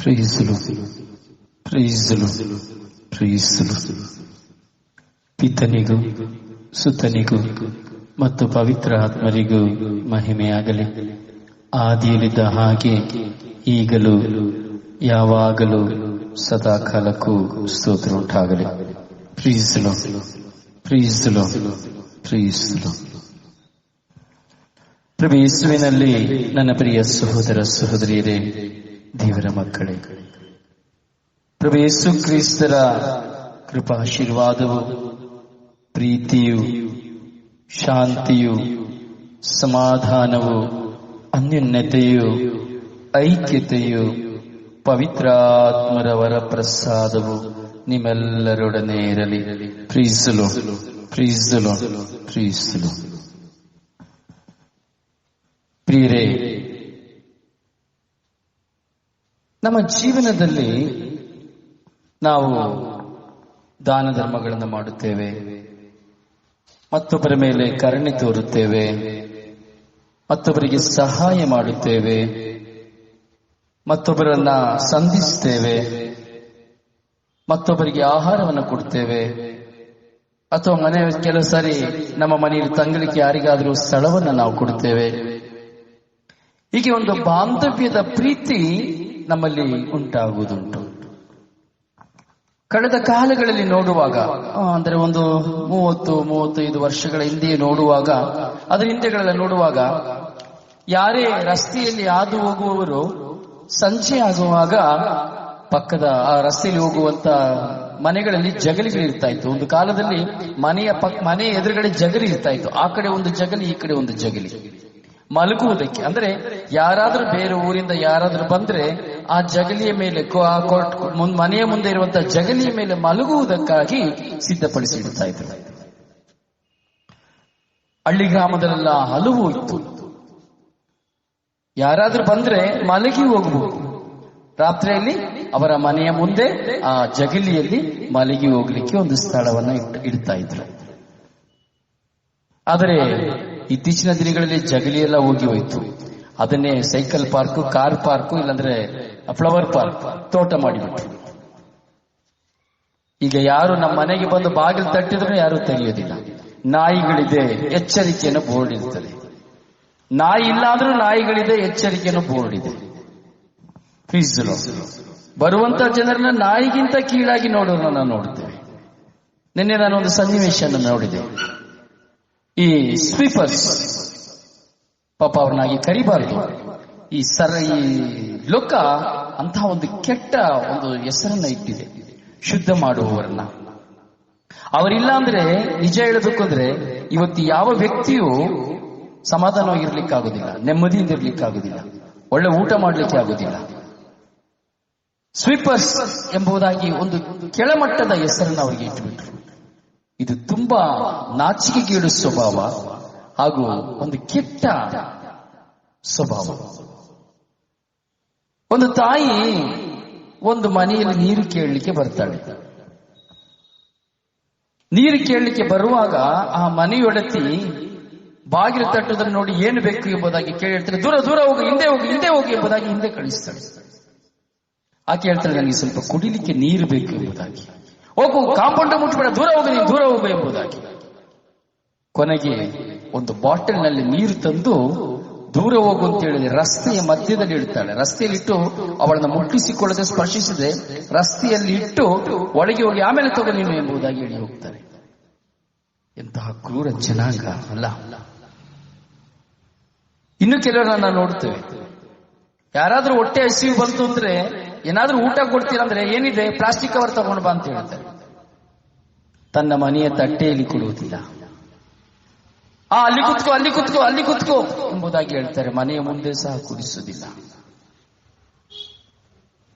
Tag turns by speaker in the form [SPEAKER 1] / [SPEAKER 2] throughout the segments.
[SPEAKER 1] ಪ್ರೀಸಲು ಪ್ರೀಸಲು ಪ್ರೀಸಲು ಪಿತನಿಗೂ ಸುತನಿಗೂ ಮತ್ತು ಪವಿತ್ರ ಆತ್ಮರಿಗೂ ಮಹಿಮೆಯಾಗಲಿ. ಆದಿಯಲ್ಲಿದ್ದ ಹಾಗೆ ಈಗಲೂ ಯಾವಾಗಲೂ ಸದಾ ಕಾಲಕ್ಕೂ ಸ್ತೋತ್ರ ಉಂಟಾಗಲಿ. ಪ್ರೀಸಲು ಪ್ರೀಸಲು ಪ್ರೀಸಲು. ಪ್ರಭು ಯೇಸುವಿನಲ್ಲಿ ನನ್ನ ಪ್ರಿಯ ಸಹೋದರ ಸಹೋದರಿಯರೇ, ದೇವರ ಮಕ್ಕಳೇ, ಪ್ರಭು ಯೇಸು ಕ್ರಿಸ್ತರ ಕೃಪಾಶೀರ್ವಾದವು, ಪ್ರೀತಿಯು, ಶಾಂತಿಯು, ಸಮಾಧಾನವು, ಅನ್ಯೋನ್ಯತೆಯು, ಐಕ್ಯತೆಯು, ಪವಿತ್ರಾತ್ಮರ ವರ ಪ್ರಸಾದವು ನಿಮ್ಮೆಲ್ಲರೊಡನೆ ಇರಲಿ. ಪ್ರೀಸಲು ಪ್ರೀಸಲು ಪ್ರೀಸಲು. ಪ್ರಿಯರೇ, ನಮ್ಮ ಜೀವನದಲ್ಲಿ ನಾವು ದಾನ ಧರ್ಮಗಳನ್ನು ಮಾಡುತ್ತೇವೆ, ಮತ್ತೊಬ್ಬರ ಮೇಲೆ ಕರುಣೆ ತೋರುತ್ತೇವೆ, ಮತ್ತೊಬ್ಬರಿಗೆ ಸಹಾಯ ಮಾಡುತ್ತೇವೆ, ಮತ್ತೊಬ್ಬರನ್ನ ಸಂಧಿಸ್ತೇವೆ, ಮತ್ತೊಬ್ಬರಿಗೆ ಆಹಾರವನ್ನು ಕೊಡ್ತೇವೆ, ಅಥವಾ ಮನೆ ಕೆಲವು ಸಾರಿ ನಮ್ಮ ಮನೆಯಲ್ಲಿ ತಂಗಲಿಕ್ಕೆ ಯಾರಿಗಾದರೂ ಸ್ಥಳವನ್ನು ನಾವು ಕೊಡ್ತೇವೆ. ಹೀಗೆ ಒಂದು ಬಾಂಧವ್ಯದ ಪ್ರೀತಿ ನಮ್ಮಲ್ಲಿ ಉಂಟಾಗುವುದುಂಟು. ಕಳೆದ ಕಾಲಗಳಲ್ಲಿ ನೋಡುವಾಗ, ಅಂದ್ರೆ ಒಂದು 30-35 ವರ್ಷಗಳ ಹಿಂದೆಯೇ ನೋಡುವಾಗ, ಅದರ ಹಿಂದೆಗಳೆಲ್ಲ ನೋಡುವಾಗ, ಯಾರೇ ರಸ್ತೆಯಲ್ಲಿ ಹಾದು ಹೋಗುವವರು ಸಂಜೆ ಆಗುವಾಗ ಪಕ್ಕದ ಆ ರಸ್ತೆಯಲ್ಲಿ ಹೋಗುವಂತ ಮನೆಗಳಲ್ಲಿ ಜಗಲಿಗಳಿರ್ತಾ ಇತ್ತು. ಒಂದು ಕಾಲದಲ್ಲಿ ಮನೆ ಎದುರುಗಡೆ ಜಗಲಿ ಇರ್ತಾ ಇತ್ತು. ಆ ಕಡೆ ಒಂದು ಜಗಲಿ, ಈ ಕಡೆ ಒಂದು ಜಗಲಿ, ಮಲಗುವುದಕ್ಕೆ. ಅಂದ್ರೆ ಯಾರಾದ್ರೂ ಬೇರೆ ಊರಿಂದ ಯಾರಾದ್ರೂ ಬಂದ್ರೆ ಆ ಜಗಲಿಯ ಮೇಲೆ, ಮನೆಯ ಮುಂದೆ ಇರುವಂತಹ ಜಗಲಿಯ ಮೇಲೆ ಮಲಗುವುದಕ್ಕಾಗಿ ಸಿದ್ಧಪಡಿಸಿ ಇಡ್ತಾ ಇದ್ರು. ಹಳ್ಳಿ ಗ್ರಾಮದಲ್ಲೆಲ್ಲ ಹಲವು ಇತ್ತು. ಯಾರಾದ್ರೂ ಬಂದ್ರೆ ಮಲಗಿ ಹೋಗಬಹುದು. ರಾತ್ರಿಯಲ್ಲಿ ಅವರ ಮನೆಯ ಮುಂದೆ ಆ ಜಗಲಿಯಲ್ಲಿ ಮಲಗಿ ಹೋಗ್ಲಿಕ್ಕೆ ಒಂದು ಸ್ಥಳವನ್ನ ಇಡ್ತಾ ಇದ್ರು. ಆದರೆ ಇತ್ತೀಚಿನ ದಿನಗಳಲ್ಲಿ ಜಗಲಿ ಎಲ್ಲ ಹೋಗಿ ಹೋಯ್ತು. ಅದನ್ನೇ ಸೈಕಲ್ ಪಾರ್ಕ್, ಕಾರ್ ಪಾರ್ಕ್, ಇಲ್ಲಾಂದ್ರೆ ಫ್ಲವರ್ ಪಾರ್ಕ್, ತೋಟ ಮಾಡಿಬಿಟ್ರು. ಈಗ ಯಾರು ನಮ್ಮ ಮನೆಗೆ ಬಂದು ಬಾಗಿಲು ತಟ್ಟಿದ್ರು ಯಾರು ತೆರೆಯೋದಿಲ್ಲ. ನಾಯಿಗಳಿದೆ, ಎಚ್ಚರಿಕೆಯನ್ನು ಬೋರ್ಡ್ ಇರ್ತದೆ. ನಾಯಿ ಇಲ್ಲ ಆದ್ರೂ ನಾಯಿಗಳಿದೆ, ಎಚ್ಚರಿಕೆಯನ್ನು ಬೋರ್ಡ್ ಇದೆ. ಬರುವಂತ ಜನರನ್ನ ನಾಯಿಗಿಂತ ಕೀಳಾಗಿ ನೋಡೋರು ನಾವು ನೋಡ್ತೇವೆ. ನಿನ್ನೆ ನಾನು ಒಂದು ಸನ್ನಿವೇಶವನ್ನು ನೋಡಿದೆ. ಈ ಸ್ವೀಪರ್ಸ್ ಪಾಪ ಅವ್ರನ್ನಾಗಿ ಕರಿಬಾರದು. ಈ ಲೋಕ ಅಂತಹ ಒಂದು ಕೆಟ್ಟ ಒಂದು ಹೆಸರನ್ನ ಇಟ್ಟಿದೆ, ಶುದ್ಧ ಮಾಡುವವರನ್ನ. ಅವರಿಲ್ಲ ಅಂದ್ರೆ, ನಿಜ ಹೇಳಬೇಕು ಅಂದ್ರೆ, ಇವತ್ತು ಯಾವ ವ್ಯಕ್ತಿಯು ಸಮಾಧಾನವಾಗಿರ್ಲಿಕ್ಕಾಗೋದಿಲ್ಲ, ನೆಮ್ಮದಿಯಿಂದ ಇರ್ಲಿಕ್ಕಾಗೋದಿಲ್ಲ, ಒಳ್ಳೆ ಊಟ ಮಾಡ್ಲಿಕ್ಕೆ ಆಗೋದಿಲ್ಲ. ಸ್ವೀಪರ್ಸ್ ಎಂಬುದಾಗಿ ಒಂದು ಕೆಳಮಟ್ಟದ ಹೆಸರನ್ನು ಅವರಿಗೆ ಇಟ್ಟುಬಿಟ್ರು. ಇದು ತುಂಬಾ ನಾಚಿಕೆಗೇಡು ಸ್ವಭಾವ ಹಾಗೂ ಒಂದು ಕೆಟ್ಟ ಸ್ವಭಾವ. ಒಂದು ತಾಯಿ ಒಂದು ಮನೆಯಲ್ಲಿ ನೀರು ಕೇಳಲಿಕ್ಕೆ ಬರ್ತಾಳೆ. ನೀರು ಕೇಳಲಿಕ್ಕೆ ಬರುವಾಗ ಆ ಮನೆಯೊಡತಿ ಬಾಗಿಲು ತಟ್ಟುವುದನ್ನು ನೋಡಿ ಏನು ಬೇಕು ಎಂಬುದಾಗಿ ಕೇಳಿರ್ತಾರೆ. ದೂರ ದೂರ ಹೋಗಿ, ಹಿಂದೆ ಹೋಗಿ, ಹಿಂದೆ ಹೋಗಿ ಎಂಬುದಾಗಿ ಹಿಂದೆ ಕಳಿಸ್ತಾಳೆ. ಆಕೆ ಹೇಳ್ತಾಳೆ, ನನಗೆ ಸ್ವಲ್ಪ ಕುಡಿಲಿಕ್ಕೆ ನೀರು ಬೇಕು ಎಂಬುದಾಗಿ. ಹೋಗು, ಕಾಂಪೌಂಡ್ ಮುಟ್ಬೇಡ, ದೂರ ಹೋಗು, ನೀನು ದೂರ ಹೋಗು ಎಂಬುದಾಗಿ. ಕೊನೆಗೆ ಒಂದು ಬಾಟಲ್ ನಲ್ಲಿ ನೀರು ತಂದು ದೂರ ಹೋಗು ಅಂತ ಹೇಳಿದ್ರೆ ರಸ್ತೆಯ ಮಧ್ಯದಲ್ಲಿ ಇಡ್ತಾಳೆ. ರಸ್ತೆಯಲ್ಲಿ ಇಟ್ಟು ಅವಳನ್ನು ಮುಟ್ಟಿಸಿಕೊಳ್ಳದೆ, ಸ್ಪರ್ಶಿಸದೆ ರಸ್ತೆಯಲ್ಲಿ ಇಟ್ಟು ಒಳಗೆ ಹೋಗಿ ಆಮೇಲೆ ತಗೋ ನೀನು ಎಂಬುದಾಗಿ ಹೇಳಿ ಹೋಗ್ತಾರೆ. ಎಂತಹ ಕ್ರೂರ ಜನಾಂಗ ಅಲ್ಲ. ಇನ್ನು ಕೆಲವರನ್ನ ನೋಡ್ತೇವೆ, ಯಾರಾದ್ರೂ ಹೊಟ್ಟೆ ಹಸಿವು ಬಂತು ಅಂದ್ರೆ, ಏನಾದ್ರೂ ಊಟ ಕೊಡ್ತೀರಂದ್ರೆ ಏನಿದೆ, ಪ್ಲಾಸ್ಟಿಕ್ ಕವರ್ ತಗೊಂಡು ಬಾ ಅಂತ ಹೇಳ್ತಾರೆ. ತನ್ನ ಮನೆಯ ತಟ್ಟೆಯಲ್ಲಿ ಕೊಡುವುದಿಲ್ಲ. ಅಲ್ಲಿ ಕುತ್ಕೋ, ಅಲ್ಲಿ ಕುತ್ಕೋ, ಅಲ್ಲಿ ಕುತ್ಕೋ ಎಂಬುದಾಗಿ ಹೇಳ್ತಾರೆ. ಮನೆಯ ಮುಂದೆ ಸಹ ಕುಡಿಸುವುದಿಲ್ಲ.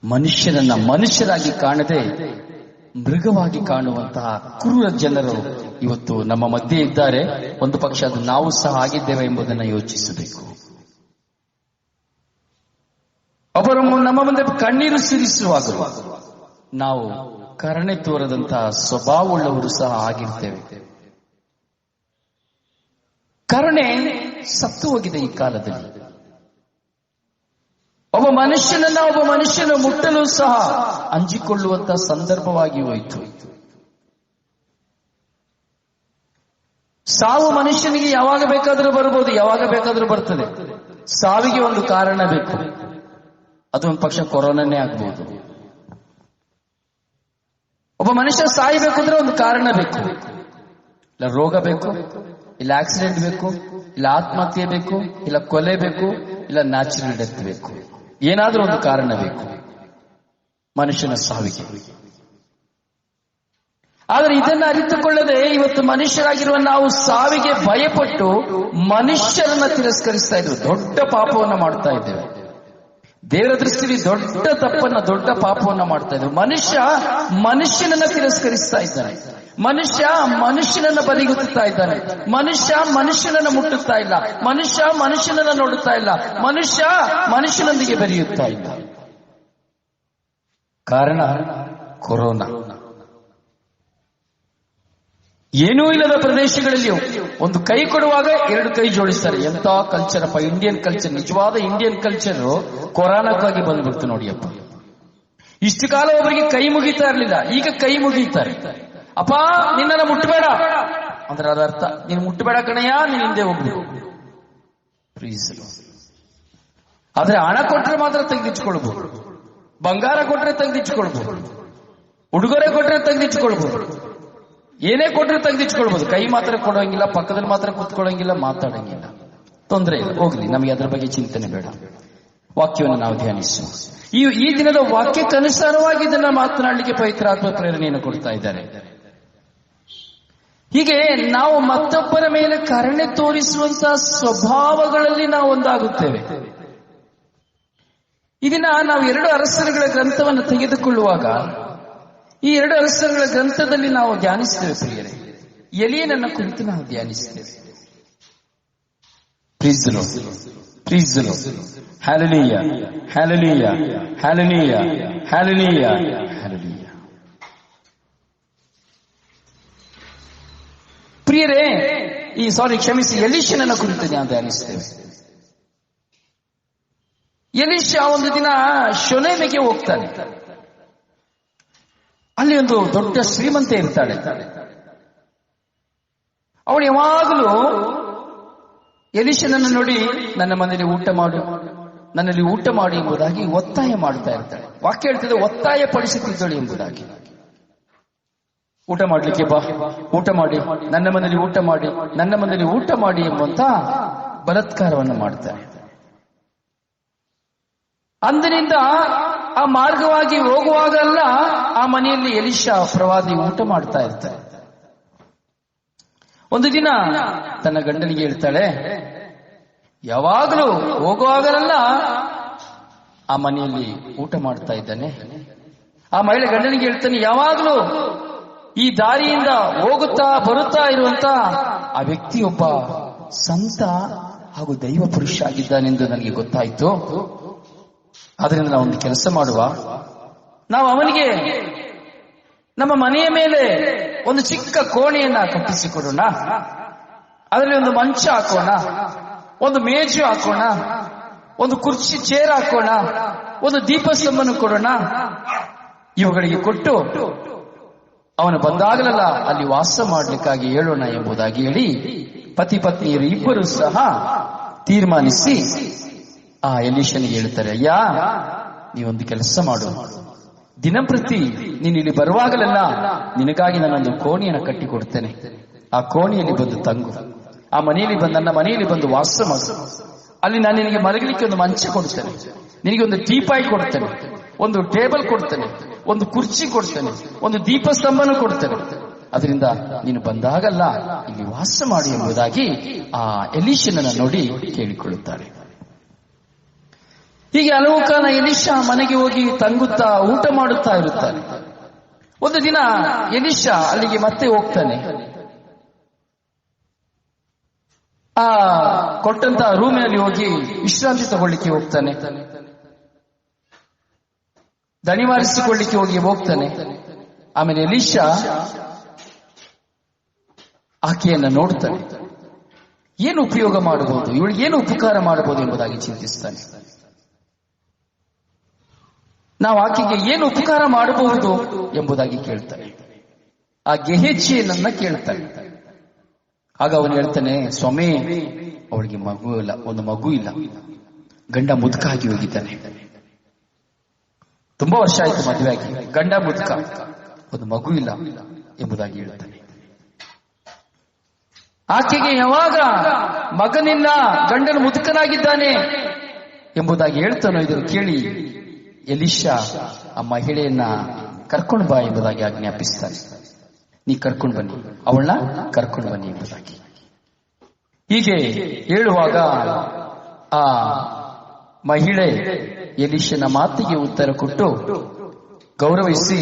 [SPEAKER 1] ಮನುಷ್ಯನನ್ನ ಮನುಷ್ಯರಾಗಿ ಕಾಣದೆ ಮೃಗವಾಗಿ ಕಾಣುವಂತಹ ಕ್ರೂರ ಜನರು ಇವತ್ತು ನಮ್ಮ ಮಧ್ಯೆ ಇದ್ದಾರೆ. ಒಂದು ಪಕ್ಷ ಅದು ನಾವು ಸಹ ಆಗಿದ್ದೇವೆ ಎಂಬುದನ್ನು ಯೋಚಿಸಬೇಕು. ಒಬ್ಬರು ನಮ್ಮ ಮುಂದೆ ಕಣ್ಣೀರು ಸುರಿಸುವಾಗ ನಾವು ಕರುಣೆ ತೋರದಂತಹ ಸ್ವಭಾವವುಳ್ಳವರು ಸಹ ಆಗಿರ್ತೇವೆ. ಕರುಣೆ ಸತ್ತು ಹೋಗಿದೆ ಈ ಕಾಲದಲ್ಲಿ. ಒಬ್ಬ ಮನುಷ್ಯನ ಮುಟ್ಟಲು ಸಹ ಅಂಜಿಕೊಳ್ಳುವಂತ ಸಂದರ್ಭವಾಗಿ ಹೋಯಿತು. ಸಾವು ಮನುಷ್ಯನಿಗೆ ಯಾವಾಗ ಬೇಕಾದ್ರೂ ಬರ್ಬೋದು, ಯಾವಾಗ ಬೇಕಾದ್ರೂ ಬರ್ತದೆ. ಸಾವಿಗೆ ಒಂದು ಕಾರಣ ಬೇಕು, ಅದೊಂದು ಪಕ್ಷ ಕೊರೋನಾನೇ ಆಗ್ಬಹುದು. ಒಬ್ಬ ಮನುಷ್ಯ ಸಾಯಬೇಕು ಅಂದ್ರೆ ಒಂದು ಕಾರಣ ಬೇಕು. ಇಲ್ಲ ರೋಗ ಬೇಕು, ಇಲ್ಲ ಆಕ್ಸಿಡೆಂಟ್ ಬೇಕು, ಇಲ್ಲ ಆತ್ಮಹತ್ಯೆ ಬೇಕು, ಇಲ್ಲ ಕೊಲೆ ಬೇಕು, ಇಲ್ಲ ನ್ಯಾಚುರಲ್ ಡೆತ್ ಬೇಕು. ಏನಾದ್ರೂ ಒಂದು ಕಾರಣ ಬೇಕು ಮನುಷ್ಯನ ಸಾವಿಗೆ. ಆದರೆ ಇದನ್ನ ಅರಿತುಕೊಳ್ಳದೆ ಇವತ್ತು ಮನುಷ್ಯರಾಗಿರುವ ನಾವು ಸಾವಿಗೆ ಭಯಪಟ್ಟು ಮನುಷ್ಯರನ್ನ ತಿರಸ್ಕರಿಸ್ತಾ ಇದ್ದೇವೆ. ದೊಡ್ಡ ಪಾಪವನ್ನ ಮಾಡ್ತಾ ಇದ್ದೇವೆ. ದೇವರ ದೃಷ್ಟಿಯಲ್ಲಿ ದೊಡ್ಡ ತಪ್ಪನ್ನ, ದೊಡ್ಡ ಪಾಪವನ್ನ ಮಾಡ್ತಾ ಇದ್ದೇವೆ. ಮನುಷ್ಯನನ್ನ ತಿರಸ್ಕರಿಸ್ತಾ ಇದ್ದಾನೆ. ಮನುಷ್ಯನನ್ನ ಬದಿಗುತ್ತಾ ಇದ್ದಾನೆ. ಮನುಷ್ಯನನ್ನ ಮುಟ್ಟುತ್ತಾ ಇಲ್ಲ. ಮನುಷ್ಯನನ್ನ ನೋಡುತ್ತಾ ಇಲ್ಲ. ಮನುಷ್ಯನೊಂದಿಗೆ ಬೆರೆಯುತ್ತಾ ಇಲ್ಲ. ಕಾರಣ ಕೊರೋನಾ. ಏನೂ ಇಲ್ಲದ ಪ್ರದೇಶಗಳಲ್ಲಿಯೂ ಒಂದು ಕೈ ಕೊಡುವಾಗ ಎರಡು ಕೈ ಜೋಡಿಸ್ತಾರೆ. ಎಂತ ಕಲ್ಚರ್ ಅಪ್ಪ, ಇಂಡಿಯನ್ ಕಲ್ಚರ್. ನಿಜವಾದ ಇಂಡಿಯನ್ ಕಲ್ಚರ್ ಕೊರೋನಾಕ್ಕಾಗಿ ಬಂದ್ಬಿಡ್ತು ನೋಡಿಯಪ್ಪ. ಇಷ್ಟು ಕಾಲ ಒಬ್ಬರಿಗೆ ಕೈ ಮುಗಿತಾ ಇರಲಿಲ್ಲ, ಈಗ ಕೈ ಮುಗಿತಾರೆ. ಅಪ್ಪ ನಿನ್ನನ್ನು ಮುಟ್ಟಬೇಡ ಅಂದ್ರೆ ಅದರ್ಥ ನೀನು ಮುಟ್ಟಬೇಡ ಕಣಯ್ಯ, ನೀನ್ ಹಿಂದೆ ಹೋಗ್ಬೇಕು. ಆದ್ರೆ ಹಣ ಕೊಟ್ರೆ ಮಾತ್ರ ತೆಗೆದಿಟ್ಕೊಳ್ಬಹುದು, ಬಂಗಾರ ಕೊಟ್ರೆ ತೆಗೆದಿಟ್ಕೊಳ್ಬಹುದು, ಉಡುಗೊರೆ ಕೊಟ್ರೆ ತೆಗೆದಿಟ್ಕೊಳ್ಬಹುದು, ಏನೇ ಕೊಟ್ರೆ ತೆಗೆದಿಟ್ಕೊಳ್ಬಹುದು. ಕೈ ಮಾತ್ರ ಕೊಡೋಂಗಿಲ್ಲ, ಪಕ್ಕದಲ್ಲಿ ಮಾತ್ರ ಕೂತ್ಕೊಳ್ಳೋಂಗಿಲ್ಲ, ಮಾತಾಡಂಗಿಲ್ಲ. ತೊಂದರೆ ಇಲ್ಲ, ಹೋಗ್ಲಿ, ನಮಗೆ ಅದರ ಬಗ್ಗೆ ಚಿಂತನೆ ಬೇಡ. ವಾಕ್ಯವನ್ನು ನಾವು ಧ್ಯಾನಿಸುವ. ಈ ದಿನದ ವಾಕ್ಯಕ್ಕನುಸಾರವಾಗಿ ಇದನ್ನ ಮಾತನಾಡಲಿಕ್ಕೆ ಪವಿತ್ರಾತ್ಮ ಪ್ರೇರಣೆಯನ್ನು ಕೊಡ್ತಾ ಇದ್ದಾರೆ. ಹೀಗೆ ನಾವು ಮತ್ತೊಬ್ಬರ ಮೇಲೆ ಕರುಣೆ ತೋರಿಸುವಂತಹ ಸ್ವಭಾವಗಳಲ್ಲಿ ನಾವು ಒಂದಾಗುತ್ತೇವೆ. ಇದನ್ನ ನಾವು 2 ಅರಸರುಗಳ ಗ್ರಂಥವನ್ನು ತೆಗೆದುಕೊಳ್ಳುವಾಗ ಈ 2 ಅರಸರುಗಳ ಗ್ರಂಥದಲ್ಲಿ ನಾವು ಧ್ಯಾನಿಸ್ತೇವೆ ಪ್ರಿಯರೇ. ಎಲೀಯನನ್ನ ಕುರಿತು ನಾವು ಧ್ಯಾನಿಸ್ತೇವೆ. Praise the lord, hallelujah, hallelujah, hallelujah, hallelujah, hallelujah. ಪ್ರಿಯರೇ, ಎಲೀಷನನ್ನ ಕುರಿತು ನಾವು ಧ್ಯಾನಿಸ್ತೇವೆ. ಎಲೀಷ ಒಂದು ದಿನ ಶೂನೇಮಿಗೆ ಹೋಗ್ತಾನೆ. ಅಲ್ಲಿ ಒಂದು ದೊಡ್ಡ ಶ್ರೀಮಂತೆ ಇರ್ತಾಳೆ. ಅವಳು ಯಾವಾಗಲೂ ಎಲೀಷನನ್ನು ನೋಡಿ ನನ್ನ ಮನೆಯಲ್ಲಿ ಊಟ ಮಾಡು, ನನ್ನಲ್ಲಿ ಊಟ ಮಾಡಿ ಎಂಬುದಾಗಿ ಒತ್ತಾಯ ಮಾಡ್ತಾ ಇರ್ತಾಳೆ. ವಾಕ್ಯ ಹೇಳ್ತಿದ್ದೆ, ಒತ್ತಾಯ ಪಡಿಸುತ್ತಿದ್ದಳು ಎಂಬುದಾಗಿ. ಊಟ ಮಾಡ್ಲಿಕ್ಕೆ ಬಾ, ಊಟ ಮಾಡಿ, ನನ್ನ ಮನೆಯಲ್ಲಿ ಊಟ ಮಾಡಿ, ನನ್ನ ಮನೆಯಲ್ಲಿ ಊಟ ಮಾಡಿ ಎಂಬಂತ ಬಲಾತ್ಕಾರವನ್ನು ಮಾಡ್ತಾರೆ. ಅಂದಿನಿಂದ ಆ ಮಾರ್ಗವಾಗಿ ಹೋಗುವಾಗಲ್ಲ ಆ ಮನೆಯಲ್ಲಿ ಎಲೀಷಾ ಪ್ರವಾದಿ ಊಟ ಮಾಡ್ತಾ ಇರ್ತಾರೆ. ಒಂದು ದಿನ ತನ್ನ ಗಂಡನಿಗೆ ಹೇಳ್ತಾಳೆ, ಯಾವಾಗಲೂ ಹೋಗುವಾಗಲೆಲ್ಲ ಆ ಮನೆಯಲ್ಲಿ ಊಟ ಮಾಡ್ತಾ ಇದ್ದಾನೆ. ಆ ಮಹಿಳೆ ಗಂಡನಿಗೆ ಹೇಳ್ತಾನೆ, ಯಾವಾಗಲೂ ಈ ದಾರಿಯಿಂದ ಹೋಗುತ್ತಾ ಬರುತ್ತಾ ಇರುವಂತ ಆ ವ್ಯಕ್ತಿಯೊಬ್ಬ ಸಂತ ಹಾಗೂ ದೈವ ಪುರುಷ ಆಗಿದ್ದಾನೆಂದು ನನಗೆ ಗೊತ್ತಾಯ್ತು. ಆದ್ರಿಂದ ನಾವು ಒಂದು ಕೆಲಸ ಮಾಡುವ, ನಾವು ಅವನಿಗೆ ನಮ್ಮ ಮನೆಯ ಮೇಲೆ ಒಂದು ಚಿಕ್ಕ ಕೋಣೆಯನ್ನ ಕಟ್ಟಿಸಿಕೊಡೋಣ, ಅದರಲ್ಲಿ ಒಂದು ಮಂಚ ಹಾಕೋಣ, ಒಂದು ಮೇಜು ಹಾಕೋಣ, ಒಂದು ಕುರ್ಚಿ ಚೇರ್ ಹಾಕೋಣ, ಒಂದು ದೀಪಸ್ತಂಭವನ್ನು ಕೊಡೋಣ, ಇವುಗಳಿಗೆ ಕೊಟ್ಟು ಅವನು ಬಂದಾಗಲೆಲ್ಲ ಅಲ್ಲಿ ವಾಸ ಮಾಡಲಿಕ್ಕಾಗಿ ಹೇಳೋಣ ಎಂಬುದಾಗಿ ಹೇಳಿ ಪತಿ ಪತ್ನಿಯರು ಇಬ್ಬರು ಸಹ ತೀರ್ಮಾನಿಸಿ ಆ ಎಲೀಷನಿಗೆ ಹೇಳ್ತಾರೆ, ಅಯ್ಯ ನೀವೊಂದು ಕೆಲಸ ಮಾಡು, ದಿನಂಪ್ರತಿ ನೀನು ಇಲ್ಲಿ ಬರುವಾಗಲೆಲ್ಲ ನಿನಗಾಗಿ ನಾನೊಂದು ಕೋಣೆಯನ್ನು ಕಟ್ಟಿಕೊಡ್ತೇನೆ. ಆ ಕೋಣೆಯಲ್ಲಿ ಬಂದು ತಂಗು, ಆ ಮನೆಯಲ್ಲಿ ಬಂದು ನನ್ನ ಮನೆಯಲ್ಲಿ ಬಂದು ವಾಸ ಮಾಡು. ಅಲ್ಲಿ ನಾನು ನಿನಗೆ ಮಲಗಲಿಕ್ಕೆ ಒಂದು ಮಂಚ ಕೊಡ್ತೇನೆ, ನಿನಗೆ ಒಂದು ಟೀಪಾಯಿ ಕೊಡ್ತೇನೆ, ಒಂದು ಟೇಬಲ್ ಕೊಡ್ತೇನೆ, ಒಂದು ಕುರ್ಚಿ ಕೊಡ್ತೇನೆ, ಒಂದು ದೀಪಸ್ತಂಭನ ಕೊಡ್ತೇನೆ. ಅದರಿಂದ ನೀನು ಬಂದಾಗಲ್ಲ ಇಲ್ಲಿ ವಾಸ ಮಾಡಿ ಎಂಬುದಾಗಿ ಆ ಎಲೀಷನನ್ನ ನೋಡಿ ಕೇಳಿಕೊಳ್ಳುತ್ತಾರೆ. ಹೀಗೆ ಹಲವು ಕಾಲ ಎಲೀಷಾ ಮನೆಗೆ ಹೋಗಿ ತಂಗುತ್ತಾ ಊಟ ಮಾಡುತ್ತಾ ಇರುತ್ತಾರೆ. ಒಂದು ದಿನ ಎಲೀಷಾ ಅಲ್ಲಿಗೆ ಮತ್ತೆ ಹೋಗ್ತಾನೆ. ಆ ಕೊಟ್ಟಂತ ರೂಮಿನಲ್ಲಿ ಹೋಗಿ ವಿಶ್ರಾಂತಿ ತಗೊಳ್ಳಿಕ್ಕೆ ಹೋಗ್ತಾನೆ, ದಣಿವಾರಿಸಿಕೊಳ್ಳಿಕ್ಕೆ ಹೋಗ್ತಾನೆ. ಆಮೇಲೆ ಎಲೀಷಾ ಆಕೆಯನ್ನ ನೋಡ್ತಾನೆ. ಏನು ಉಪಯೋಗ ಮಾಡಬಹುದು, ಇವಳಿಗೆ ಏನು ಉಪಕಾರ ಮಾಡಬಹುದು ಎಂಬುದಾಗಿ ಚಿಂತಿಸ್ತಾನೆ. ನಾವು ಆಕೆಗೆ ಏನು ಉಪಕಾರ ಮಾಡಬಹುದು ಎಂಬುದಾಗಿ ಕೇಳ್ತಾನೆ. ಆ ಗೆಹಜಿಯನ್ನ ಕೇಳ್ತಾನೆ. ಆಗ ಅವನು ಹೇಳ್ತಾನೆ, ಸ್ವಾಮಿ, ಅವಳಿಗೆ ಮಗು ಇಲ್ಲ, ಒಂದು ಮಗು ಇಲ್ಲ, ಗಂಡ ಮುದುಕ ಆಗಿ ಹೋಗಿದ್ದಾನೆ. ತುಂಬಾ ವರ್ಷ ಆಯ್ತು ಮದುವೆ ಆಗಿ, ಗಂಡ ಮುದುಕ, ಒಂದು ಮಗು ಇಲ್ಲ ಎಂಬುದಾಗಿ ಹೇಳ್ತಾನೆ. ಆಕೆಗೆ ಯಾವಾಗ ಮಗನಿಲ್ಲ, ಗಂಡನು ಮುದುಕನಾಗಿದ್ದಾನೆ ಎಂಬುದಾಗಿ ಹೇಳ್ತಾನೋ ಇದನ್ನು ಕೇಳಿ ಎಲಿಷಾ ಆ ಮಹಿಳೆಯನ್ನ ಕರ್ಕೊಂಡು ಬಾ ಎಂಬುದಾಗಿ ಆಜ್ಞಾಪಿಸ್ತಾನೆ. ನೀ ಕರ್ಕೊಂಡು ಬನ್ನಿ, ಅವಳನ್ನ ಕರ್ಕೊಂಡು ಬನ್ನಿ ಎಂಬುದಾಗಿ. ಹೀಗೆ ಹೇಳುವಾಗ ಆ ಮಹಿಳೆ ಎಲಿಷನ ಮಾತಿಗೆ ಉತ್ತರ ಕೊಟ್ಟು ಗೌರವಿಸಿ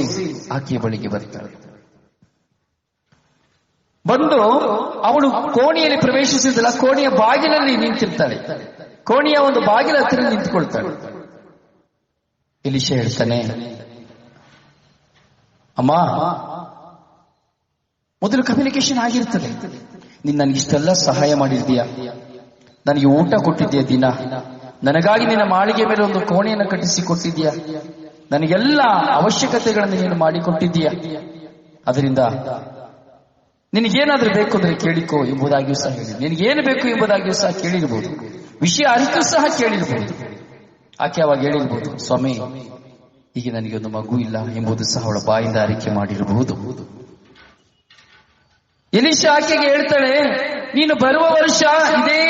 [SPEAKER 1] ಆಕೆಯ ಬಳಿಗೆ ಬರ್ತಾಳೆ. ಬಂದು ಅವಳು ಕೋಣೆಯಲ್ಲಿ ಪ್ರವೇಶಿಸಿದಲ್ಲ, ಕೋಣೆಯ ಬಾಗಿಲಲ್ಲಿ ನಿಂತಿರ್ತಾಳೆ. ಕೋಣೆಯ ಒಂದು ಬಾಗಿಲ ಹತ್ತಿರ ನಿಂತುಕೊಳ್ತಾಳೆ. ಎಲಿಷಾ ಹೇಳ್ತಾನೆ, ಅಮ್ಮ, ಮೊದಲು ಕಮ್ಯುನಿಕೇಶನ್ ಆಗಿರ್ತದೆ. ನೀನ್ ನನಗಿಷ್ಟೆಲ್ಲ ಸಹಾಯ ಮಾಡಿದ್ದೀಯಾ, ನನಗೆ ಊಟ ಕೊಟ್ಟಿದ್ದೀಯ ದಿನ, ನನಗಾಗಿ ನಿನ್ನ ಮಾಳಿಗೆ ಮೇಲೆ ಒಂದು ಕೋಣೆಯನ್ನು ಕಟ್ಟಿಸಿ ಕೊಟ್ಟಿದ್ದೀಯಾ, ನನಗೆಲ್ಲ ಅವಶ್ಯಕತೆಗಳನ್ನು ನೀನು ಮಾಡಿಕೊಟ್ಟಿದ್ದೀಯಾ. ಅದರಿಂದ ನಿನಗೇನಾದ್ರೂ ಬೇಕು ಅಂದ್ರೆ ಕೇಳಿಕೋ ಎಂಬುದಾಗಿಯೂ ಸಹ ಹೇಳಿ, ನಿನಗೇನು ಬೇಕು ಎಂಬುದಾಗಿಯೂ ಸಹ ಕೇಳಿರ್ಬೋದು, ವಿಷಯ ಅರಿತು ಸಹ ಕೇಳಿರ್ಬೋದು. ಆಕೆ ಅವಾಗ ಹೇಳಿರ್ಬೋದು, ಸ್ವಾಮಿ, ಹೀಗೆ ನನಗೆ ಒಂದು ಮಗು ಇಲ್ಲ ಎಂಬುದು ಸಹ ಅವಳ ಬಾಯಿಂದ ಅರಿಕೆ ಮಾಡಿರಬಹುದು. ಎಲಿಷಾ ಆಕೆಗೆ ಹೇಳ್ತಾಳೆ, ನೀನು ಬರುವ ವರ್ಷ ಇದೇ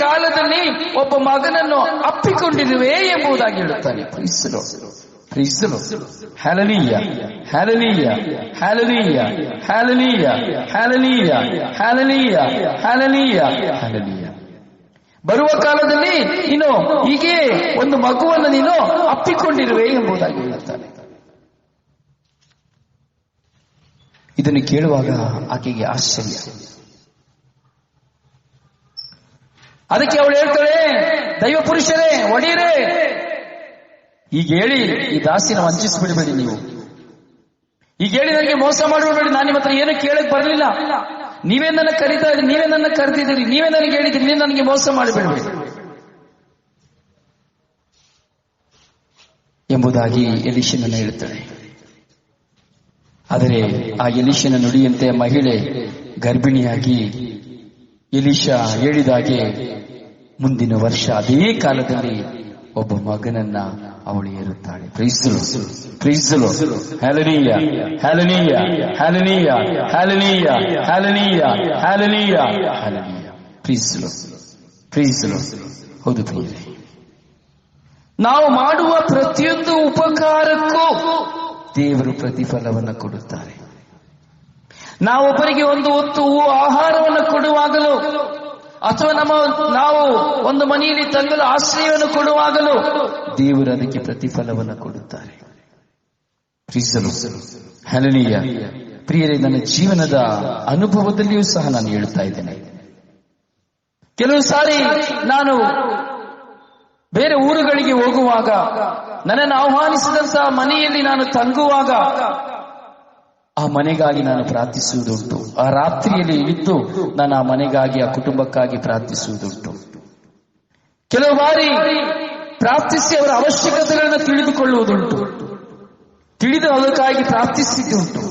[SPEAKER 1] ಕಾಲದಲ್ಲಿ ಒಬ್ಬ ಮಗನನ್ನು ಅಪ್ಪಿಕೊಂಡಿರುವೆ ಎಂಬುದಾಗಿ ಹೇಳುತ್ತಾನೆ. ಕ್ರಿಸ್ತನು ಹ್ಯಾಲೆಲೂಯಾ, ಹ್ಯಾಲೆಲೂಯಾ, ಹ್ಯಾಲೆಲೂಯಾ, ಹ್ಯಾಲೆಲೂಯಾ, ಹ್ಯಾಲೆಲೂಯಾ, ಹ್ಯಾಲೆಲೂಯಾ, ಹ್ಯಾಲೆಲೂಯಾ, ಹ್ಯಾಲೆಲೂಯಾ. ಬರುವ ಕಾಲದಲ್ಲಿ ನೀನು ಹೀಗೆ ಒಂದು ಮಗುವನ್ನು ನೀನು ಅಪ್ಪಿಕೊಂಡಿರುವೆ ಎಂಬುದಾಗಿ ಹೇಳುತ್ತಾನೆ. ಇದನ್ನು ಕೇಳುವಾಗ ಆಕೆಗೆ ಆಶ್ಚರ್ಯ. ಅದಕ್ಕೆ ಅವಳು ಹೇಳ್ತಾಳೆ, ದೈವ ಪುರುಷರೇ, ಒಡೆಯರೇ, ಈಗ ಹೇಳಿ ಈ ದಾಸಿನ ವಂಚಿಸಿಬಿಡಬೇಡಿ, ನೀವು ಈಗ ಹೇಳಿ ನನಗೆ ಮೋಸ ಮಾಡಬೇಡಿ, ನಾನು ನಿಮ್ಮ ಹತ್ರ ಏನು ಕೇಳಕ್ ಬರಲಿಲ್ಲ, ನೀವೇ ನನ್ನ ಕರೀತಾ ಇದ್ರಿ, ನೀವೇ ನನ್ನ ಕರೆದಿದ್ದೀರಿ, ನೀವೇ ನನಗೆ ಹೇಳಿದ್ರಿ, ನೀವು ನನಗೆ ಮೋಸ ಮಾಡಬೇಡಿ ಎಂಬುದಾಗಿ ಎಲಿಷನನ್ನು ಹೇಳ್ತಾಳೆ. ಆದರೆ ಆ ಎಲಿಷನ ನುಡಿಯಂತೆ ಮಹಿಳೆ ಗರ್ಭಿಣಿಯಾಗಿ ಎಲಿಷಾ ಹೇಳಿದಾಗೆ ಮುಂದಿನ ವರ್ಷ ಅದೇ ಕಾಲದಲ್ಲಿ ಒಬ್ಬ ಮಗನನ್ನ ಅವಳು ಏರುತ್ತಾಳೆ. ಕ್ರಿಸ್ತನು, ಕ್ರಿಸ್ತನು, ಹ್ಯಾಲೆಲೂಯಾ, ಹ್ಯಾಲೆಲೂಯಾ, ಹ್ಯಾಲೆಲೂಯಾ, ಹ್ಯಾಲೆಲೂಯಾ, ಹ್ಯಾಲೆಲೂಯಾ, ಹ್ಯಾಲೆಲೂಯಾ, ಹ್ಯಾಲೆಲೂಯಾ. ಕ್ರಿಸ್ತನು, ಕ್ರಿಸ್ತನು. ಹೌದು ಪ್ರಿಯರೇ, ನಾವು ಮಾಡುವ ಪ್ರತಿಯೊಂದು ಉಪಕಾರಕ್ಕೂ ದೇವರು ಪ್ರತಿಫಲವನ್ನು ಕೊಡುತ್ತಾರೆ. ನಾವೊಬ್ಬರಿಗೆ ಒಂದು ಹೊತ್ತು ಆಹಾರವನ್ನು ಕೊಡುವಾಗಲೂ ಅಥವಾ ನಾವು ಒಂದು ಮನೆಯಲ್ಲಿ ತಂಗಲು ಆಶ್ರಯವನ್ನು ಕೊಡುವಾಗಲೂ ದೇವರು ಅದಕ್ಕೆ ಪ್ರತಿಫಲವನ್ನು ಕೊಡುತ್ತಾರೆ. ಹಲ್ಲೆಲೂಯಾ. ಪ್ರಿಯರೇ, ನನ್ನ ಜೀವನದ ಅನುಭವದಲ್ಲಿಯೂ ಸಹ ನಾನು ಹೇಳ್ತಾ ಇದ್ದೇನೆ. ಕೆಲವು ಸಾರಿ ನಾನು ಬೇರೆ ಊರುಗಳಿಗೆ ಹೋಗುವಾಗ, ನನ್ನನ್ನು ಆಹ್ವಾನಿಸಿದಂತಹ ಮನೆಯಲ್ಲಿ ನಾನು ತಂಗುವಾಗ ಆ ಮನೆಗಾಗಿ ನಾನು ಪ್ರಾರ್ಥಿಸುವುದುಂಟು. ಆ ರಾತ್ರಿಯಲ್ಲಿ ಇದ್ದು ನಾನು ಆ ಮನೆಗಾಗಿ, ಆ ಕುಟುಂಬಕ್ಕಾಗಿ ಪ್ರಾರ್ಥಿಸುವುದುಂಟು. ಕೆಲವು ಬಾರಿ ಪ್ರಾರ್ಥಿಸಿ ಅವರ ಅವಶ್ಯಕತೆಗಳನ್ನು ತಿಳಿದುಕೊಳ್ಳುವುದುಂಟು, ತಿಳಿದು ಅದಕ್ಕಾಗಿ ಪ್ರಾರ್ಥಿಸಿದ್ದುಂಟು.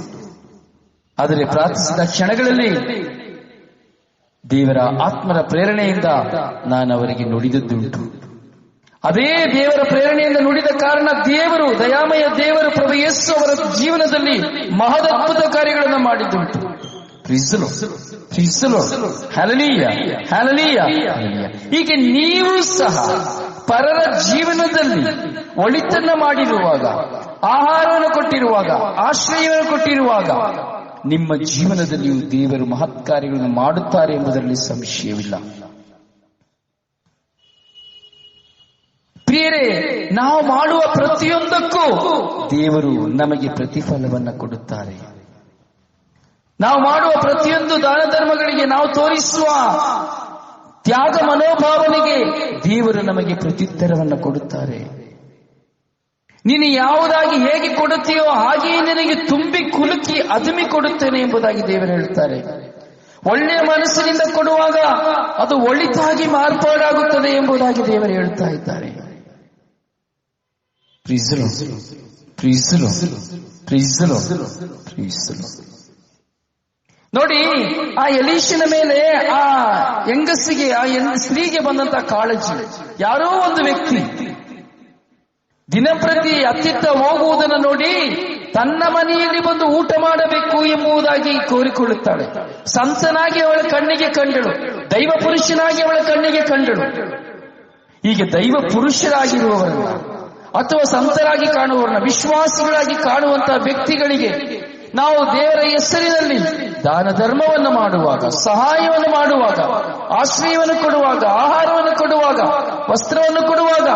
[SPEAKER 1] ಆದರೆ ಪ್ರಾರ್ಥಿಸಿದ ಕ್ಷಣಗಳಲ್ಲಿ ದೇವರ ಆತ್ಮರ ಪ್ರೇರಣೆಯಿಂದ ನಾನು ಅವರಿಗೆ ನುಡಿದದ್ದುಂಟು. ಅದೇ ದೇವರ ಪ್ರೇರಣೆಯಿಂದ ನುಡಿದ ಕಾರಣ ದೇವರು, ದಯಾಮಯ ದೇವರು ಪ್ರಭು ಯೇಸು ಅವರ ಜೀವನದಲ್ಲಿ ಮಹದದ್ಭುತ ಕಾರ್ಯಗಳನ್ನು ಮಾಡಿದ್ದುಂಟು. Hallelujah, hallelujah. ಹೀಗೆ ನೀವು ಸಹ ಪರರ ಜೀವನದಲ್ಲಿ ಒಳಿತನ್ನ ಮಾಡಿರುವಾಗ, ಆಹಾರವನ್ನು ಕೊಟ್ಟಿರುವಾಗ, ಆಶ್ರಯವನ್ನು ಕೊಟ್ಟಿರುವಾಗ, ನಿಮ್ಮ ಜೀವನದಲ್ಲಿಯೂ ದೇವರು ಮಹತ್ ಕಾರ್ಯಗಳನ್ನು ಮಾಡುತ್ತಾರೆ ಎಂಬುದರಲ್ಲಿ ಸಂಶಯವಿಲ್ಲ. ಪ್ರಿಯರೇ, ನಾವು ಮಾಡುವ ಪ್ರತಿಯೊಂದಕ್ಕೂ ದೇವರು ನಮಗೆ ಪ್ರತಿಫಲವನ್ನು ಕೊಡುತ್ತಾರೆ. ನಾವು ಮಾಡುವ ಪ್ರತಿಯೊಂದು ದಾನ ಧರ್ಮಗಳಿಗೆ, ನಾವು ತೋರಿಸುವ ತ್ಯಾಗ ಮನೋಭಾವನೆಗೆ ದೇವರು ನಮಗೆ ಪ್ರತ್ಯುತ್ತರವನ್ನು ಕೊಡುತ್ತಾರೆ. ನೀನು ಯಾವುದಾಗಿ ಹೇಗೆ ಕೊಡುತ್ತೀಯೋ ಹಾಗೆಯೇ ನಿನಗೆ ತುಂಬಿ ಕುಲುಕಿ ಅದುಮಿ ಕೊಡುತ್ತೇನೆ ಎಂಬುದಾಗಿ ದೇವರು ಹೇಳ್ತಾರೆ. ಒಳ್ಳೆಯ ಮನಸ್ಸಿನಿಂದ ಕೊಡುವಾಗ ಅದು ಒಳಿತಾಗಿ ಮಾರ್ಪಾಡಾಗುತ್ತದೆ ಎಂಬುದಾಗಿ ದೇವರು ಹೇಳ್ತಾ ಇದ್ದಾರೆ. ಪ್ರೀಸಲು ಪ್ರೀಸಲು ಪ್ರೀಸಲು ಪ್ರೀಸಲು. ನೋಡಿ, ಆ ಎಲೀಷನ ಮೇಲೆ ಆ ಹೆಂಗಸಿಗೆ, ಆ ಸ್ತ್ರೀಗೆ ಬಂದಂತ ಕಾಳಜಿ. ಯಾರೋ ಒಂದು ವ್ಯಕ್ತಿ ದಿನಪ್ರತಿ ಅತ್ತಿತ್ತ ಹೋಗುವುದನ್ನು ನೋಡಿ ತನ್ನ ಮನೆಯಲ್ಲಿ ಬಂದು ಊಟ ಮಾಡಬೇಕು ಎಂಬುದಾಗಿ ಕೋರಿಕೊಳ್ಳುತ್ತಾಳೆ. ಸಂತನಾಗಿ ಅವಳ ಕಣ್ಣಿಗೆ ಕಂಡಳು, ದೈವ ಪುರುಷನಾಗಿ ಅವಳ ಕಣ್ಣಿಗೆ ಕಂಡಳು. ಹೀಗೆ ದೈವ ಪುರುಷರಾಗಿರುವವರನ್ನ ಅಥವಾ ಸಂತರಾಗಿ ಕಾಣುವವರನ್ನ, ವಿಶ್ವಾಸಿಗಳಾಗಿ ಕಾಣುವಂತಹ ವ್ಯಕ್ತಿಗಳಿಗೆ ನಾವು ದೇವರ ಹೆಸರಿನಲ್ಲಿ ದಾನ ಧರ್ಮವನ್ನು ಮಾಡುವಾಗ, ಸಹಾಯವನ್ನು ಮಾಡುವಾಗ, ಆಶ್ರಯವನ್ನು ಕೊಡುವಾಗ, ಆಹಾರವನ್ನು ಕೊಡುವಾಗ, ವಸ್ತ್ರವನ್ನು ಕೊಡುವಾಗ,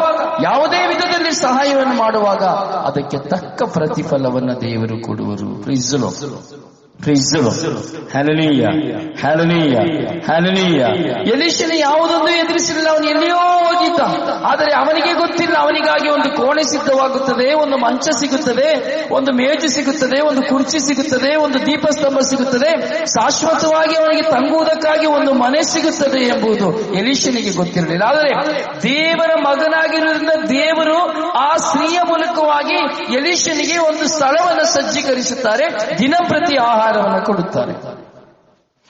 [SPEAKER 1] ಯಾವುದೇ ವಿಧದಲ್ಲಿ ಸಹಾಯವನ್ನು ಮಾಡುವಾಗ ಅದಕ್ಕೆ ತಕ್ಕ ಪ್ರತಿಫಲವನ್ನು ದೇವರು ಕೊಡುವರು. ಪ್ರೀಸಲು ಪ್ರೀಸಲು ಹಲ್ಲೆಲೂಯಾ ಹಲ್ಲೆಲೂಯಾ ಹಲ್ಲೆಲೂಯಾ. ಎಲೀಷನು ಯಾವುದೊಂದು ಎದುರಿಸಲಿಲ್ಲ, ಅವನು ಎಲ್ಲಿಯೋ ಹೋಗಿದ್ದ. ಆದರೆ ಅವನಿಗೆ ಗೊತ್ತಿಲ್ಲ, ಅವನಿಗಾಗಿ ಒಂದು ಕೋಣೆ ಸಿದ್ಧವಾಗುತ್ತದೆ, ಒಂದು ಮಂಚ ಸಿಗುತ್ತದೆ, ಒಂದು ಮೇಜು ಸಿಗುತ್ತದೆ, ಒಂದು ಕುರ್ಚಿ ಸಿಗುತ್ತದೆ, ಒಂದು ದೀಪಸ್ತಂಭ ಸಿಗುತ್ತದೆ, ಶಾಶ್ವತವಾಗಿ ಅವನಿಗೆ ತಂಗುವುದಕ್ಕಾಗಿ ಒಂದು ಮನೆ ಸಿಗುತ್ತದೆ ಎಂಬುದು ಎಲೀಷನಿಗೆ ಗೊತ್ತಿರಲಿಲ್ಲ. ಆದರೆ ದೇವರ ಮಗನಾಗಿರುವುದರಿಂದ ದೇವರು ಆ ಸ್ತ್ರೀಯ ಮೂಲಕವಾಗಿ ಎಲೀಷನಿಗೆ ಒಂದು ಸ್ಥಳವನ್ನು ಸಜ್ಜೀಕರಿಸುತ್ತಾರೆ, ದಿನಪ್ರತಿ ಆಹಾರವನ್ನು ಕೊಡುತ್ತಾರೆ.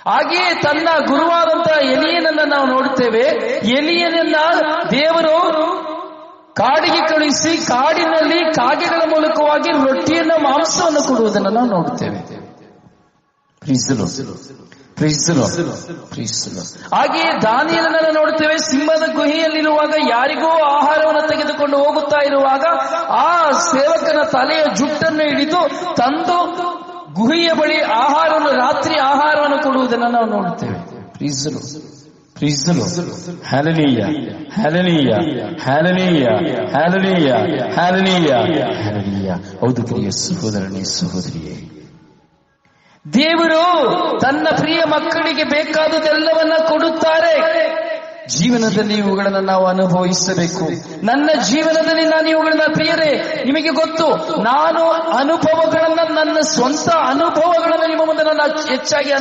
[SPEAKER 1] ಹಾಗೆಯೇ ತನ್ನ ಗುರುವಾದಂತಹ ಎಲಿಯನನ್ನ ನಾವು ನೋಡುತ್ತೇವೆ. ಎಲಿಯನನ್ನ ದೇವರು ಕಾಡಿಗೆ ಕಳುಹಿಸಿ ಕಾಡಿನಲ್ಲಿ ಕಾಗೆಗಳ ಮೂಲಕವಾಗಿ ರೊಟ್ಟಿಯನ್ನ, ಮಾಂಸವನ್ನು ಕೊಡುವುದನ್ನು ನಾವು ನೋಡುತ್ತೇವೆ. ಹಾಗೆಯೇ ದಾನಿಯೇಲನನ್ನು ನೋಡುತ್ತೇವೆ. ಸಿಂಹದ ಗುಹೆಯಲ್ಲಿರುವಾಗ ಯಾರಿಗೋ ಆಹಾರವನ್ನು ತೆಗೆದುಕೊಂಡು ಹೋಗುತ್ತಾ ಇರುವಾಗ ಆ ಸೇವಕನ ತಲೆಯ ಜುಟ್ಟನ್ನು ಹಿಡಿದು ತಂದು ಗುಹೆಯ ಬಳಿ ಆಹಾರವನ್ನು, ರಾತ್ರಿ ಆಹಾರವನ್ನು ಕೊಡುವುದನ್ನು ನಾವು ನೋಡುತ್ತೇವೆ. ಪ್ರೀಸಲು ಪ್ರೀಸಲು hallelujah hallelujah hallelujah hallelujah hallelujah hallelujah. ಹೌದು ಪ್ರಿಯ ಸಹೋದರನೇ, ಸಹೋದರಿಯೇ, ದೇವರು ತನ್ನ ಪ್ರಿಯ ಮಕ್ಕಳಿಗೆ ಬೇಕಾದುದೆಲ್ಲವನ್ನ ಕೊಡುತ್ತಾರೆ. ಜೀವನದಲ್ಲಿ ಇವುಗಳನ್ನು ನಾವು ಅನುಭವಿಸಬೇಕು. ನನ್ನ ಜೀವನದಲ್ಲಿ ನಾನು ಇವುಗಳನ್ನ, ಪ್ರಿಯರೇ ನಿಮಗೆ ಗೊತ್ತು, ನಾನು ಅನುಭವಗಳನ್ನ, ನನ್ನ ಸ್ವಂತ ಅನುಭವಗಳನ್ನು ನಿಮ್ಮ ಮುಂದೆ ನಾನು ಹೆಚ್ಚಾಗಿ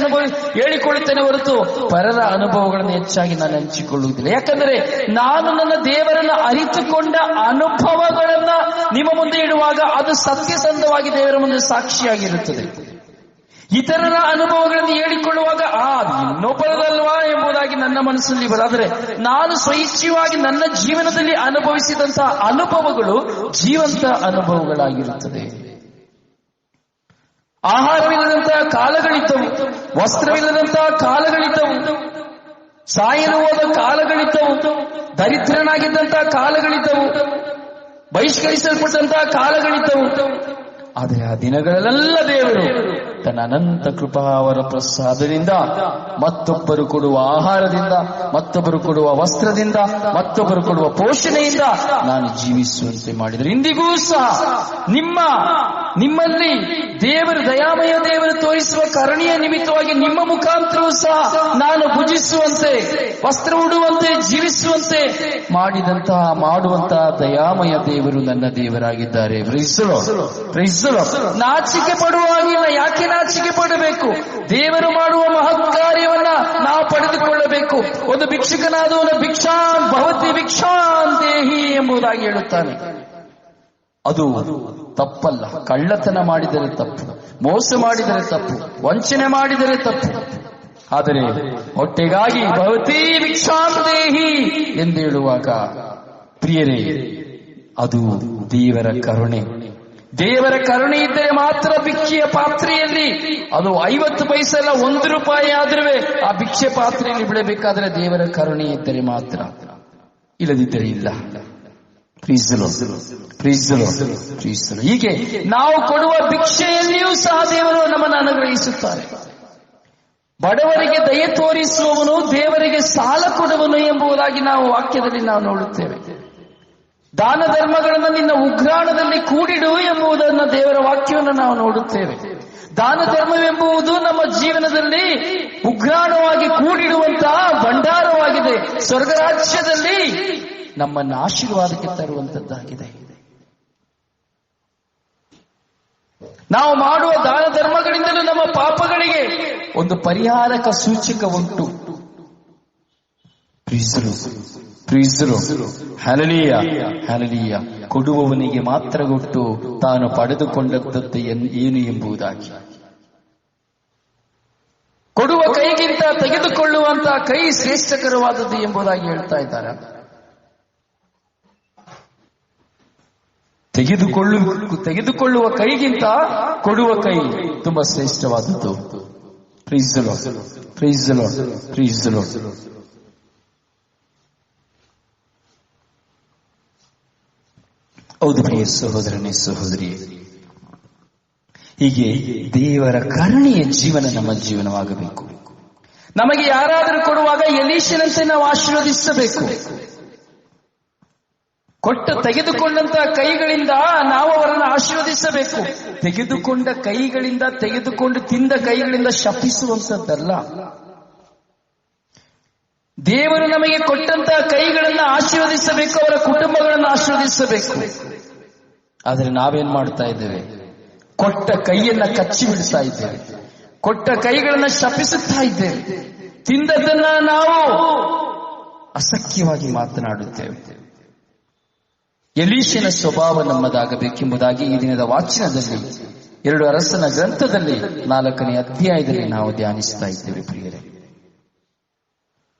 [SPEAKER 1] ಹೇಳಿಕೊಳ್ಳುತ್ತೇನೆ ಹೊರತು ಪರರ ಅನುಭವಗಳನ್ನು ಹೆಚ್ಚಾಗಿ ನಾನು ಹಂಚಿಕೊಳ್ಳುವುದಿಲ್ಲ. ಯಾಕಂದರೆ ನಾನು ನನ್ನ ದೇವರನ್ನ ಅರಿತುಕೊಂಡ ಅನುಭವಗಳನ್ನ ನಿಮ್ಮ ಮುಂದೆ ಇಡುವಾಗ ಅದು ಸತ್ಯಸಂಧವಾಗಿ ದೇವರ ಮುಂದೆ ಸಾಕ್ಷಿಯಾಗಿರುತ್ತದೆ. ಇತರರ ಅನುಭವಗಳನ್ನು ಹೇಳಿಕೊಳ್ಳುವಾಗ ಇನ್ನೊಬ್ಬರದಲ್ವಾ ಎಂಬುದಾಗಿ ನನ್ನ ಮನಸ್ಸಲ್ಲಿ ಬರಾದರೆ, ನಾನು ಸ್ವಇಚ್ಛೆಯಾಗಿ ನನ್ನ ಜೀವನದಲ್ಲಿ ಅನುಭವಿಸಿದಂತಹ ಅನುಭವಗಳು ಜೀವಂತ ಅನುಭವಗಳಾಗಿರುತ್ತದೆ. ಆಹಾರವಿಲ್ಲದಂತಹ ಕಾಲಗಳಿದ್ದವು, ವಸ್ತ್ರವಿಲ್ಲದಂತಹ ಕಾಲಗಳಿದ್ದವು, ಸಾಯಲು ಹೋದ ಕಾಲಗಳಿದ್ದವು, ದರಿದ್ರನಾಗಿದ್ದಂತಹ ಕಾಲಗಳಿದ್ದವು, ಬಹಿಷ್ಕರಿಸಲ್ಪಟ್ಟಂತಹ ಕಾಲಗಳಿದ್ದವು. ಆದರೆ ಆ ದಿನಗಳಲ್ಲೆಲ್ಲ ದೇವರು ತನ್ನ ಅನಂತ ಕೃಪಾವರ ಪ್ರಸಾದದಿಂದ, ಮತ್ತೊಬ್ಬರು ಕೊಡುವ ಆಹಾರದಿಂದ, ಮತ್ತೊಬ್ಬರು ಕೊಡುವ ವಸ್ತ್ರದಿಂದ, ಮತ್ತೊಬ್ಬರು ಕೊಡುವ ಪೋಷಣೆಯಿಂದ ನಾನು ಜೀವಿಸುವಂತೆ ಮಾಡಿದರು. ಇಂದಿಗೂ ಸಹ ನಿಮ್ಮಲ್ಲಿ ದೇವರು, ದಯಾಮಯ ದೇವರು ತೋರಿಸುವ ಕರುಣೆಯ ನಿಮಿತ್ತವಾಗಿ ನಿಮ್ಮ ಮುಖಾಂತರವೂ ಸಹ ನಾನು ಭುಜಿಸುವಂತೆ, ವಸ್ತ್ರ ಉಡುವಂತೆ, ಜೀವಿಸುವಂತೆ ಮಾಡುವಂತಹ ದಯಾಮಯ ದೇವರು ನನ್ನ ದೇವರಾಗಿದ್ದಾರೆ. ನಾಚಿಕೆ ಪಡುವಾಗಿಲ್ಲ. ಯಾಕೆ ನಾಚಿಕೆ ಪಡಬೇಕು? ದೇವರು ಮಾಡುವ ಮಹತ್ ಕಾರ್ಯವನ್ನ ನಾವು ಪಡೆದುಕೊಳ್ಳಬೇಕು. ಒಂದು ಭಿಕ್ಷುಕನಾದವನು ಭಿಕ್ಷಾನ್ ಭವತಿ ಭಿಕ್ಷಾನ್ ದೇಹಿ ಎಂಬುದಾಗಿ ಹೇಳುತ್ತಾನೆ. ಅದು ತಪ್ಪಲ್ಲ. ಕಳ್ಳತನ ಮಾಡಿದರೆ ತಪ್ಪು, ಮೋಸ ಮಾಡಿದರೆ ತಪ್ಪು, ವಂಚನೆ ಮಾಡಿದರೆ ತಪ್ಪು. ಆದರೆ ಹೊಟ್ಟೆಗಾಗಿ ಭವತಿ ಭಿಕ್ಷಾನ್ ದೇಹಿ ಎಂದು ಹೇಳುವಾಗ, ಪ್ರಿಯರೇ, ಅದು ದೇವರ ಕರುಣೆ. ದೇವರ ಕರುಣೆ ಇದ್ದರೆ ಮಾತ್ರ ಭಿಕ್ಷೆಯ ಪಾತ್ರೆಯಲ್ಲಿ, ಅದು 50 ಪೈಸೆ ಅಲ್ಲ, 1 ರೂಪಾಯಿ ಆದ್ರೂ ಆ ಭಿಕ್ಷೆ ಪಾತ್ರೆಯಲ್ಲಿ ಬಿಡಬೇಕಾದ್ರೆ ದೇವರ ಕರುಣೆ ಇದ್ದರೆ ಮಾತ್ರ, ಇಲ್ಲದಿದ್ದರೆ ಇಲ್ಲ. ಹೀಗೆ ನಾವು ಕೊಡುವ ಭಿಕ್ಷೆಯಲ್ಲಿಯೂ ಸಹ ದೇವರು ನಮ್ಮನ್ನು ಅನುಗ್ರಹಿಸುತ್ತಾರೆ. ಬಡವರಿಗೆ ದಯೆ ತೋರಿಸುವವನು ದೇವರಿಗೆ ಸಾಲ ಕೊಡುವನು ಎಂಬುದಾಗಿ ನಾವು ವಾಕ್ಯದಲ್ಲಿ ನಾವು ನೋಡುತ್ತೇವೆ. ದಾನ ಧರ್ಮಗಳನ್ನು ನಿನ್ನ ಉಗ್ರಾಣದಲ್ಲಿ ಕೂಡಿಡು ಎಂಬುದನ್ನು ದೇವರ ವಾಕ್ಯವನ್ನು ನಾವು ನೋಡುತ್ತೇವೆ. ದಾನ ಧರ್ಮವೆಂಬುದು ನಮ್ಮ ಜೀವನದಲ್ಲಿ ಉಗ್ರಾಣವಾಗಿ ಕೂಡಿಡುವಂತಹ ಭಂಡಾರವಾಗಿದೆ. ಸ್ವರ್ಗರಾಜ್ಯದಲ್ಲಿ ನಮ್ಮನ್ನು ಆಶೀರ್ವಾದಕ್ಕೆ ತರುವಂತದ್ದಾಗಿದೆ. ನಾವು ಮಾಡುವ ದಾನ ಧರ್ಮಗಳಿಂದಲೂ ನಮ್ಮ ಪಾಪಗಳಿಗೆ ಒಂದು ಪರಿಹಾರಕ ಸೂಚಕ ಉಂಟು. Hallelujah, hallelujah. ಕೊಡುವವನಿಗೆ ಮಾತ್ರ ಗೊತ್ತು ತಾನು ಪಡೆದುಕೊಂಡದ್ದು ಏನು ಎಂಬುದಾಗಿ. ಕೊಡುವ ಕೈಗಿಂತ ತೆಗೆದುಕೊಳ್ಳುವಂತಹ ಕೈ ಶ್ರೇಷ್ಠಕರವಾದದ್ದು ಎಂಬುದಾಗಿ ಹೇಳ್ತಾ ಇದ್ದಾರೆ. ತೆಗೆದುಕೊಳ್ಳುವ ಕೈಗಿಂತ ಕೊಡುವ ಕೈ ತುಂಬಾ ಶ್ರೇಷ್ಠವಾದದ್ದು. Praise the lord, praise the lord, praise the lord. ಹೌದು ಪ್ರಿಯ ಸಹೋದರನೇ, ಸಹೋದರಿ, ಹೀಗೆ ದೇವರ ಕರುಣೆಯ ಜೀವನ ನಮ್ಮ ಜೀವನವಾಗಬೇಕು. ನಮಗೆ ಯಾರಾದರೂ ಕೊಡುವಾಗ ಎಲೀಷನಂತೆ ನಾವು ಆಶೀರ್ವದಿಸಬೇಕು. ತೆಗೆದುಕೊಂಡಂತಹ ಕೈಗಳಿಂದ ನಾವು ಅವರನ್ನು ಆಶೀರ್ವದಿಸಬೇಕು. ತೆಗೆದುಕೊಂಡ ಕೈಗಳಿಂದ, ತೆಗೆದುಕೊಂಡು ತಿಂದ ಕೈಗಳಿಂದ ಶಪಿಸುವಂತದ್ದಲ್ಲ. ದೇವರು ನಮಗೆ ಕೊಟ್ಟಂತಹ ಕೈಗಳನ್ನು ಆಶೀರ್ವದಿಸಬೇಕು, ಅವರ ಕುಟುಂಬಗಳನ್ನು ಆಶೀರ್ವದಿಸಬೇಕು. ಆದರೆ ನಾವೇನ್ ಮಾಡ್ತಾ ಇದ್ದೇವೆ? ಕೊಟ್ಟ ಕೈಯನ್ನ ಕಚ್ಚಿ ಬಿಡ್ತಾ ಇದ್ದೇವೆ, ಕೊಟ್ಟ ಕೈಗಳನ್ನ ಶಪಿಸುತ್ತಾ ಇದ್ದೇವೆ, ತಿಂದದ್ದನ್ನ ನಾವು ಅಸಖ್ಯವಾಗಿ ಮಾತನಾಡುತ್ತೇವೆ. ಎಲೀಷನ ಸ್ವಭಾವ ನಮ್ಮದಾಗಬೇಕೆಂಬುದಾಗಿ ಈ ದಿನದ ವಾಚನದಲ್ಲಿ 2 ಅರಸನ ಗ್ರಂಥದಲ್ಲಿ 4ನೇ ಅಧ್ಯಾಯದಲ್ಲಿ ನಾವು ಧ್ಯಾನಿಸ್ತಾ ಇದ್ದೇವೆ. ಪ್ರಿಯರೇ,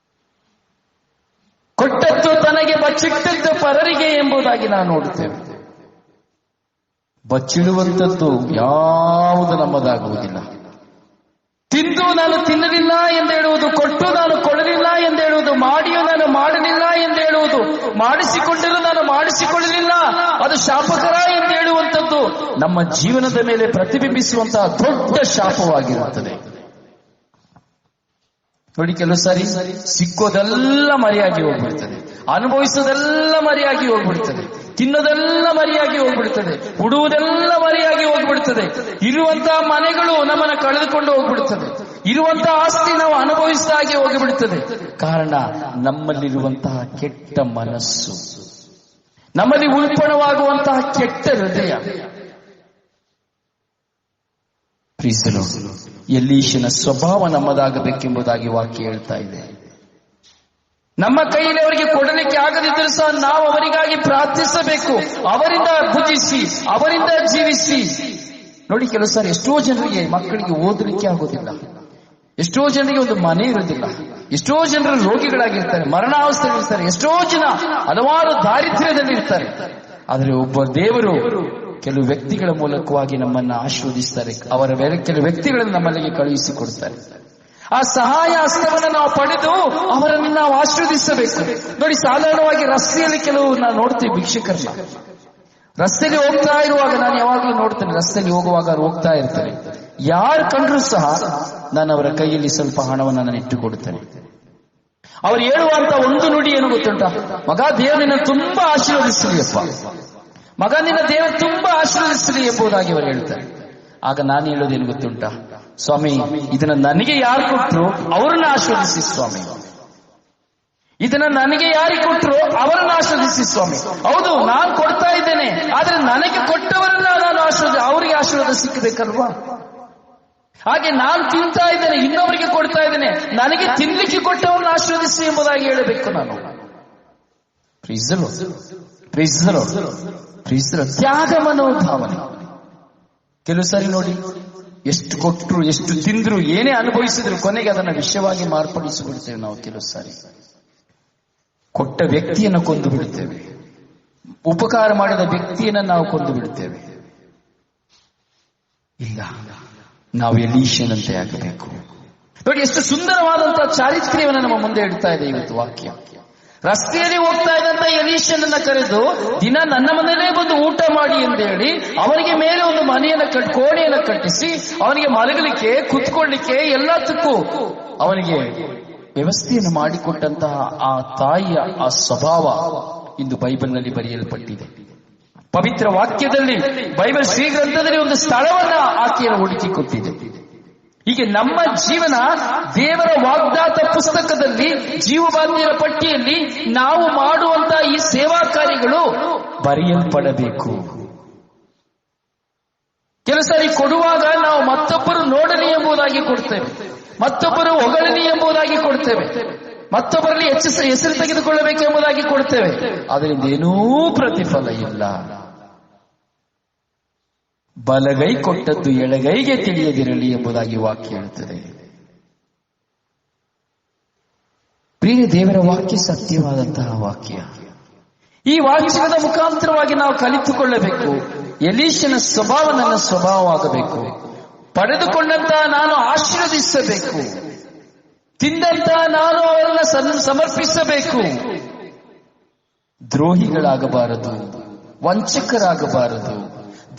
[SPEAKER 1] ಕೊಟ್ಟದ್ದು ತನಗೆ ಬಚ್ಚಿಟ್ಟದ್ದು ಪರರಿಗೆ ಎಂಬುದಾಗಿ ನಾವು ನೋಡುತ್ತೇವೆ. ಬಚ್ಚಿಡುವಂಥದ್ದು ಯಾವುದು ನಮ್ಮದಾಗುವುದಿಲ್ಲ. ತಿಂದು ನಾನು ತಿನ್ನಲಿಲ್ಲ ಎಂದು ಹೇಳುವುದು, ಕೊಟ್ಟು ನಾನು ಕೊಡಲಿಲ್ಲ ಎಂದು ಹೇಳುವುದು, ಮಾಡಿಯೂ ನಾನು ಮಾಡಲಿಲ್ಲ ಎಂದು ಹೇಳುವುದು, ಮಾಡಿಸಿಕೊಂಡರೂ ನಾನು ಮಾಡಿಸಿಕೊಳ್ಳಲಿಲ್ಲ, ಅದು ಶಾಪಕರ ಎಂದು ಹೇಳುವಂಥದ್ದು ನಮ್ಮ ಜೀವನದ ಮೇಲೆ ಪ್ರತಿಬಿಂಬಿಸುವಂತಹ ದೊಡ್ಡ ಶಾಪವಾಗಿರುತ್ತದೆ. ನೋಡಿ, ಕೆಲವು ಸಾರಿ ಸಿಕ್ಕೋದೆಲ್ಲ ಮರೆಯಾಗಿ ಹೋಗ್ಬಿಡ್ತದೆ, ಅನುಭವಿಸೋದೆಲ್ಲ ಮರೆಯಾಗಿ ಹೋಗ್ಬಿಡ್ತದೆ, ತಿನ್ನೋದೆಲ್ಲ ಮರೆಯಾಗಿ ಹೋಗ್ಬಿಡ್ತದೆ, ಉಡುವುದೆಲ್ಲ ಮರೆಯಾಗಿ ಹೋಗ್ಬಿಡ್ತದೆ, ಇರುವಂತಹ ಮನೆಗಳು ನಮ್ಮನ್ನು ಕಳೆದುಕೊಂಡು ಹೋಗ್ಬಿಡ್ತದೆ, ಇರುವಂತಹ ಆಸ್ತಿ ನಾವು ಅನುಭವಿಸಿದಾಗೆ ಹೋಗಿಬಿಡ್ತದೆ. ಕಾರಣ ನಮ್ಮಲ್ಲಿರುವಂತಹ ಕೆಟ್ಟ ಮನಸ್ಸು, ನಮ್ಮಲ್ಲಿ ಉಲ್ಪಣವಾಗುವಂತಹ ಕೆಟ್ಟ ಹೃದಯ. ಎಲೀಷನ ಸ್ವಭಾವ ನಮ್ಮದಾಗಬೇಕೆಂಬುದಾಗಿ ವಾಕ್ಯ ಹೇಳ್ತಾ ಇದೆ. ನಮ್ಮ ಕೈಯಲ್ಲಿ ಅವರಿಗೆ ಕೊಡಲಿಕ್ಕೆ ಆಗದಿದ್ದರೂ ಸಹ ನಾವು ಅವರಿಗಾಗಿ ಪ್ರಾರ್ಥಿಸಬೇಕು, ಅವರಿಂದ ಭುಜಿಸಿ, ಅವರಿಂದ ಜೀವಿಸಿ. ನೋಡಿ, ಕೆಲವು ಸಾರಿ ಎಷ್ಟೋ ಜನರಿಗೆ ಮಕ್ಕಳಿಗೆ ಓದಲಿಕ್ಕೆ ಆಗೋದಿಲ್ಲ, ಎಷ್ಟೋ ಜನರಿಗೆ ಒಂದು ಮನೆ ಇರೋದಿಲ್ಲ, ಎಷ್ಟೋ ಜನರು ರೋಗಿಗಳಾಗಿರ್ತಾರೆ, ಮರಣಾವಸ್ಥೆಯಲ್ಲಿರ್ತಾರೆ, ಎಷ್ಟೋ ಜನ ಹಲವಾರು ದಾರಿದ್ರ್ಯದಲ್ಲಿ ಇರ್ತಾರೆ. ಆದರೆ ಒಬ್ಬ ದೇವರು ಕೆಲವು ವ್ಯಕ್ತಿಗಳ ಮೂಲಕವಾಗಿ ನಮ್ಮನ್ನು ಆಶೀರ್ವದಿಸ್ತಾರೆ, ಕೆಲವು ವ್ಯಕ್ತಿಗಳನ್ನು ನಮ್ಮಲ್ಲಿಗೆ ಕಳುಹಿಸಿಕೊಡ್ತಾರೆ. ಆ ಸಹಾಯ ಹಸ್ತವನ್ನು ನಾವು ಪಡೆದು ಅವರನ್ನು ನಾವು ಆಶೀರ್ವದಿಸಬೇಕು. ನೋಡಿ, ಸಾಧಾರಣವಾಗಿ ರಸ್ತೆಯಲ್ಲಿ ಕೆಲವು ನಾವು ನೋಡ್ತೀವಿ, ಭಿಕ್ಷುಕರನ್ನ ರಸ್ತೆಯಲ್ಲಿ ಹೋಗ್ತಾ ಇರುವಾಗ ನಾನು ಯಾವಾಗಲೂ ನೋಡ್ತೇನೆ, ರಸ್ತೆಯಲ್ಲಿ ಹೋಗುವಾಗ ಹೋಗ್ತಾ ಇರ್ತಾರೆ, ಯಾರು ಕಂಡ್ರೂ ಸಹ ನಾನು ಅವರ ಕೈಯಲ್ಲಿ ಸ್ವಲ್ಪ ಹಣವನ್ನು ನಾನು ಇಟ್ಟುಕೊಡುತ್ತೇನೆ. ಅವರು ಹೇಳುವಂತ ಒಂದು ನುಡಿ ಏನು ಗೊತ್ತುಂಟ? ಮಗ, ದೇವರನ್ನ ತುಂಬಾ ಆಶೀರ್ವದಿಸಲಿಯಪ್ಪ, ಮಗ ನಿನ್ನ ದೇವರು ತುಂಬಾ ಆಶೀರ್ವದಿಸಲಿ ಎಂಬುದಾಗಿ ಅವರು ಹೇಳ್ತಾರೆ. ಆಗ ನಾನು ಹೇಳೋದೇನು ಗೊತ್ತುಂಟ? ಸ್ವಾಮಿ, ಇದನ್ನ ನನಗೆ ಯಾರು ಕೊಟ್ಟರು ಅವರನ್ನ ಆಶೀರ್ವದಿಸಿ ಸ್ವಾಮಿ, ಇದನ್ನ ನನಗೆ ಯಾರಿಗೆ ಕೊಟ್ಟರು ಅವರನ್ನ ಆಶೀರ್ವದಿಸಿ ಸ್ವಾಮಿ. ಹೌದು, ನಾನು ಕೊಡ್ತಾ ಇದ್ದೇನೆ, ಆದ್ರೆ ನನಗೆ ಕೊಟ್ಟವರನ್ನ ನಾನು ಅವರಿಗೆ ಆಶೀರ್ವಾದ ಸಿಕ್ಕಬೇಕಲ್ವಾ? ಹಾಗೆ ನಾನು ತಿಂತಾ ಇದ್ದೇನೆ, ಇನ್ನೊಬ್ಬರಿಗೆ ಕೊಡ್ತಾ ಇದ್ದೇನೆ, ನನಗೆ ತಿನ್ಲಿಕ್ಕೆ ಕೊಟ್ಟವರನ್ನ ಆಶೀರ್ವದಿಸಿ ಎಂಬುದಾಗಿ ಹೇಳಬೇಕು ನಾನು. ತ್ಯಾಗ ಮನೋಭಾವನೆ. ಕೆಲವು ಸಾರಿ ನೋಡಿ, ಎಷ್ಟು ಕೊಟ್ಟರು, ಎಷ್ಟು ತಿಂದ್ರು, ಏನೇ ಅನುಭವಿಸಿದ್ರು ಕೊನೆಗೆ ಅದನ್ನು ವಿಷಯವಾಗಿ ಮಾರ್ಪಡಿಸಿಬಿಡ್ತೇವೆ ನಾವು. ಕೆಲವು ಸಾರಿ ಕೊಟ್ಟ ವ್ಯಕ್ತಿಯನ್ನು ಕೊಂದು ಬಿಡುತ್ತೇವೆ, ಉಪಕಾರ ಮಾಡಿದ ವ್ಯಕ್ತಿಯನ್ನು ನಾವು ಕೊಂದು ಬಿಡುತ್ತೇವೆ. ಇಲ್ಲ, ನಾವು ಎಲೀಷನಂತೆ ಆಗಬೇಕು. ನೋಡಿ, ಎಷ್ಟು ಸುಂದರವಾದಂತಹ ಚಾರಿತ್ರ್ಯವನ್ನು ನಮ್ಮ ಮುಂದೆ ಇಡ್ತಾ ಇದೆ ಇವತ್ತು ವಾಕ್ಯ. ರಸ್ತೆಯಲ್ಲಿ ಹೋಗ್ತಾ ಇದ್ದಂತ ಎಲೀಷನನ್ನ ಕರೆದು, ದಿನ ನನ್ನ ಮನೆಯಲ್ಲೇ ಬಂದು ಊಟ ಮಾಡಿ ಎಂದು ಹೇಳಿ ಅವನಿಗೆ ಮೇಲೆ ಒಂದು ಮನೆಯನ್ನು ಕೋಣೆಯನ್ನು ಕಟ್ಟಿಸಿ ಅವನಿಗೆ ಮಲಗಲಿಕ್ಕೆ, ಕುತ್ಕೊಳ್ಳಿಕ್ಕೆ, ಎಲ್ಲದಕ್ಕೂ ಅವನಿಗೆ ವ್ಯವಸ್ಥೆಯನ್ನು ಮಾಡಿಕೊಟ್ಟಂತಹ ಆ ತಾಯಿಯ ಆ ಸ್ವಭಾವ ಇಂದು ಬೈಬಲ್ನಲ್ಲಿ ಬರೆಯಲ್ಪಟ್ಟಿದೆ. ಪವಿತ್ರ ವಾಕ್ಯದಲ್ಲಿ, ಬೈಬಲ್ ಶ್ರೀಗ್ರಂಥದಲ್ಲಿ ಒಂದು ಸ್ಥಳವನ್ನ ಆಕೆಯನ್ನು ಹುಡುಕಿಕೊಟ್ಟಿದೆ. ಹೀಗೆ ನಮ್ಮ ಜೀವನ ದೇವರ ವಾಗ್ದಾತ ಪುಸ್ತಕದಲ್ಲಿ, ಜೀವಬಾಧ್ಯರ ಪಟ್ಟಿಯಲ್ಲಿ ನಾವು ಮಾಡುವಂತಹ ಈ ಸೇವಾ ಕಾರ್ಯಗಳು ಬರೆಯಲ್ಪಡಬೇಕು. ಕೆಲವು ಸಾರಿ ಕೊಡುವಾಗ ನಾವು ಮತ್ತೊಬ್ಬರು ನೋಡಲಿ ಎಂಬುದಾಗಿ ಕೊಡ್ತೇವೆ, ಮತ್ತೊಬ್ಬರು ಹೊಗಳಲಿ ಎಂಬುದಾಗಿ ಕೊಡ್ತೇವೆ. ಮತ್ತೊಬ್ಬರಲ್ಲಿ ಹೆಸರು ತೆಗೆದುಕೊಳ್ಳಬೇಕೆಂಬುದಾಗಿ ಕೊಡ್ತೇವೆ, ಅದರಿಂದ ಏನೂ ಪ್ರತಿಫಲ ಇಲ್ಲ. ಬಲಗೈ ಕೊಟ್ಟದ್ದು ಎಡಗೈಗೆ ತಿಳಿಯದಿರಲಿ ಎಂಬುದಾಗಿ ವಾಕ್ಯ ಹೇಳುತ್ತದೆ. ಪ್ರಿಯ ದೇವರ ವಾಕ್ಯ ಸತ್ಯವಾದಂತಹ ವಾಕ್ಯ. ಈ ವಾಕ್ಯದ ಮುಖಾಂತರವಾಗಿ ನಾವು ಕಲಿತುಕೊಳ್ಳಬೇಕು. ಎಲೀಷನ ಸ್ವಭಾವ ನನ್ನ ಸ್ವಭಾವವಾಗಬೇಕು. ಪಡೆದುಕೊಂಡಂತಹ ನಾನು ಆಶೀರ್ವದಿಸಬೇಕು, ತಿಂದಂತಹ ನಾನು ಅವರನ್ನ ಸಮರ್ಪಿಸಬೇಕು. ದ್ರೋಹಿಗಳಾಗಬಾರದು, ವಂಚಕರಾಗಬಾರದು.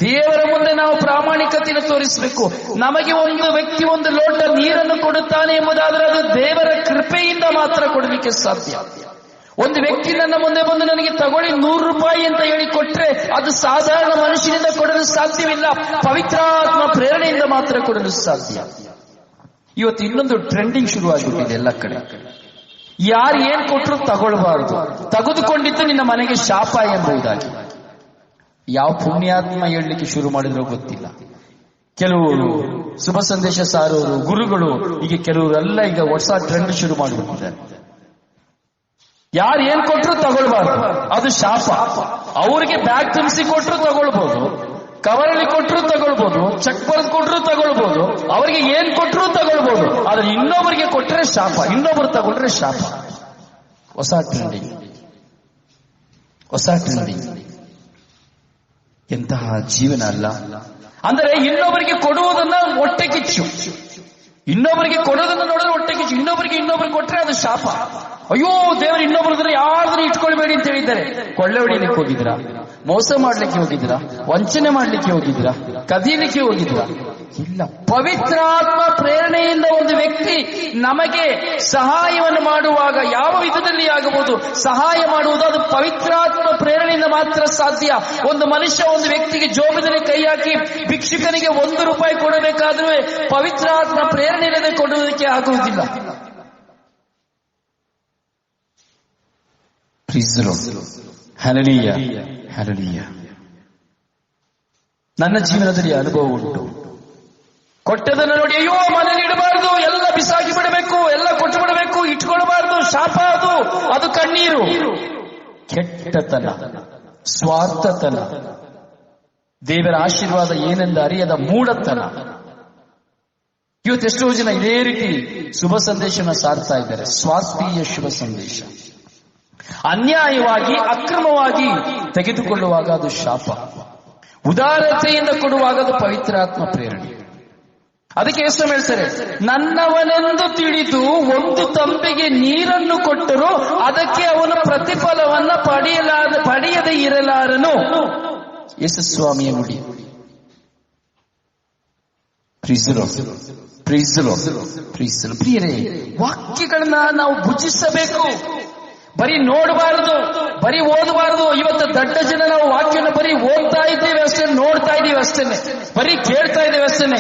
[SPEAKER 1] ದೇವರ ಮುಂದೆ ನಾವು ಪ್ರಾಮಾಣಿಕತೆಯನ್ನು ತೋರಿಸಬೇಕು. ನಮಗೆ ಒಂದು ವ್ಯಕ್ತಿ ಒಂದು ಲೋಟ ನೀರನ್ನು ಕೊಡುತ್ತಾನೆ ಎಂಬುದಾದರೆ ಅದು ದೇವರ ಕೃಪೆಯಿಂದ ಮಾತ್ರ ಕೊಡಲಿಕ್ಕೆ ಸಾಧ್ಯ. ಒಂದು ವ್ಯಕ್ತಿ ನನ್ನ ಮುಂದೆ ಬಂದು ನನಗೆ ತಗೊಳ್ಳಿ 100 ರೂಪಾಯಿ ಅಂತ ಹೇಳಿ ಕೊಟ್ರೆ ಅದು ಸಾಧಾರಣ ಮನುಷ್ಯನಿಂದ ಕೊಡಲು ಸಾಧ್ಯವಿಲ್ಲ, ಪವಿತ್ರಾತ್ಮ ಪ್ರೇರಣೆಯಿಂದ ಮಾತ್ರ ಕೊಡಲು ಸಾಧ್ಯ. ಇವತ್ತು ಇನ್ನೊಂದು ಟ್ರೆಂಡಿಂಗ್ ಶುರುವಾಗಿಬಿಟ್ಟಿದೆ ಎಲ್ಲ ಕಡೆ. ಯಾರು ಏನ್ ಕೊಟ್ಟರು ತಗೊಳ್ಬಾರ್ದು, ತೆಗೆದುಕೊಂಡಿದ್ದು ನಿನ್ನ ಮನೆಗೆ ಶಾಪ ಎಂಬುದಾಗಿ. ಯಾವ ಪುಣ್ಯಾತ್ಮ ಹೇಳಲಿಕ್ಕೆ ಶುರು ಮಾಡಿದ್ರೋ ಗೊತ್ತಿಲ್ಲ. ಕೆಲವರು ಶುಭ ಸಂದೇಶ ಸಾರೋರು, ಗುರುಗಳು, ಈಗ ಕೆಲವರೆಲ್ಲ ಈಗ ಹೊಸ ಟ್ರೆಂಡ್ ಶುರು ಮಾಡಿಬಿಟ್ಟಿದ್ದಾರೆ. ಯಾರು ಏನ್ ಕೊಟ್ಟರು ತಗೊಳ್ಬಾರ್ದು, ಅದು ಶಾಪ. ಅವರಿಗೆ ಬ್ಯಾಗ್ ತುಂಬಿಸಿ ಕೊಟ್ಟರು ತಗೊಳ್ಬಹುದು, ಕವರಲ್ಲಿ ಕೊಟ್ಟರು ತಗೊಳ್ಬಹುದು, ಚೆಕ್ ಬರೆದು ಕೊಟ್ಟರು ತಗೊಳ್ಬಹುದು, ಅವರಿಗೆ ಏನ್ ಕೊಟ್ಟರು ತಗೊಳ್ಬಹುದು. ಆದ್ರೆ ಇನ್ನೊಬ್ಬರಿಗೆ ಕೊಟ್ಟರೆ ಶಾಪ, ಇನ್ನೊಬ್ಬರು ತಗೊಂಡ್ರೆ ಶಾಪ. ಹೊಸ ಟ್ರೆಂಡಿಂಗ್. ಎಂತಹ ಜೀವನ ಅಲ್ಲ. ಅಂದರೆ ಇನ್ನೊಬ್ಬರಿಗೆ ಕೊಡುವುದನ್ನ ಹೊಟ್ಟೆ ಕಿಚ್ಚು, ಇನ್ನೊಬ್ಬರಿಗೆ ಕೊಡೋದನ್ನ ನೋಡಿದ್ರೆ ಹೊಟ್ಟೆ ಕಿಚ್ಚು. ಇನ್ನೊಬ್ಬರಿಗೆ ಕೊಟ್ರೆ ಅದು ಶಾಪ. ಅಯ್ಯೋ ದೇವರು ಇನ್ನೊಬ್ಬರಿದ್ರೆ ಯಾರಾದ್ರೂ ಇಟ್ಕೊಳ್ಬೇಡಿ ಅಂತ ಹೇಳಿದ್ದಾರೆ. ಕೊಳ್ಳೆ ಹೊಡಿಲಿಕ್ಕೆ ಹೋಗಿದ್ರಾ? ಮೋಸ ಮಾಡ್ಲಿಕ್ಕೆ ಹೋಗಿದ್ರಾ? ವಂಚನೆ ಮಾಡ್ಲಿಕ್ಕೆ ಹೋಗಿದ್ರಾ? ಕದೀಲಿಕ್ಕೆ ಹೋಗಿದ್ರಾ? ಇಲ್ಲ. ಪವಿತ್ರಾತ್ಮ ಪ್ರೇರಣೆಯಿಂದ ಒಂದು ವ್ಯಕ್ತಿ ನಮಗೆ ಸಹಾಯವನ್ನು ಮಾಡುವಾಗ ಯಾವ ವಿಧದಲ್ಲಿ ಆಗಬಹುದು, ಸಹಾಯ ಮಾಡುವುದು ಅದು ಪವಿತ್ರಾತ್ಮ ಪ್ರೇರಣೆಯಿಂದ ಮಾತ್ರ ಸಾಧ್ಯ. ಒಂದು ಮನುಷ್ಯ ಒಂದು ವ್ಯಕ್ತಿಗೆ ಜೋಬದಲ್ಲಿ ಕೈ ಹಾಕಿ ಭಿಕ್ಷುಕನಿಗೆ 1 ರೂಪಾಯಿ ಕೊಡಬೇಕಾದ್ರೂ ಪವಿತ್ರಾತ್ಮ ಪ್ರೇರಣೆ ಇಲ್ಲದೆ ಕೊಡುವುದಕ್ಕೆ ಆಗುವುದಿಲ್ಲ. Hallelujah, hallelujah. ನನ್ನ ಜೀವನದಲ್ಲಿ ಅನುಭವ ಉಂಟು. ಕೊಟ್ಟದನ್ನು ನೋಡಿ ಅಯ್ಯೋ ಮನೇಲಿ ಇಡಬಾರ್ದು, ಎಲ್ಲ ಬಿಸಾಕಿ ಬಿಡಬೇಕು, ಎಲ್ಲ ಕೊಟ್ಟು ಬಿಡಬೇಕು, ಇಟ್ಕೊಳ್ಬಾರ್ದು, ಶಾಪ. ಅದು ಕಣ್ಣೀರು, ಕೆಟ್ಟತನ, ಸ್ವಾರ್ಥತನ, ದೇವರ ಆಶೀರ್ವಾದ ಏನೆಂದು ಅರಿಯದ ಮೂಢತನ. ಇವತ್ತೆಷ್ಟೋ ಜನ ಇದೇ ರೀತಿ ಶುಭ ಸಂದೇಶನ ಸಾರ್ತಾ ಇದ್ದಾರೆ. ಸ್ವಾರ್ಥೀಯ ಶುಭ ಸಂದೇಶ ಅನ್ಯಾಯವಾಗಿ ಅಕ್ರಮವಾಗಿ ತೆಗೆದುಕೊಳ್ಳುವಾಗ ಅದು ಶಾಪ, ಉದಾರತೆಯಿಂದ ಕೊಡುವಾಗ ಅದು ಪವಿತ್ರಾತ್ಮ ಪ್ರೇರಣೆ. ಅದಕ್ಕೆ ಯೇಸು ಹೇಳ್ತಾರೆ, ನನ್ನವನೆಂದು ತಿಳಿದು ಒಂದು ತಂಬಿಗೆ ನೀರನ್ನು ಕೊಟ್ಟರು ಅದಕ್ಕೆ ಅವನು ಪ್ರತಿಫಲವನ್ನ ಪಡೆಯದೇ ಇರಲಾರನು. ಯೇಸು ಸ್ವಾಮಿಯ ನುಡಿ. ಪ್ರಿಯರೇ, ವಾಕ್ಯಗಳನ್ನ ನಾವು ಭುಜಿಸಬೇಕು. ಬರೀ ನೋಡಬಾರದು, ಬರೀ ಓದಬಾರದು. ಇವತ್ತು ದೊಡ್ಡ ಜನ ನಾವು ವಾಕ್ಯನ ಬರೀ ಓದ್ತಾ ಇದ್ದೇವೆ ಅಷ್ಟೇ, ನೋಡ್ತಾ ಇದ್ದೀವಿ ಅಷ್ಟೇನೆ, ಬರೀ ಕೇಳ್ತಾ ಇದ್ದೇವೆ ಅಷ್ಟೇನೆ.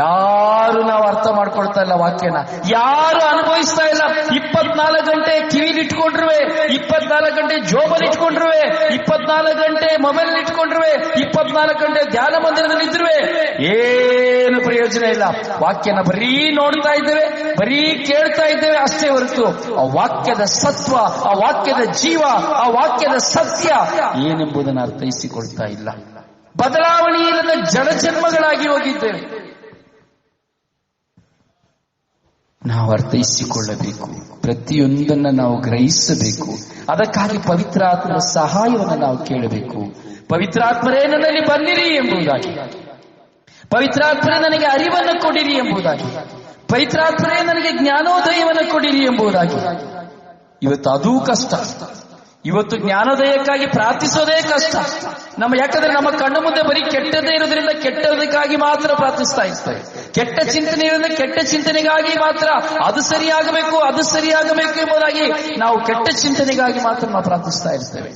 [SPEAKER 1] ಯಾರು ನಾವು ಅರ್ಥ ಮಾಡ್ಕೊಳ್ತಾ ಇಲ್ಲ ವಾಕ್ಯನ, ಯಾರು ಅನುಭವಿಸ್ತಾ ಇಲ್ಲ. 24 ಗಂಟೆ ಕಿವಿಲಿ ಇಟ್ಕೊಂಡ್ರುವೆ, 24 ಗಂಟೆ ಜೋಬಲ್ಲಿ ಇಟ್ಕೊಂಡ್ರುವೆ, 24 ಗಂಟೆ ಮೊಬೈಲ್ ಇಟ್ಕೊಂಡ್ರುವೆ, 24 ಗಂಟೆ ಧ್ಯಾನ ಮಂದಿರದಲ್ಲಿ ಇದ್ರುವೆ, ಏನು ಪ್ರಯೋಜನ ಇಲ್ಲ. ವಾಕ್ಯನ ಬರೀ ನೋಡ್ತಾ ಇದ್ದೇವೆ, ಬರೀ ಕೇಳ್ತಾ ಇದ್ದೇವೆ ಅಷ್ಟೇ ಹೊರತು ಆ ವಾಕ್ಯದ ಸತ್ವ, ಆ ವಾಕ್ಯದ ಜೀವ, ಆ ವಾಕ್ಯದ ಸತ್ಯ ಏನೆಂಬುದನ್ನು ಅರ್ಥೈಸಿಕೊಳ್ತಾ ಇಲ್ಲ. ಬದಲಾವಣೆ ಇಲ್ಲದ ಜಡಜನ್ಮಗಳಾಗಿ ಹೋಗಿದ್ದೇವೆ. ನಾವು ಅರ್ಥೈಸಿಕೊಳ್ಳಬೇಕು, ಪ್ರತಿಯೊಂದನ್ನು ನಾವು ಗ್ರಹಿಸಬೇಕು. ಅದಕ್ಕಾಗಿ ಪವಿತ್ರಾತ್ಮನ ಸಹಾಯವನ್ನು ನಾವು ಕೇಳಬೇಕು. ಪವಿತ್ರಾತ್ಮರೇ ನನ್ನಲ್ಲಿ ಬನ್ನಿರಿ ಎಂಬುದಾಗಿ, ಪವಿತ್ರಾತ್ಮರೇ ನನಗೆ ಅರಿವನ್ನು ಕೊಡಿರಿ ಎಂಬುದಾಗಿ, ಪವಿತ್ರಾತ್ಮರೇ ನನಗೆ ಜ್ಞಾನೋದಯವನ್ನು ಕೊಡಿರಿ ಎಂಬುದಾಗಿ. ಇವತ್ತು ಅದೂ ಕಷ್ಟ. ಇವತ್ತು ಜ್ಞಾನೋದಯಕ್ಕಾಗಿ ಪ್ರಾರ್ಥಿಸೋದೇ ಕಷ್ಟ. ಯಾಕಂದ್ರೆ ನಮ್ಮ ಕಣ್ಣು ಮುಂದೆ ಬರೀ ಕೆಟ್ಟದೇ ಇರೋದ್ರಿಂದ ಕೆಟ್ಟದಕ್ಕಾಗಿ ಮಾತ್ರ ಪ್ರಾರ್ಥಿಸ್ತಾ ಇರ್ತೇವೆ. ಕೆಟ್ಟ ಚಿಂತನೆ ಇರೋದ್ರಿಂದ ಕೆಟ್ಟ ಚಿಂತನೆಗಾಗಿ ಮಾತ್ರ, ಅದು ಸರಿಯಾಗಬೇಕು ಎಂಬುದಾಗಿ ನಾವು ಕೆಟ್ಟ ಚಿಂತನೆಗಾಗಿ ಮಾತ್ರ ನಾವು ಪ್ರಾರ್ಥಿಸ್ತಾ ಇರ್ತೇವೆ.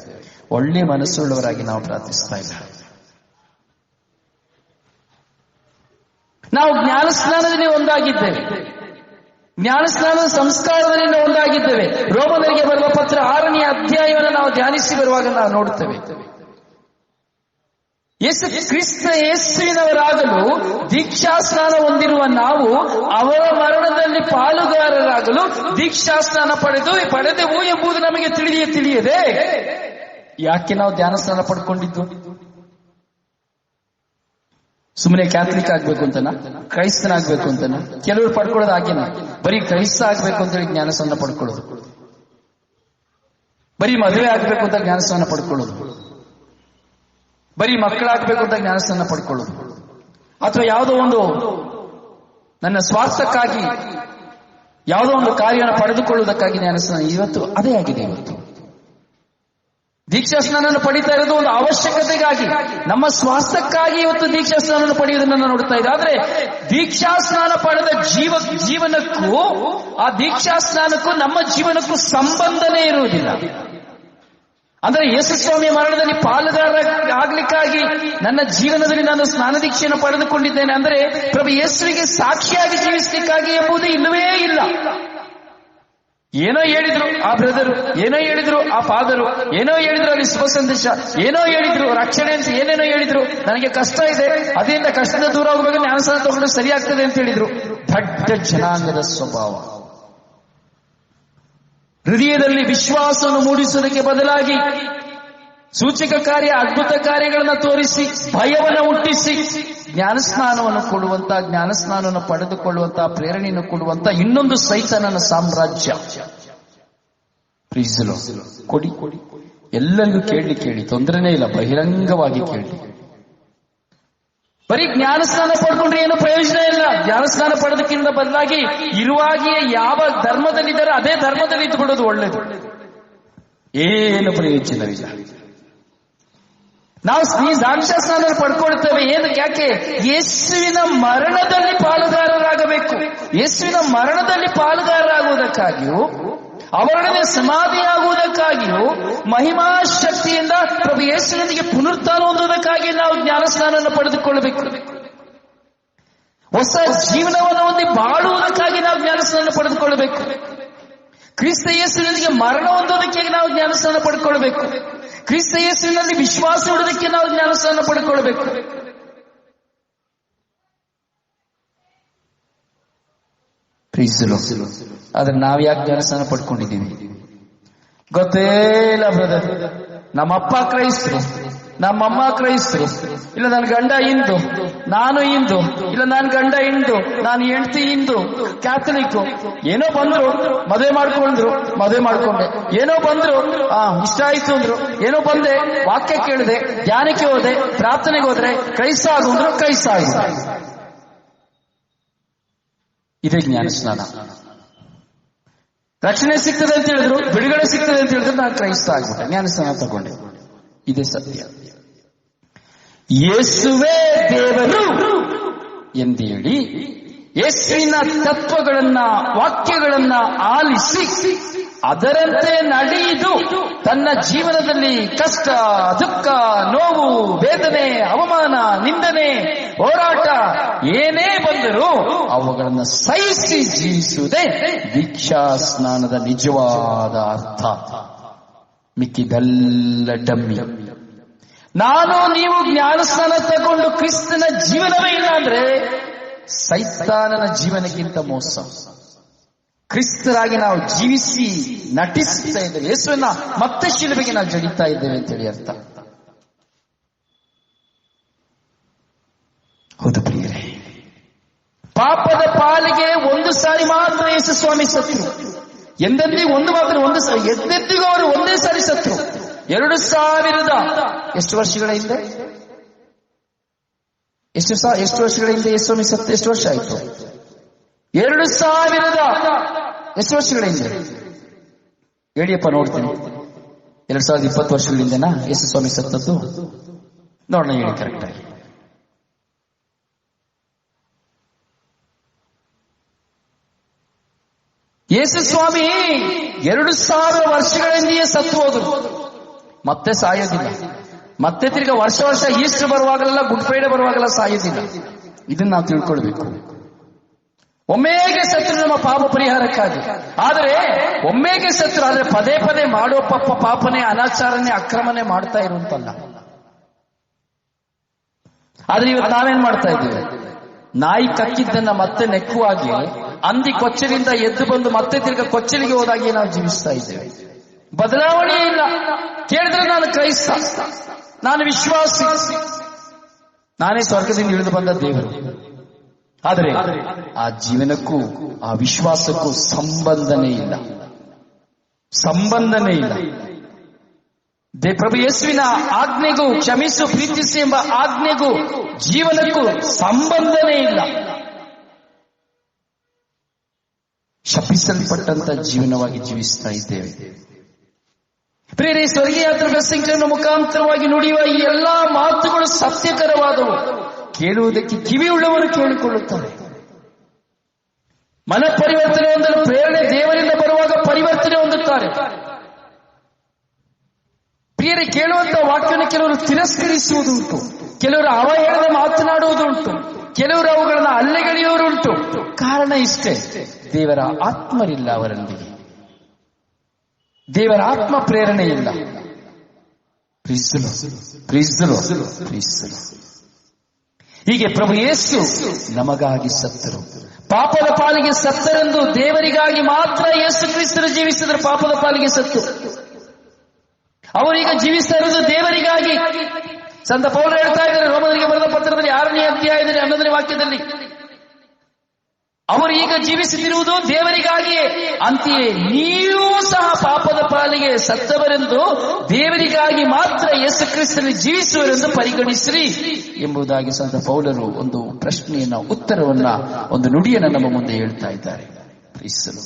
[SPEAKER 1] ಒಳ್ಳೆ ಮನಸ್ಸುಳ್ಳವರಾಗಿ ನಾವು ಪ್ರಾರ್ಥಿಸ್ತಾ ಇಲ್ಲ. ನಾವು ಜ್ಞಾನ ಸ್ನಾನದಲ್ಲಿ ಒಂದಾಗಿದ್ದೇವೆ, ಜ್ಞಾನಸ್ನಾನದ ಸಂಸ್ಕಾರದಲ್ಲಿ ಒಂದಾಗಿದ್ದೇವೆ. ರೋಮನರಿಗೆ ಬರುವ ಪತ್ರ 6ನೇ ಅಧ್ಯಾಯವನ್ನು ನಾವು ಧ್ಯಾನಿಸಿ ಬರುವಾಗ ನಾವು ನೋಡುತ್ತೇವೆ. ಕ್ರಿಸ್ತ ಯೇಸುವಿನವರಾಗಲು ದೀಕ್ಷಾ ಸ್ನಾನ ಹೊಂದಿರುವ ನಾವು ಅವರ ಮರಣದಲ್ಲಿ ಪಾಲುಗಾರರಾಗಲು ದೀಕ್ಷಾ ಸ್ನಾನ ಪಡೆದೆವು ಎಂಬುದು ನಮಗೆ ತಿಳಿಯದೆ ಯಾಕೆ ನಾವು ಧ್ಯಾನ ಸ್ನಾನ ಪಡ್ಕೊಂಡಿದ್ದು? ಸುಮ್ಮನೆ ಕ್ಯಾಥಲಿಕ್ ಆಗ್ಬೇಕು ಅಂತನ, ಕ್ರೈಸ್ತನಾಗ್ಬೇಕು ಅಂತನ? ಕೆಲವರು ಪಡ್ಕೊಳ್ಳೋದು ಹಾಗೇನ, ಬರೀ ಕ್ರೈಸ್ತ ಆಗ್ಬೇಕು ಅಂತೇಳಿ ಜ್ಞಾನಸ್ನಾನ ಪಡ್ಕೊಳ್ಳೋದು, ಬರೀ ಮದುವೆ ಆಗ್ಬೇಕು ಅಂತ ಜ್ಞಾನಸ್ನಾನ ಪಡ್ಕೊಳ್ಳೋದು, ಬರೀ ಮಕ್ಕಳಾಗ್ಬೇಕು ಅಂತ ಜ್ಞಾನಸ್ನಾನ ಪಡ್ಕೊಳ್ಳೋದು, ಅಥವಾ ಯಾವುದೋ ಒಂದು ನನ್ನ ಸ್ವಾರ್ಥಕ್ಕಾಗಿ ಯಾವುದೋ ಒಂದು ಕಾರ್ಯನ ಪಡೆದುಕೊಳ್ಳುವುದಕ್ಕಾಗಿ ಜ್ಞಾನಸ್ನಾನ. ಇವತ್ತು ಅದೇ ಆಗಿದೆ. ಇವತ್ತು ದೀಕ್ಷಾ ಸ್ನಾನ ಪಡಿತಾ ಇರೋದು ಒಂದು ಅವಶ್ಯಕತೆಗಾಗಿ, ನಮ್ಮ ಸ್ವಾಸ್ಥ್ಯಕ್ಕಾಗಿ ಇವತ್ತು ದೀಕ್ಷಾ ಸ್ನಾನ ಪಡೆಯುವುದನ್ನು ನೋಡ್ತಾ ಇದ್ದೆ. ಆದ್ರೆ ದೀಕ್ಷಾ ಸ್ನಾನ ಪಡೆದ ಜೀವನಕ್ಕೂ ಆ ದೀಕ್ಷಾ ಸ್ನಾನಕ್ಕೂ ನಮ್ಮ ಜೀವನಕ್ಕೂ ಸಂಬಂಧನೇ ಇರುವುದಿಲ್ಲ. ಅಂದ್ರೆ ಯೇಸು ಸ್ವಾಮಿಯ ಮರಣದಲ್ಲಿ ಪಾಲುಗಾರ ಆಗ್ಲಿಕ್ಕಾಗಿ ನನ್ನ ಜೀವನದಲ್ಲಿ ನಾನು ಸ್ನಾನ ದೀಕ್ಷೆಯನ್ನು ಪಡೆದುಕೊಂಡಿದ್ದೇನೆ ಅಂದ್ರೆ ಪ್ರಭು ಯೇಸುವಿಗೆ ಸಾಕ್ಷಿಯಾಗಿ ಜೀವಿಸಲಿಕ್ಕಾಗಿ ಎಂಬುದು ಇಲ್ಲವೇ ಇಲ್ಲ. ಏನೋ ಹೇಳಿದ್ರು ಆ ಬ್ರದರು, ಏನೋ ಹೇಳಿದ್ರು ಆ ಫಾದರು, ಏನೋ ಹೇಳಿದ್ರು ಅಲ್ಲಿ ಶುಭ ಸಂದೇಶ, ಏನೋ ಹೇಳಿದ್ರು ರಕ್ಷಣೆ ಅಂತ ಏನೇನೋ ಹೇಳಿದ್ರು, ನನಗೆ ಕಷ್ಟ ಇದೆ, ಅದರಿಂದ ಕಷ್ಟದ ದೂರ ಹೋಗಬೇಕು, ಜ್ಞಾನಸ್ನಾನ ತಗೊಂಡು ಸರಿ ಆಗ್ತದೆ ಅಂತ ಹೇಳಿದ್ರು. ದೊಡ್ಡ ಜನಾಂಗದ ಸ್ವಭಾವ. ಹೃದಯದಲ್ಲಿ ವಿಶ್ವಾಸವನ್ನು ಮೂಡಿಸುವುದಕ್ಕೆ ಬದಲಾಗಿ ಸೂಚಕ ಕಾರ್ಯ, ಅದ್ಭುತ ಕಾರ್ಯಗಳನ್ನು ತೋರಿಸಿ ಭಯವನ್ನು ಹುಟ್ಟಿಸಿ ಜ್ಞಾನಸ್ನಾನವನ್ನು ಕೊಡುವಂತ, ಜ್ಞಾನಸ್ನಾನವನ್ನು ಪಡೆದುಕೊಳ್ಳುವಂತಹ ಪ್ರೇರಣೆಯನ್ನು ಕೊಡುವಂತ ಇನ್ನೊಂದು ಸೈತಾನನ ಸಾಮ್ರಾಜ್ಯ. ಕೊಡಿ ಎಲ್ಲರಿಗೂ ಕೇಳಿ ತೊಂದರೆನೇ ಇಲ್ಲ, ಬಹಿರಂಗವಾಗಿ ಕೇಳಿ. ಬರೀ ಜ್ಞಾನಸ್ನಾನ ಪಡ್ಕೊಂಡ್ರೆ ಏನು ಪ್ರಯೋಜನ ಇಲ್ಲ. ಜ್ಞಾನಸ್ನಾನ ಪಡೆದಕ್ಕಿಂತ ಬದಲಾಗಿ ಇರುವಾಗಿಯೇ ಯಾವ ಧರ್ಮದಲ್ಲಿದ್ದಾರೆ ಅದೇ ಧರ್ಮದಲ್ಲಿ ಇದ್ದುಬಿಡೋದು ಒಳ್ಳೇದು. ಏನು ಪ್ರಯೋಜನವಿಲ್ಲ. ನಾವು ಸಾಕ್ಷ್ಯ ಸ್ನಾನ ಪಡ್ಕೊಳ್ತೇವೆ ಏನಕ್ಕೆ? ಯಾಕೆ? ಯೇಸುವಿನ ಮರಣದಲ್ಲಿ ಪಾಲುಗಾರರಾಗಬೇಕು. ಯೇಸುವಿನ ಮರಣದಲ್ಲಿ ಪಾಲುಗಾರರಾಗುವುದಕ್ಕಾಗಿಯೂ ಅವರೊಡನೆ ಸಮಾಧಿಯಾಗುವುದಕ್ಕಾಗಿಯೂ ಮಹಿಮಾ ಶಕ್ತಿಯಿಂದ ಪ್ರಭು ಯೇಸುವಿನೊಂದಿಗೆ ಪುನರುತ್ಥಾನ ಹೊಂದುವುದಕ್ಕಾಗಿ ನಾವು ಜ್ಞಾನಸ್ನಾನವನ್ನು ಪಡೆದುಕೊಳ್ಳಬೇಕು. ಹೊಸ ಜೀವನವನ್ನು ಹೊಂದಿ ಬಾಳುವುದಕ್ಕಾಗಿ ನಾವು ಜ್ಞಾನಸ್ನಾನ ಪಡೆದುಕೊಳ್ಳಬೇಕು. ಕ್ರಿಸ್ತ ಯೇಸುವಿನೊಂದಿಗೆ ಮರಣ ಹೊಂದೋದಕ್ಕೆ ನಾವು ಜ್ಞಾನಸ್ನಾನ ಪಡೆದುಕೊಳ್ಳಬೇಕು. ಕ್ರಿಸ್ತ ಯೇಸುವಿನಲ್ಲಿ ವಿಶ್ವಾಸ ಇಡುವುದಕ್ಕೆ ನಾವು ಜ್ಞಾನಸ್ನಾನ ಪಡೆದುಕೊಳ್ಳಬೇಕು. ಆದ್ರೆ ನಾವು ಯಾಕೆ ಜ್ಞಾನಸ್ನಾನ ಪಡ್ಕೊಂಡಿದ್ದೀವಿ ಗೊತ್ತೇ ಇಲ್ಲ ಬ್ರದರ್. ನಮ್ಮಪ್ಪ ಕ್ರೈಸ್ತರು, ನಮ್ಮಮ್ಮ ಕ್ರೈಸ್ತರು, ಇಲ್ಲ ನನ್ನ ಗಂಡ ಹಿಂದು, ನಾನು ಹಿಂದು, ಇಲ್ಲ ನನ್ನ ಗಂಡ ಹಿಂದು, ನಾನು ಹೆಂಡತಿ ಹಿಂದು, ಕ್ಯಾಥಲಿಕ್. ಏನೋ ಬಂದ್ರು ಮದುವೆ ಮಾಡ್ಕೊಂಡೆ, ಏನೋ ಬಂದ್ರು ಇಷ್ಟ ಆಯ್ತು ಅಂದ್ರು, ಏನೋ ಬಂದೆ, ವಾಕ್ಯ ಕೇಳಿದೆ, ಧ್ಯಾನಕ್ಕೆ ಹೋದೆ, ಪ್ರಾರ್ಥನೆಗೆ ಹೋದ್ರೆ ಕ್ರೈಸ್ತ ಆಗುಂದ್ರು, ಕ್ರೈಸ್ತ ಆಗಿದೆ. ಇದೇ ಜ್ಞಾನಸ್ನಾನ. ರಕ್ಷಣೆ ಸಿಗ್ತದೆ ಅಂತ ಹೇಳಿದ್ರು, ಬಿಡುಗಡೆ ಸಿಗ್ತದೆ ಅಂತ ಹೇಳಿದ್ರು, ನಾನು ಕ್ರೈಸ್ತ ಆಗ್ಬಿಟ್ಟೆ, ಜ್ಞಾನಸ್ನಾನ ತಗೊಂಡೆ. ಇದೇ ಸತ್ಯ. ಯೇಸುವೇ ದೇವರು ಎಂದೇಳಿ ಯೇಸುವಿನ ತತ್ವಗಳನ್ನ, ವಾಕ್ಯಗಳನ್ನ ಆಲಿಸಿ ಅದರಂತೆ ನಡೆಯುವುದು ತನ್ನ ಜೀವನದಲ್ಲಿ ಕಷ್ಟ, ದುಃಖ, ನೋವು, ವೇದನೆ, ಅವಮಾನ, ನಿಂದನೆ, ಹೋರಾಟ ಏನೇ ಬಂದರೂ ಅವುಗಳನ್ನು ಸಹಿಸಿ ಜೀವಿಸುವುದೇ ದೀಕ್ಷಾ ಸ್ನಾನದ ನಿಜವಾದ ಅರ್ಥ. ಮಿಕ್ಕಿದೆಲ್ಲ ಡಮ್ಮಿ. ನಾನು ನೀವು ಜ್ಞಾನಸ್ನಾನ ತಗೊಂಡು ಕ್ರಿಸ್ತನ ಜೀವನವೇ ಇಲ್ಲ ಅಂದ್ರೆ ಸೈತಾನನ ಜೀವನಕ್ಕಿಂತ ಮೋಸ. ಕ್ರಿಸ್ತರಾಗಿ ನಾವು ಜೀವಿಸಿ ನಟಿಸ್ತಾ ಇದ್ದೇವೆ, ಯೇಸುವನ್ನ ಮತ್ತೆ ಶಿಲುಬೆಗೆ ನಾವು ಜಡಿತಾ ಇದ್ದೇವೆ ಅಂತೇಳಿ ಅರ್ಥ. ಹೌದು ಪ್ರಿಯರೇ, ಪಾಪದ ಪಾಲಿಗೆ ಒಂದು ಸಾರಿ ಮಾತ್ರ ಯೇಸು ಸ್ವಾಮಿ ಸತ್ರು. ಎಂದೆಂದಿಗೂ ಎಂದೆಂದಿಗೂ ಅವರು ಒಂದೇ ಸಾರಿ ಸತ್ರು. 2000 ಎಷ್ಟು ವರ್ಷಗಳ ಹಿಂದೆ, ಎಷ್ಟು ವರ್ಷಗಳ ಹಿಂದೆ ಯೇಸು ಸ್ವಾಮಿ ಸತ್ತು ಎಷ್ಟು ವರ್ಷ ಆಯ್ತು? 2000 ಎಷ್ಟು ವರ್ಷಗಳ ಹಿಂದೆ ಹೇಳಿಯಪ್ಪ ನೋಡ್ತೀನಿ. 2020 ವರ್ಷಗಳ ಹಿಂದೆನಾ ಯೇಸು ಸ್ವಾಮಿ ಸತ್ತದ್ದು? ನೋಡೋಣ, ಹೇಳಿ ಕರೆಕ್ಟ್ ಆಗಿ. ಯೇಸು ಸ್ವಾಮಿ 2000 ವರ್ಷಗಳ ಹಿಂದೆಯೇ ಸತ್ತು ಹೋದರು. ಮತ್ತೆ ಸಾಯೋದಿಲ್ಲ. ಮತ್ತೆ ತಿರ್ಗ ವರ್ಷ ಈಸ್ಟರ್ ಬರುವಾಗಲೆಲ್ಲ, ಗುಡ್ ಫ್ರೈಡೆ ಬರುವಾಗೆಲ್ಲ ಸಾಯೋದಿಲ್ಲ. ಇದನ್ನ ನಾವು ತಿಳ್ಕೊಳ್ಬೇಕು. ಒಮ್ಮೆಗೆ ಸತ್ರು ನಮ್ಮ ಪಾಪ ಪರಿಹಾರಕ್ಕಾಗಿ. ಆದರೆ ಒಮ್ಮೆಗೆ ಸತ್ರು, ಆದ್ರೆ ಪದೇ ಪದೇ ಮಾಡೋ ಪಾಪನೇ, ಅನಾಚಾರನೇ, ಅಕ್ರಮನೇ ಮಾಡ್ತಾ ಇರುವಂತಲ್ಲ. ಆದ್ರೆ ಇವತ್ತು ನಾವೇನ್ ಮಾಡ್ತಾ ಇದ್ದೀವಿ? ನಾಯಿ ಕಕ್ಕಿದ್ದನ್ನ ಮತ್ತೆ ನೆಕ್ಕುವಾಗಿ ಅಂದಿ ಕೊಚ್ಚಲಿಂದ ಎದ್ದು ಬಂದು ಮತ್ತೆ ತಿರ್ಗ ಕೊಚ್ಚಲಿಗೆ ಹೋದಾಗಿ ನಾವು ಜೀವಿಸ್ತಾ ಇದ್ದೇವೆ. ಬದಲಾವಣೆ ಇಲ್ಲ. ಕೇಳಿದ್ರೆ ನಾನು ಕ್ರೈಸ್ತ, ನಾನು ವಿಶ್ವಾಸಿ, ನಾನೇ ಸ್ವರ್ಗದಿಂದ ಇಳಿದು ಬಂದ ದೇವರು. ಆದರೆ ಆ ಜೀವನಕ್ಕೂ ಆ ವಿಶ್ವಾಸಕ್ಕೂ ಸಂಬಂಧನೇ ಇಲ್ಲ. ಪ್ರಭು ಯೇಸುವಿನ ಆಜ್ಞೆಗೂ, ಕ್ಷಮಿಸು ಪ್ರೀತಿಸಿ ಎಂಬ ಆಜ್ಞೆಗೂ ಜೀವನಕ್ಕೂ ಸಂಬಂಧನೇ ಇಲ್ಲ. ಶಪಿಸಲ್ಪಟ್ಟಂತ ಜೀವನವಾಗಿ ಜೀವಿಸ್ತಾ ಇದ್ದೇವೆ. ಪ್ರಿಯರೇ, ಸ್ವರ್ಗೀಯ ಪ್ರಸಂಗಗಳ ಮುಖಾಂತರವಾಗಿ ನುಡಿಯುವ ಈ ಎಲ್ಲಾ ಮಾತುಗಳು ಸತ್ಯಕರವಾದವು. ಕೇಳುವುದಕ್ಕೆ ಕಿವಿಯುಳ್ಳವರು ಕೇಳಿಕೊಳ್ಳುತ್ತಾರೆ. ಮನ ಪರಿವರ್ತನೆ ಹೊಂದಲು ಪ್ರೇರಣೆ ದೇವರಿಂದ ಬರುವಾಗ ಪರಿವರ್ತನೆ ಹೊಂದುತ್ತಾರೆ. ಪ್ರಿಯರೇ, ಕೇಳುವಂತ ವಾಕ್ಯವನ್ನು ಕೆಲವರು ತಿರಸ್ಕರಿಸುವುದುಂಟು, ಕೆಲವರು ಅವಹೇಳನ ಮಾತನಾಡುವುದುಂಟು, ಕೆಲವರು ಅವುಗಳನ್ನು ಅಲ್ಲೆಗೆಳೆಯುವವರುಂಟು. ಕಾರಣ ಇಷ್ಟೇ, ದೇವರ ಆತ್ಮರಿಲ್ಲ ಅವರೊಂದಿಗೆ, ದೇವರ ಆತ್ಮ ಪ್ರೇರಣೆ ಇಲ್ಲ. ಹೀಗೆ ಪ್ರಭು ಯೇಸು ನಮಗಾಗಿ ಸತ್ತರು, ಪಾಪದ ಪಾಲಿಗೆ ಸತ್ತರೆಂದು ದೇವರಿಗಾಗಿ ಮಾತ್ರ ಯೇಸು ಕ್ರಿಸ್ತರು ಜೀವಿಸಿದರು. ಪಾಪದ ಪಾಲಿಗೆ ಸತ್ತು ಅವರೀಗ ಜೀವಿಸ್ತಾ ಇರೋದು ದೇವರಿಗಾಗಿ. ಸಂತ ಪೌಲರು ಹೇಳ್ತಾ ಇದ್ದಾರೆ ರೋಮನರಿಗೆ ಬರೆದ ಪತ್ರದಲ್ಲಿ 6ನೇ ಅಧ್ಯಾಯದಲ್ಲಿ 11ನೇ ವಾಕ್ಯದಲ್ಲಿ, ಅವರು ಈಗ ಜೀವಿಸುತ್ತಿರುವುದು ದೇವರಿಗಾಗಿಯೇ. ಅಂತೆಯೇ ನೀವು ಸಹ ಪಾಪದ ಪಾಲಿಗೆ ಸತ್ತವರೆಂದು ದೇವರಿಗಾಗಿ ಮಾತ್ರ ಯೇಸು ಕ್ರಿಸ್ತನಲ್ಲಿ ಜೀವಿಸುವರೆಂದು ಪರಿಗಣಿಸಿರಿ ಎಂಬುದಾಗಿ ಸಂತ ಪೌಲರು ಒಂದು ಪ್ರಶ್ನೆಯನ್ನ, ಉತ್ತರವನ್ನ, ಒಂದು ನುಡಿಯನ್ನು ನಮ್ಮ ಮುಂದೆ ಹೇಳ್ತಾ ಇದ್ದಾರೆ. ಪ್ರೀಸಲು.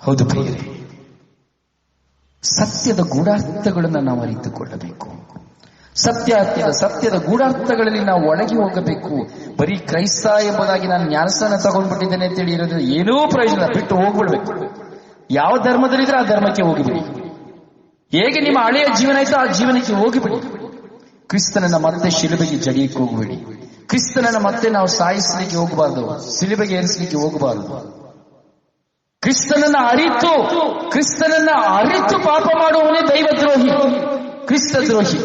[SPEAKER 1] ಹೌದು ಪ್ರಿಯರೇ, ಸತ್ಯದ ಗೂಢಾರ್ಥಗಳನ್ನು ನಾವು ಅರಿತುಕೊಳ್ಳಬೇಕು. ಸತ್ಯದ ಗೂಢಾರ್ಥಗಳಲ್ಲಿ ನಾವು ಒಳಗೆ ಹೋಗಬೇಕು. ಬರೀ ಕ್ರೈಸ್ತ ಎಂಬುದಾಗಿ ನಾನು ಜ್ಞಾನಸ್ನಾನ ತಗೊಂಡ್ಬಿಟ್ಟಿದ್ದೇನೆ ಅಂತೇಳಿ ಇರೋದು ಏನೂ ಪ್ರಯೋಜನ, ಬಿಟ್ಟು ಹೋಗ್ಬಿಡ್ಬೇಕು. ಯಾವ ಧರ್ಮದಲ್ಲಿದ್ರೆ ಆ ಧರ್ಮಕ್ಕೆ ಹೋಗಿಬಿಡಿ. ಹೇಗೆ ನಿಮ್ಮ ಹಳೆಯ ಜೀವನ ಆಯ್ತು ಆ ಜೀವನಕ್ಕೆ ಹೋಗಿಬಿಡಿ. ಕ್ರಿಸ್ತನನ್ನ ಮತ್ತೆ ಶಿಲುಬೆಗೆ ಜಡಿಯಕ್ಕೆ ಹೋಗಬೇಡಿ. ಕ್ರಿಸ್ತನನ್ನ ಮತ್ತೆ ನಾವು ಸಾಯಿಸಲಿಕ್ಕೆ ಹೋಗಬಾರ್ದು, ಶಿಲುಬೆಗೆ ಏರಿಸಲಿಕ್ಕೆ ಹೋಗಬಾರದು. ಕ್ರಿಸ್ತನನ್ನ ಅರಿತು ಪಾಪ ಮಾಡುವವನೇ ದೈವದ್ರೋಹಿ, ಕ್ರಿಸ್ತ ದ್ರೋಹಿ.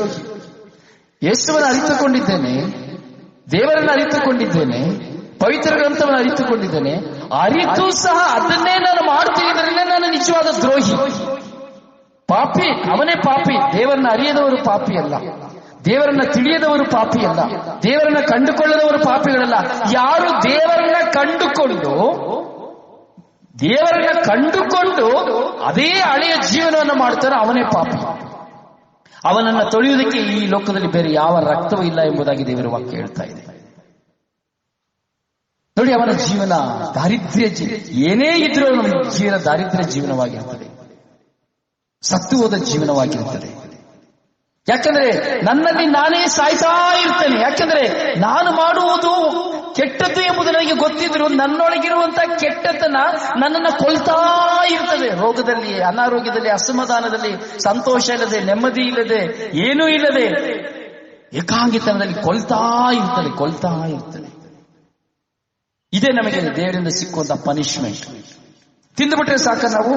[SPEAKER 1] ಯೇಸುವನ್ನು ಅರಿತುಕೊಂಡಿದ್ದೇನೆ, ದೇವರನ್ನು ಅರಿತುಕೊಂಡಿದ್ದೇನೆ, ಪವಿತ್ರ ಗ್ರಂಥವನ್ನು ಅರಿತುಕೊಂಡಿದ್ದೇನೆ, ಅರಿತು ಸಹ ಅದನ್ನೇ ನಾನು ಮಾಡ್ತಿದ್ದರಲ್ಲೇ ನಾನು ನಿಜವಾದ ದ್ರೋಹಿ, ಪಾಪಿ. ಅವನೇ ಪಾಪಿ. ದೇವರನ್ನ ಅರಿಯದವರು ಪಾಪಿ ಅಲ್ಲ, ದೇವರನ್ನ ತಿಳಿಯದವರು ಪಾಪಿ ಅಲ್ಲ, ದೇವರನ್ನ ಕಂಡುಕೊಳ್ಳದವರು ಪಾಪಿಗಳಲ್ಲ. ಯಾರು ದೇವರನ್ನ ಕಂಡುಕೊಂಡು ಅದೇ ಹಳೆಯ ಜೀವನವನ್ನು ಮಾಡ್ತಾರೋ ಅವನೇ ಪಾಪಿ. ಅವನನ್ನ ತೊಳೆಯುವುದಕ್ಕೆ ಈ ಲೋಕದಲ್ಲಿ ಬೇರೆ ಯಾವ ರಕ್ತವೂ ಇಲ್ಲ ಎಂಬುದಾಗಿ ದೇವರ ವಾಕ್ಯ ಹೇಳ್ತಾ ಇದೆ. ನೋಡಿ, ಅವನ ಜೀವನ ದಾರಿದ್ರ್ಯ, ಏನೇ ಇದ್ರೂ ಅವನ ಜೀವನ ದಾರಿದ್ರ್ಯ ಜೀವನವಾಗಿರುತ್ತದೆ, ಸತ್ತು ಹೋದ ಜೀವನವಾಗಿರುತ್ತದೆ. ಯಾಕಂದ್ರೆ ನನ್ನಲ್ಲಿ ನಾನೇ ಸಾಯ್ತಾ ಇರ್ತೇನೆ. ಯಾಕಂದ್ರೆ ನಾನು ಮಾಡುವುದು ಕೆಟ್ಟದ್ದು ಎಂಬುದು ನನಗೆ ಗೊತ್ತಿದ್ರು ನನ್ನೊಳಗಿರುವಂತಹ ಕೆಟ್ಟತನ ನನ್ನನ್ನು ಕೊಲ್ತಾ ಇರ್ತದೆ. ರೋಗದಲ್ಲಿ, ಅನಾರೋಗ್ಯದಲ್ಲಿ, ಅಸಮಾಧಾನದಲ್ಲಿ, ಸಂತೋಷ ಇಲ್ಲದೆ, ನೆಮ್ಮದಿ ಇಲ್ಲದೆ, ಏನೂ ಇಲ್ಲದೆ ಏಕಾಂಗಿತನದಲ್ಲಿ ಕೊಲ್ತಾ ಇರ್ತದೆ. ಇದೇ ನಮಗೆ ದೇವರಿಂದ ಸಿಕ್ಕುವಂತ ಪನಿಷ್ಮೆಂಟ್. ತಿಂದುಬಿಟ್ರೆ ಸಾಕ, ನಾವು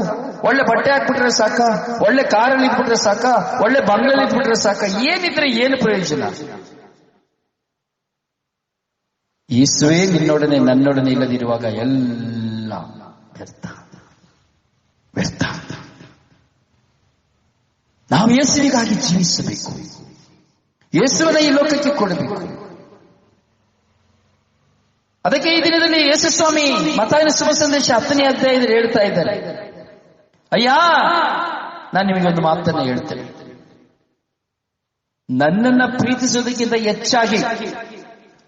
[SPEAKER 1] ಒಳ್ಳೆ ಬಟ್ಟೆ ಹಾಕ್ಬಿಟ್ರೆ ಸಾಕ, ಒಳ್ಳೆ ಕಾರಲ್ಲಿ ಇದ್ಬಿಟ್ರೆ ಸಾಕ, ಒಳ್ಳೆ ಬಂಗ್ಲಲ್ಲಿ ಇದ್ಬಿಟ್ರೆ ಸಾಕ, ಏನಿದ್ರೆ ಏನು ಪ್ರಯೋಜನ? ಯೇಸುವೇ ನಿನ್ನೊಡನೆ ನನ್ನೊಡನೆ ಇಲ್ಲದಿರುವಾಗ ಎಲ್ಲ ವ್ಯರ್ಥ. ನಾವು ಯೇಸುವಿಗಾಗಿ ಜೀವಿಸಬೇಕು, ಯೇಸುವನ್ನ ಈ ಲೋಕಕ್ಕೆ ಕೊಡಬೇಕು. ಅದಕ್ಕೆ ಈ ದಿನದಲ್ಲಿ ಯೇಸು ಸ್ವಾಮಿ ಮತ್ತಾಯನ ಶುಭ ಸಂದೇಶ 10ನೇ ಅಧ್ಯಾಯದಲ್ಲಿ ಹೇಳ್ತಾ ಇದ್ದಾರೆ, ಅಯ್ಯ, ನಾನು ನಿಮಗೆ ಒಂದು ಮಾತನ್ನ ಹೇಳ್ತೇನೆ. ನನ್ನನ್ನ ಪ್ರೀತಿಸುವುದಕ್ಕಿಂತ ಹೆಚ್ಚಾಗಿ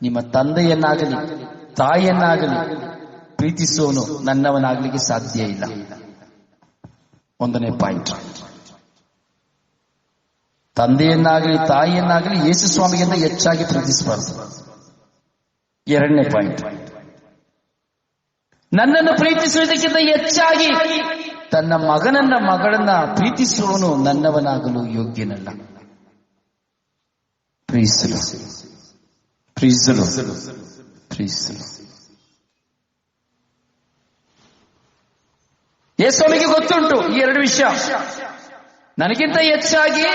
[SPEAKER 1] ನಿಮ್ಮ ತಂದೆಯನ್ನಾಗಲಿ ತಾಯಿಯನ್ನಾಗಲಿ ಪ್ರೀತಿಸುವವನು ನನ್ನವನಾಗಲಿಕ್ಕೆ ಸಾಧ್ಯ ಇಲ್ಲ. 1ನೇ ಪಾಯಿಂಟ್. ತಂದೆಯನ್ನಾಗಲಿ ತಾಯಿಯನ್ನಾಗಲಿ ಯೇಸು ಸ್ವಾಮಿಗಿಂತ ಹೆಚ್ಚಾಗಿ ಪ್ರೀತಿಸಬಾರದು. 2ನೇ ಪಾಯಿಂಟ್. ನನ್ನನ್ನು ಪ್ರೀತಿಸುವುದಕ್ಕಿಂತ ಹೆಚ್ಚಾಗಿ ತನ್ನ ಮಗಳನ್ನ ಪ್ರೀತಿಸುವವನು ನನ್ನವನಾಗಲು ಯೋಗ್ಯನಲ್ಲ. ಪ್ರೀಸಲು. ಯೇಸುವಿಗೆ ಗೊತ್ತುಂಟು ಈ 2 ವಿಷಯ. ನನಗಿಂತ ಹೆಚ್ಚಾಗಿ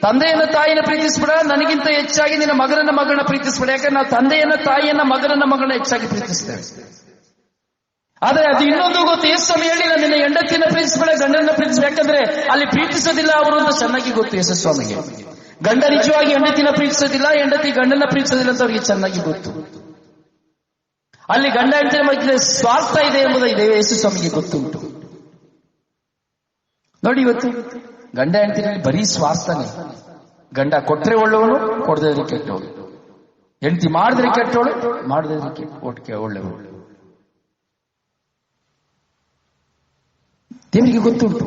[SPEAKER 1] ತಂದೆಯನ್ನ ತಾಯಿನ ಪ್ರೀತಿಸ್ಬಿಡ, ನನಗಿಂತ ಹೆಚ್ಚಾಗಿ ನಿನ್ನ ಮಗನನ್ನ ಮಗಳನ್ನ ಪ್ರೀತಿಸ್ಬಿಡ. ಯಾಕಂದ್ರೆ ನಾವು ತಂದೆಯನ್ನ ತಾಯಿಯನ್ನ ಮಗನನ್ನ ಮಗಳನ್ನ ಹೆಚ್ಚಾಗಿ ಪ್ರೀತಿಸ್ತೇವೆ. ಆದ್ರೆ ಅದು ಇನ್ನೊಂದು ಗೊತ್ತು. ಯೇಸು ಸ್ವಾಮಿ ಹೇಳಿ, ನಿನ್ನ ಹೆಂಡತಿನ ಪ್ರೀತಿಸ್ಬೇಡ, ಗಂಡನ ಪ್ರೀತಿಸ್ಬೇಡ. ಯಾಕಂದ್ರೆ ಅಲ್ಲಿ ಪ್ರೀತಿಸೋದಿಲ್ಲ ಅವರು ಅಂತ ಚೆನ್ನಾಗಿ ಗೊತ್ತು ಯೇಸು ಸ್ವಾಮಿಗೆ. ಗಂಡ ನಿಜವಾಗಿ ಹೆಂಡತಿನ ಪ್ರೀತಿಸೋದಿಲ್ಲ, ಹೆಂಡತಿ ಗಂಡನ ಪ್ರೀತಿಸೋದಿಲ್ಲ ಅಂತ ಅವ್ರಿಗೆ ಚೆನ್ನಾಗಿ ಗೊತ್ತು. ಅಲ್ಲಿ ಗಂಡ ಹೆಂಡತಿನ ಮಧ್ಯೆ ಸ್ವಾರ್ಥ ಇದೆ ಎಂಬುದು ಇದೆ ಯೇಸು ಸ್ವಾಮಿಗೆ ಗೊತ್ತುಂಟು. ನೋಡಿ, ಇವತ್ತು ಗಂಡ ಹೆಂಡತಿನಲ್ಲಿ ಬರೀ ಸ್ವಾರ್ಥನೇ. ಗಂಡ ಕೊಟ್ರೆ ಒಳ್ಳೆಯವನು, ಕೊಡದಿದ್ರೆ ಕೆಟ್ಟವಳು. ಹೆಂಡತಿ ಮಾಡಿದ್ರೆ ಕೆಟ್ಟವಳು, ಮಾಡದಿದ್ರೆ ಒಳ್ಳೆಯವಳು. ದೇವರಿಗೆ ಗೊತ್ತುಂಟು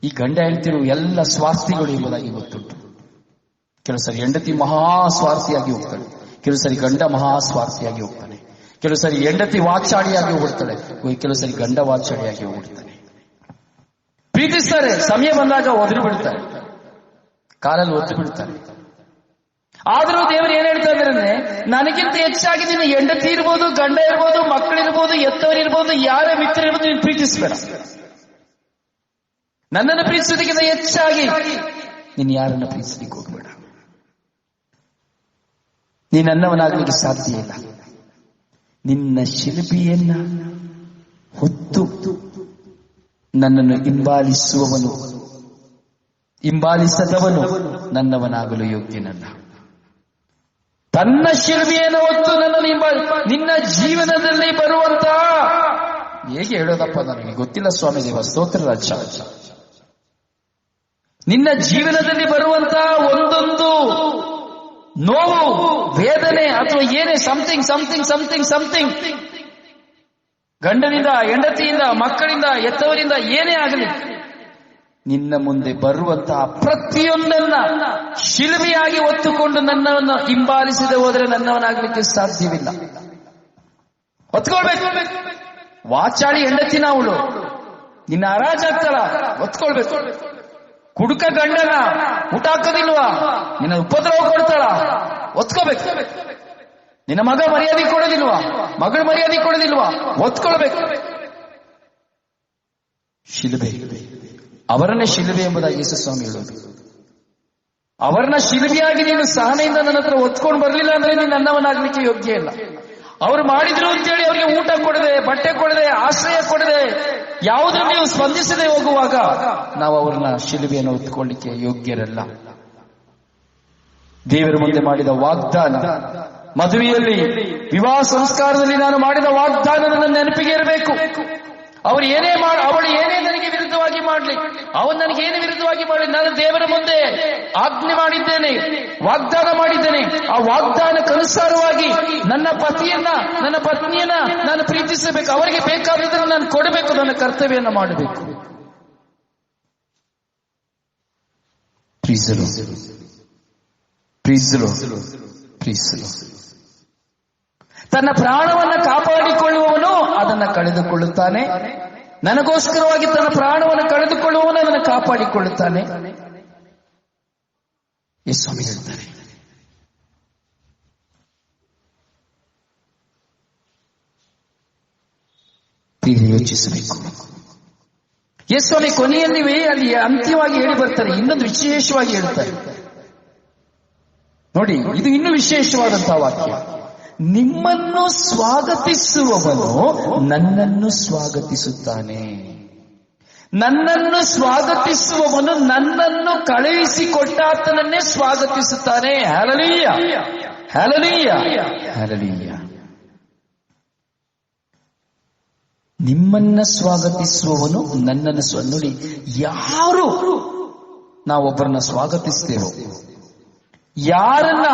[SPEAKER 1] ಈ ಗಂಡ ಹೆಂಡತಿರು ಎಲ್ಲ ಸ್ವಾರ್ಥಿಗಳು ಎಂಬುದಾಗಿ ಗೊತ್ತುಂಟು. ಕೆಲವು ಸರಿ ಹೆಂಡತಿ ಮಹಾ ಸ್ವಾರ್ಥಿಯಾಗಿ ಹೋಗ್ತಾಳೆ, ಕೆಲವು ಸರಿ ಗಂಡ ಮಹಾ ಸ್ವಾರ್ಥಿಯಾಗಿ ಹೋಗ್ತಾನೆ, ಕೆಲವು ಸರಿ ಹೆಂಡತಿ ವಾಚಾಳಿಯಾಗಿ ಹೋಗ್ತಾಳೆ, ಕೆಲವು ಸರಿ ಗಂಡ ವಾಚಾಳಿಯಾಗಿ ಹೋಗ್ತಾನೆ. ಪ್ರೀತಿಸ್ತಾರೆ, ಸಮಯ ಬಂದಾಗ ಒದರಿ ಬಿಡ್ತಾರೆ, ಕಾಲಲ್ಲಿ ಒತ್ತು ಬಿಡ್ತಾರೆ. ಆದರೂ ದೇವರು ಏನ್ ಹೇಳ್ತಾ ಇದ್ದಾರೆ, ನನಗಿಂತ ಹೆಚ್ಚಾಗಿ ನಿನ್ನ ಹೆಂಡತಿ ಇರ್ಬೋದು, ಗಂಡ ಇರ್ಬೋದು, ಮಕ್ಕಳಿರ್ಬೋದು, ಎತ್ತವರಿರ್ಬೋದು, ಯಾರ ಮಿತ್ರ ಇರ್ಬೋದು, ನೀನು ಪ್ರೀತಿಸ್ಬೇಡ. ನನ್ನನ್ನು ಪ್ರೀತಿಸೋದಕ್ಕಿಂತ ಹೆಚ್ಚಾಗಿ ನೀನು ಯಾರನ್ನ ಪ್ರೀತಿಸಲಿಕ್ಕೆ ಹೋಗ್ಬೇಡ. ನೀನು ನನ್ನವನಾಗಲಿಕ್ಕೆ ಸಾಧ್ಯ ಇಲ್ಲ. ನಿನ್ನ ಶಿಲ್ಪಿಯನ್ನ ಹೊತ್ತು ನನ್ನನ್ನು ಹಿಂಬಾಲಿಸದವನು ನನ್ನವನಾಗಲು ಯೋಗ್ಯನಲ್ಲ. ತನ್ನ ಶಿಲ್ಪಿಯನ್ನು ಹೊತ್ತು ನನ್ನನ್ನು ನಿನ್ನ ಜೀವನದಲ್ಲಿ ಬರುವಂತ, ಹೇಗೆ ಹೇಳೋದಪ್ಪ ನನಗೆ ಗೊತ್ತಿಲ್ಲ ಸ್ವಾಮಿ ದೇವ, ಸ್ತೋತ್ರ ರಾಜ. ನಿನ್ನ ಜೀವನದಲ್ಲಿ ಬರುವಂತ ಒಂದೊಂದು ನೋವು, ವೇದನೆ ಅಥವಾ ಏನೇ ಸಮಥಿಂಗ್ ಗಂಡನಿಂದ, ಹೆಂಡತಿಯಿಂದ, ಮಕ್ಕಳಿಂದ, ಎತ್ತವರಿಂದ ಏನೇ ಆಗಲಿ, ನಿನ್ನ ಮುಂದೆ ಬರುವಂತಹ ಪ್ರತಿಯೊಂದನ್ನ ಶಿಲುಬೆಯಾಗಿ ಹೊತ್ತುಕೊಂಡು ನನ್ನನ್ನು ಹಿಂಬಾಲಿಸದೆ ಹೋದರೆ ನನ್ನವನಾಗಲಿಕ್ಕೆ ಸಾಧ್ಯವಿಲ್ಲ. ಹೊತ್ಕೊಳ್ಬೇಕು. ವಾಚಾಳಿ ಹೆಂಡತಿನ ಅವಳು ನಿನ್ನ ಹರಾಜಾಗ್ತಾಳ, ಹೊತ್ಕೊಳ್ಬೇಕು. ಕುಡುಕ ಗಂಡನ ಊಟ ಹಾಕೋದಿಲ್ವಾ, ನಿನ್ನ ಉಪದ್ರವ ಕೊಡ್ತಾಳ, ಒತ್ಕೋಬೇಕು. ನಿನ್ನ ಮಗ ಮರ್ಯಾದೆ ಕೊಡೋದಿಲ್ವಾ, ಮಗಳು ಮರ್ಯಾದೆ ಕೊಡೋದಿಲ್ವಾ, ಒತ್ಕೊಳ್ಬೇಕು. ಶಿಲುಬೆ, ಅವರನ್ನೇ ಶಿಲುಬೆ ಎಂಬುದಾಗಿ ಯೇಸು ಸ್ವಾಮಿ ಹೇಳೋದು. ಅವರನ್ನ ಶಿಲುಬೆಯಾಗಿ ನೀನು ಸಹನೆಯಿಂದ ನನ್ನ ಹತ್ರ ಒತ್ಕೊಂಡು ಬರಲಿಲ್ಲ ಅಂದ್ರೆ ನೀನು ನನ್ನವನಾಗ್ಲಿಕ್ಕೆ ಯೋಗ್ಯ ಇಲ್ಲ. ಅವ್ರು ಮಾಡಿದ್ರು ಅಂತೇಳಿ ಅವರಿಗೆ ಊಟ ಕೊಡದೆ, ಬಟ್ಟೆ ಕೊಡದೆ, ಆಶ್ರಯ ಕೊಡದೆ, ಯಾವುದೂ ನೀವು ಸ್ಪಂದಿಸದೆ ಹೋಗುವಾಗ ನಾವು ಅವ್ರನ್ನ ಶಿಲುಬೆಯನ್ನು ಹೊತ್ಕೊಳ್ಳಿಕ್ಕೆ ಯೋಗ್ಯರಲ್ಲ. ದೇವರ ಮುಂದೆ ಮಾಡಿದ ವಾಗ್ದಾನ, ಮದುವೆಯಲ್ಲಿ ವಿವಾಹ ಸಂಸ್ಕಾರದಲ್ಲಿ ನಾನು ಮಾಡಿದ ವಾಗ್ದಾನ ನನ್ನ ನೆನಪಿಗೆ ಇರಬೇಕು. ಅವಳು ಏನೇ ನನಗೆ ವಿರುದ್ಧವಾಗಿ ಮಾಡಲಿ, ಅವನು ನನಗೇನು ವಿರುದ್ಧವಾಗಿ ಮಾಡಲಿ, ನಾನು ದೇವರ ಮುಂದೆ ಆಜ್ಞೆ ಮಾಡಿದ್ದೇನೆ, ವಾಗ್ದಾನ ಮಾಡಿದ್ದೇನೆ. ಆ ವಾಗ್ದಾನಕ್ಕನುಸಾರವಾಗಿ ನನ್ನ ಪತಿಯನ್ನ, ನನ್ನ ಪತ್ನಿಯನ್ನ ನಾನು ಪ್ರೀತಿಸಬೇಕು. ಅವರಿಗೆ ಬೇಕಾದದನ್ನು ನಾನು ಕೊಡಬೇಕು, ನನ್ನ ಕರ್ತವ್ಯವನ್ನು ಮಾಡಬೇಕು. ತನ್ನ ಪ್ರಾಣವನ್ನು ಕಾಪಾಡಿಕೊಳ್ಳುವವನು ಅದನ್ನು ಕಳೆದುಕೊಳ್ಳುತ್ತಾನೆ, ನನಗೋಸ್ಕರವಾಗಿ ತನ್ನ ಪ್ರಾಣವನ್ನು ಕಳೆದುಕೊಳ್ಳುವವನು ಅದನ್ನು ಕಾಪಾಡಿಕೊಳ್ಳುತ್ತಾನೆ. ಯೇಸು ಸ್ವಾಮಿ ಹೇಳ್ತಾರೆ, ಯೋಚಿಸಬೇಕು. ಯೇಸು ಸ್ವಾಮಿ ಕೊನೆಯಲ್ಲಿ ಅಲ್ಲಿ ಅಂತ್ಯವಾಗಿ ಹೇಳಿ ಬರ್ತಾರೆ, ಇನ್ನೊಂದು ವಿಶೇಷವಾಗಿ ಹೇಳ್ತಾರೆ ನೋಡಿ. ಇದು ಇನ್ನೂ ವಿಶೇಷವಾದಂತಹ ವಾಕ್ಯ. ನಿಮ್ಮನ್ನು ಸ್ವಾಗತಿಸುವವನು ನನ್ನನ್ನು ಸ್ವಾಗತಿಸುತ್ತಾನೆ, ನನ್ನನ್ನು ಸ್ವಾಗತಿಸುವವನು ನನ್ನನ್ನು ಕಳುಹಿಸಿಕೊಟ್ಟಾತನನ್ನೇ ಸ್ವಾಗತಿಸುತ್ತಾನೆ. ಹಲ್ಲೆಲೂಯಾ, ಹಲ್ಲೆಲೂಯಾ, ಹಲ್ಲೆಲೂಯಾ. ನಿಮ್ಮನ್ನ ಸ್ವಾಗತಿಸುವವನು ನನ್ನನ್ನು ನೋಡಿ, ಯಾರು ನಾವೊಬ್ಬರನ್ನ ಸ್ವಾಗತಿಸ್ತೇವೋ, ಯಾರನ್ನ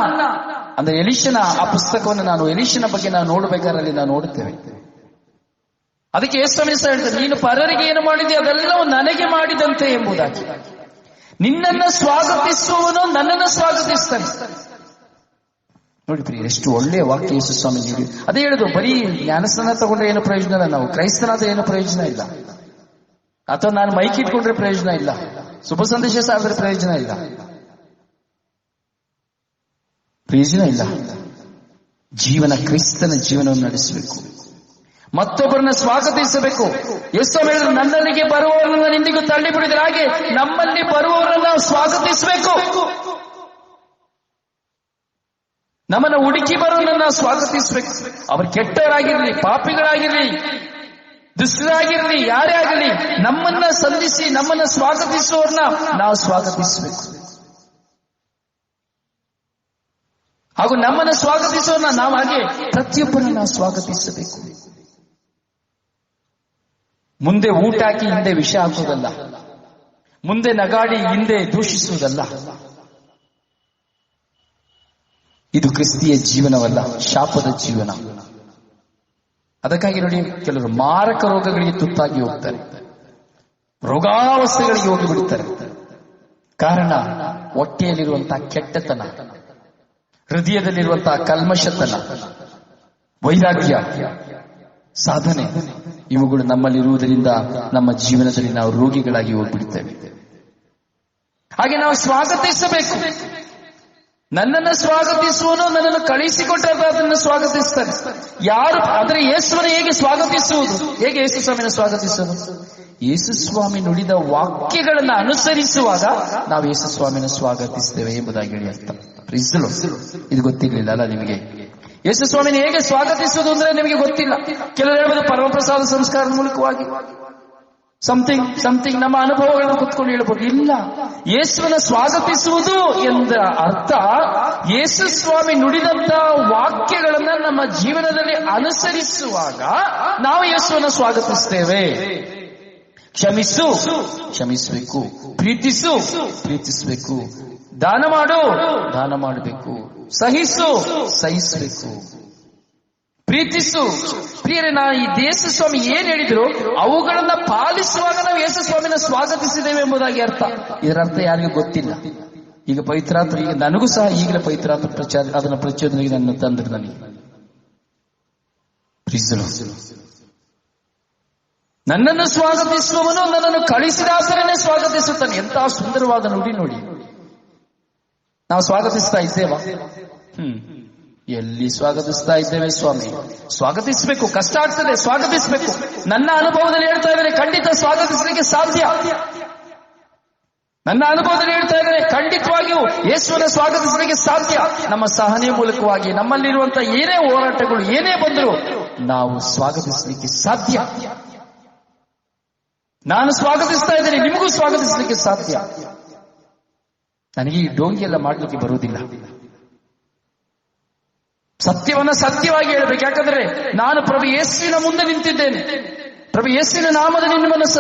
[SPEAKER 1] ಅಂದ್ರೆ ಎಲೀಷನ ಆ ಪುಸ್ತಕವನ್ನು ನಾನು ಎಲೀಷನ ಬಗ್ಗೆ ನಾವು ನೋಡ್ಬೇಕಾದ್ರೆ ನಾವು ನೋಡುತ್ತೇವೆ. ಅದಕ್ಕೆ ಯೇಸು ಹೇಳ್ತಾರೆ, ನೀನು ಪರರಿಗೆ ಏನು ಮಾಡಿದೆ ಅದೆಲ್ಲವೂ ನನಗೆ ಮಾಡಿದಂತೆ ಎಂಬುದಾಗಿ. ನಿನ್ನನ್ನು ಸ್ವಾಗತಿಸುವವನು ನನ್ನನ್ನು ಸ್ವಾಗತಿಸ್ತಾನೆ. ನೋಡಿ ಪ್ರಿಯ, ಎಷ್ಟು ಒಳ್ಳೆಯ ವಾಕ್ಯ ಯೇಸು ಸ್ವಾಮಿ ನೀಡಿ. ಅದೇ ಹೇಳುದು, ಬರೀ ಜ್ಞಾನಸ್ನಾನ ತಗೊಂಡ್ರೆ ಏನು ಪ್ರಯೋಜನ ಇಲ್ಲ, ನಾವು ಕ್ರೈಸ್ತನಾದ್ರೆ ಏನು ಪ್ರಯೋಜನ ಇಲ್ಲ, ಅಥವಾ ನಾನು ಮೈಕ್ ಇಟ್ಕೊಂಡ್ರೆ ಪ್ರಯೋಜನ ಇಲ್ಲ, ಶುಭ ಸಂದೇಶ ಸಾರಿದ್ರೆ ಪ್ರಯೋಜನ ಇಲ್ಲ, ಪ್ರಯೋಜನ ಇಲ್ಲ. ಜೀವನ, ಕ್ರಿಸ್ತನ ಜೀವನವನ್ನು ನಡೆಸಬೇಕು. ಮತ್ತೊಬ್ಬರನ್ನ ಸ್ವಾಗತಿಸಬೇಕು. ಯೇಸು ಹೇಳಿದ್ರು, ನನ್ನಲ್ಲಿಗೆ ಬರುವವರನ್ನ ನಿಂದಿಗೂ ತಳ್ಳಿ ಬಿಡಿದ್ರೆ ಹಾಗೆ ನಮ್ಮಲ್ಲಿ ಬರುವವರನ್ನ ನಾವು ಸ್ವಾಗತಿಸಬೇಕು. ನಮ್ಮನ್ನ ಹುಡುಕಿ ಬರೋರನ್ನ ನಾವು ಸ್ವಾಗತಿಸಬೇಕು. ಅವರು ಕೆಟ್ಟವರಾಗಿರ್ಲಿ, ಪಾಪಿಗಳಾಗಿರ್ಲಿ, ದುಷ್ಟರಾಗಿರ್ಲಿ, ಯಾರೇ ಆಗಲಿ, ನಮ್ಮನ್ನ ಸಂಧಿಸಿ ನಮ್ಮನ್ನ ಸ್ವಾಗತಿಸುವವ್ರನ್ನ ನಾವು ಸ್ವಾಗತಿಸಬೇಕು. ಹಾಗೂ ನಮ್ಮನ್ನ ಸ್ವಾಗತಿಸುವವ್ರನ್ನ ನಾವು ಹಾಗೆ ಪ್ರತಿಯೊಬ್ಬರನ್ನ ನಾವು ಸ್ವಾಗತಿಸಬೇಕು. ಮುಂದೆ ಊಟ ಹಾಕಿ ಹಿಂದೆ ವಿಷ ಹಾಕುವುದಲ್ಲ, ಮುಂದೆ ನಗಾಡಿ ಹಿಂದೆ ದೂಷಿಸುವುದಲ್ಲ. ಇದು ಕ್ರಿಸ್ತಿಯ ಜೀವನವಲ್ಲ, ಶಾಪದ ಜೀವನ. ಅದಕ್ಕಾಗಿ ನೋಡಿ, ಕೆಲವರು ಮಾರಕ ರೋಗಗಳಿಗೆ ತುತ್ತಾಗಿ ಹೋಗ್ತಾರೆ, ರೋಗಾವಸ್ಥೆಗಳಿಗೆ ಹೋಗಿಬಿಡುತ್ತಾರೆ. ಕಾರಣ ಹೊಟ್ಟೆಯಲ್ಲಿರುವಂತಹ ಕೆಟ್ಟತನ, ಹೃದಯದಲ್ಲಿರುವಂತಹ ಕಲ್ಮಶತನ, ವೈರಾಗ್ಯ, ಸಾಧನೆ, ಇವುಗಳು ನಮ್ಮಲ್ಲಿರುವುದರಿಂದ ನಮ್ಮ ಜೀವನದಲ್ಲಿ ನಾವು ರೋಗಿಗಳಾಗಿ ಹೋಗ್ಬಿಡ್ತೇವೆ. ಹಾಗೆ ನಾವು ಸ್ವಾಗತಿಸಬೇಕು. ನನ್ನನ್ನು ಸ್ವಾಗತಿಸುವನು ನನ್ನನ್ನು ಕಳಿಸಿಕೊಟ್ಟಾಗ ಅದನ್ನು ಸ್ವಾಗತಿಸ್ತಾನೆ. ಯಾರು ಆದರೆ ಯೇಸುವನ್ನು ಹೇಗೆ ಸ್ವಾಗತಿಸುವುದು? ಹೇಗೆ ಯೇಸು ಸ್ವಾಮಿನ ಸ್ವಾಗತಿಸುವುದು? ಯೇಸು ಸ್ವಾಮಿ ನುಡಿದ ವಾಕ್ಯಗಳನ್ನು ಅನುಸರಿಸುವಾಗ ನಾವು ಯೇಸು ಸ್ವಾಮಿನ ಸ್ವಾಗತಿಸ್ತೇವೆ ಎಂಬುದಾಗಿ ಹೇಳಿ ಅರ್ಥ. ಇದು ಗೊತ್ತಿರ್ಲಿಲ್ಲ ಅಲ್ಲ ನಿಮಗೆ? ಯೇಸು ಸ್ವಾಮಿನ ಹೇಗೆ ಸ್ವಾಗತಿಸುವುದು ಅಂದ್ರೆ ನಿಮಗೆ ಗೊತ್ತಿಲ್ಲ. ಕೆಲವರು ಹೇಳ್ಬೋದು ಪರಮಪ್ರಸಾದ ಸಂಸ್ಕಾರದ ಮೂಲಕವಾಗಿ ಸಮಥಿಂಗ್ ನಮ್ಮ ಅನುಭವಗಳನ್ನು ಕುತ್ಕೊಂಡು ಹೇಳ್ಬೋದು. ಇಲ್ಲ, ಯೇಸುವನ್ನ ಸ್ವಾಗತಿಸುವುದು ಎಂದ ಅರ್ಥ ಯೇಸು ಸ್ವಾಮಿ ನುಡಿದಂತ ವಾಕ್ಯಗಳನ್ನ ನಮ್ಮ ಜೀವನದಲ್ಲಿ ಅನುಸರಿಸುವಾಗ ನಾವು ಯೇಸುವನ್ನ ಸ್ವಾಗತಿಸ್ತೇವೆ. ಕ್ಷಮಿಸಬೇಕು, ಪ್ರೀತಿಸಬೇಕು, ದಾನ ಮಾಡಬೇಕು, ಸಹಿಸಬೇಕು, ಪ್ರೀತಿಸು. ಪ್ರಿಯರೇ, ಈ ಯೇಸು ಸ್ವಾಮಿ ಏನ್ ಹೇಳಿದ್ರು ಅವುಗಳನ್ನ ಪಾಲಿಸುವಾಗ ನಾವು ಯೇಸು ಸ್ವಾಮಿನ ಸ್ವಾಗತಿಸಿದ್ದೇವೆ ಎಂಬುದಾಗಿ ಅರ್ಥ. ಇದರ ಅರ್ಥ ಯಾರಿಗೂ ಗೊತ್ತಿಲ್ಲ. ಈಗ ಪವಿತ್ರಾತ್ಮ, ಈಗ ನನಗೂ ಸಹ ಈಗಲೇ ಪವಿತ್ರಾತ್ಮ ಅದನ್ನ ಪ್ರಚೋದನೆಗೆ ನನ್ನ ತಂದ್ರೆ ನನಗೆ ನನ್ನನ್ನು ಸ್ವಾಗತಿಸುವವನು ನನ್ನನ್ನು ಕಳಿಸಿದಾಸರನ್ನೇ ಸ್ವಾಗತಿಸುತ್ತಾನೆ. ಎಂತಹ ಸುಂದರವಾದ ನುಡಿ ನೋಡಿ. ನಾವು ಸ್ವಾಗತಿಸ್ತಾ ಇದ್ದೇವಾ? ಎಲ್ಲಿ ಸ್ವಾಗತಿಸ್ತಾ ಇದ್ದೇವೆ ಸ್ವಾಮಿ? ಸ್ವಾಗತಿಸಬೇಕು, ಕಷ್ಟ ಆಗ್ತದೆ, ಸ್ವಾಗತಿಸಬೇಕು. ನನ್ನ ಅನುಭವದಲ್ಲಿ ಹೇಳ್ತಾ ಇದ್ದಾರೆ, ಖಂಡಿತ ಸ್ವಾಗತಿಸಲಿಕ್ಕೆ ಸಾಧ್ಯ. ನನ್ನ ಅನುಭವದಲ್ಲಿ ಹೇಳ್ತಾ ಇದ್ದಾರೆ, ಖಂಡಿತವಾಗಿಯೂ ಯೇಸುವನ್ನು ಸ್ವಾಗತಿಸಲಿಕ್ಕೆ ಸಾಧ್ಯ. ನಮ್ಮ ಸಹನೆಯ ಮೂಲಕವಾಗಿ ನಮ್ಮಲ್ಲಿರುವಂತಹ ಏನೇ ಹೋರಾಟಗಳು ಏನೇ ಬಂದರೂ ನಾವು ಸ್ವಾಗತಿಸಲಿಕ್ಕೆ ಸಾಧ್ಯ. ನಾನು ಸ್ವಾಗತಿಸ್ತಾ ಇದ್ದೇನೆ, ನಿಮಗೂ ಸ್ವಾಗತಿಸಲಿಕ್ಕೆ ಸಾಧ್ಯ. ನನಗೆ ಈ ಡೋಂಗಿ ಎಲ್ಲ ಮಾಡಲಿಕ್ಕೆ ಬರುವುದಿಲ್ಲ. ಸತ್ಯವನ್ನ ಸತ್ಯವಾಗಿ ಹೇಳಬೇಕು. ಯಾಕಂದ್ರೆ ನಾನು ಪ್ರಭು ಯೇಸುವಿನ ಮುಂದೆ ನಿಂತಿದ್ದೇನೆ, ಪ್ರಭು ಯೇಸುವಿನ ನಾಮದಲ್ಲಿ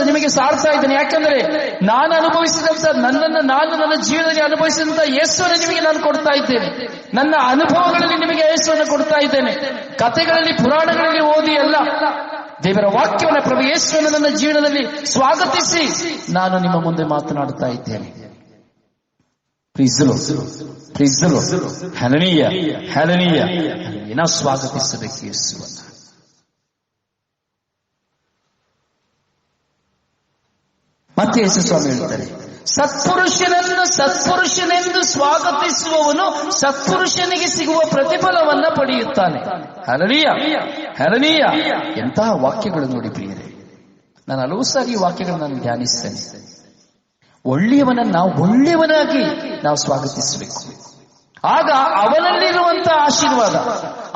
[SPEAKER 1] ನಿಮಗೆ ಸಾರ್ತಾ ಇದ್ದೇನೆ. ಯಾಕಂದ್ರೆ ನಾನು ಅನುಭವಿಸಿದಂತ ನನ್ನ ಜೀವನದಲ್ಲಿ ಅನುಭವಿಸಿದಂತ ಯೇಸುವನ್ನು ನಿಮಗೆ ನಾನು ಕೊಡ್ತಾ ಇದ್ದೇನೆ. ನನ್ನ ಅನುಭವಗಳಲ್ಲಿ ನಿಮಗೆ ಯೇಸುವನ್ನು ಕೊಡ್ತಾ ಇದ್ದೇನೆ. ಕಥೆಗಳಲ್ಲಿ, ಪುರಾಣಗಳಲ್ಲಿ ಓದಿ ಅಲ್ಲ, ದೇವರ ವಾಕ್ಯವನ್ನು, ಪ್ರಭು ಯೇಸುವನ್ನು ನನ್ನ ಜೀವನದಲ್ಲಿ ಸ್ವಾಗತಿಸಿ ನಾನು ನಿಮ್ಮ ಮುಂದೆ ಮಾತನಾಡ್ತಾ ಇದ್ದೇನೆ. ಹ್ಯಾಲೆಲೂಯಾ. ನಾವು ಸ್ವಾಗತಿಸಬೇಕು ಯೇಸುವನ್ನ. ಮತ್ತೆ ಯೇಸು ಸ್ವಾಮಿ ಹೇಳ್ತಾರೆ, ಸತ್ಪುರುಷನೆಂದು ಸ್ವಾಗತಿಸುವವನು ಸತ್ಪುರುಷನಿಗೆ ಸಿಗುವ ಪ್ರತಿಫಲವನ್ನ ಪಡೆಯುತ್ತಾನೆ. ಹ್ಯಾಲೆಲೂಯಾ. ಎಂತಹ ವಾಕ್ಯಗಳು ನೋಡಿ ಪ್ರಿಯರೇ. ನಾನು ಹಲವು ಸಾರಿ ಈ ವಾಕ್ಯಗಳನ್ನು ನಾನು ಧ್ಯಾನಿಸ್ತೇನೆ. ಒಳ್ಳೆಯವನನ್ನ ಒಳ್ಳೆಯವನಾಗಿ ನಾವು ಸ್ವಾಗತಿಸಬೇಕು. ಆಗ ಅವನಲ್ಲಿರುವಂತಹ ಆಶೀರ್ವಾದ,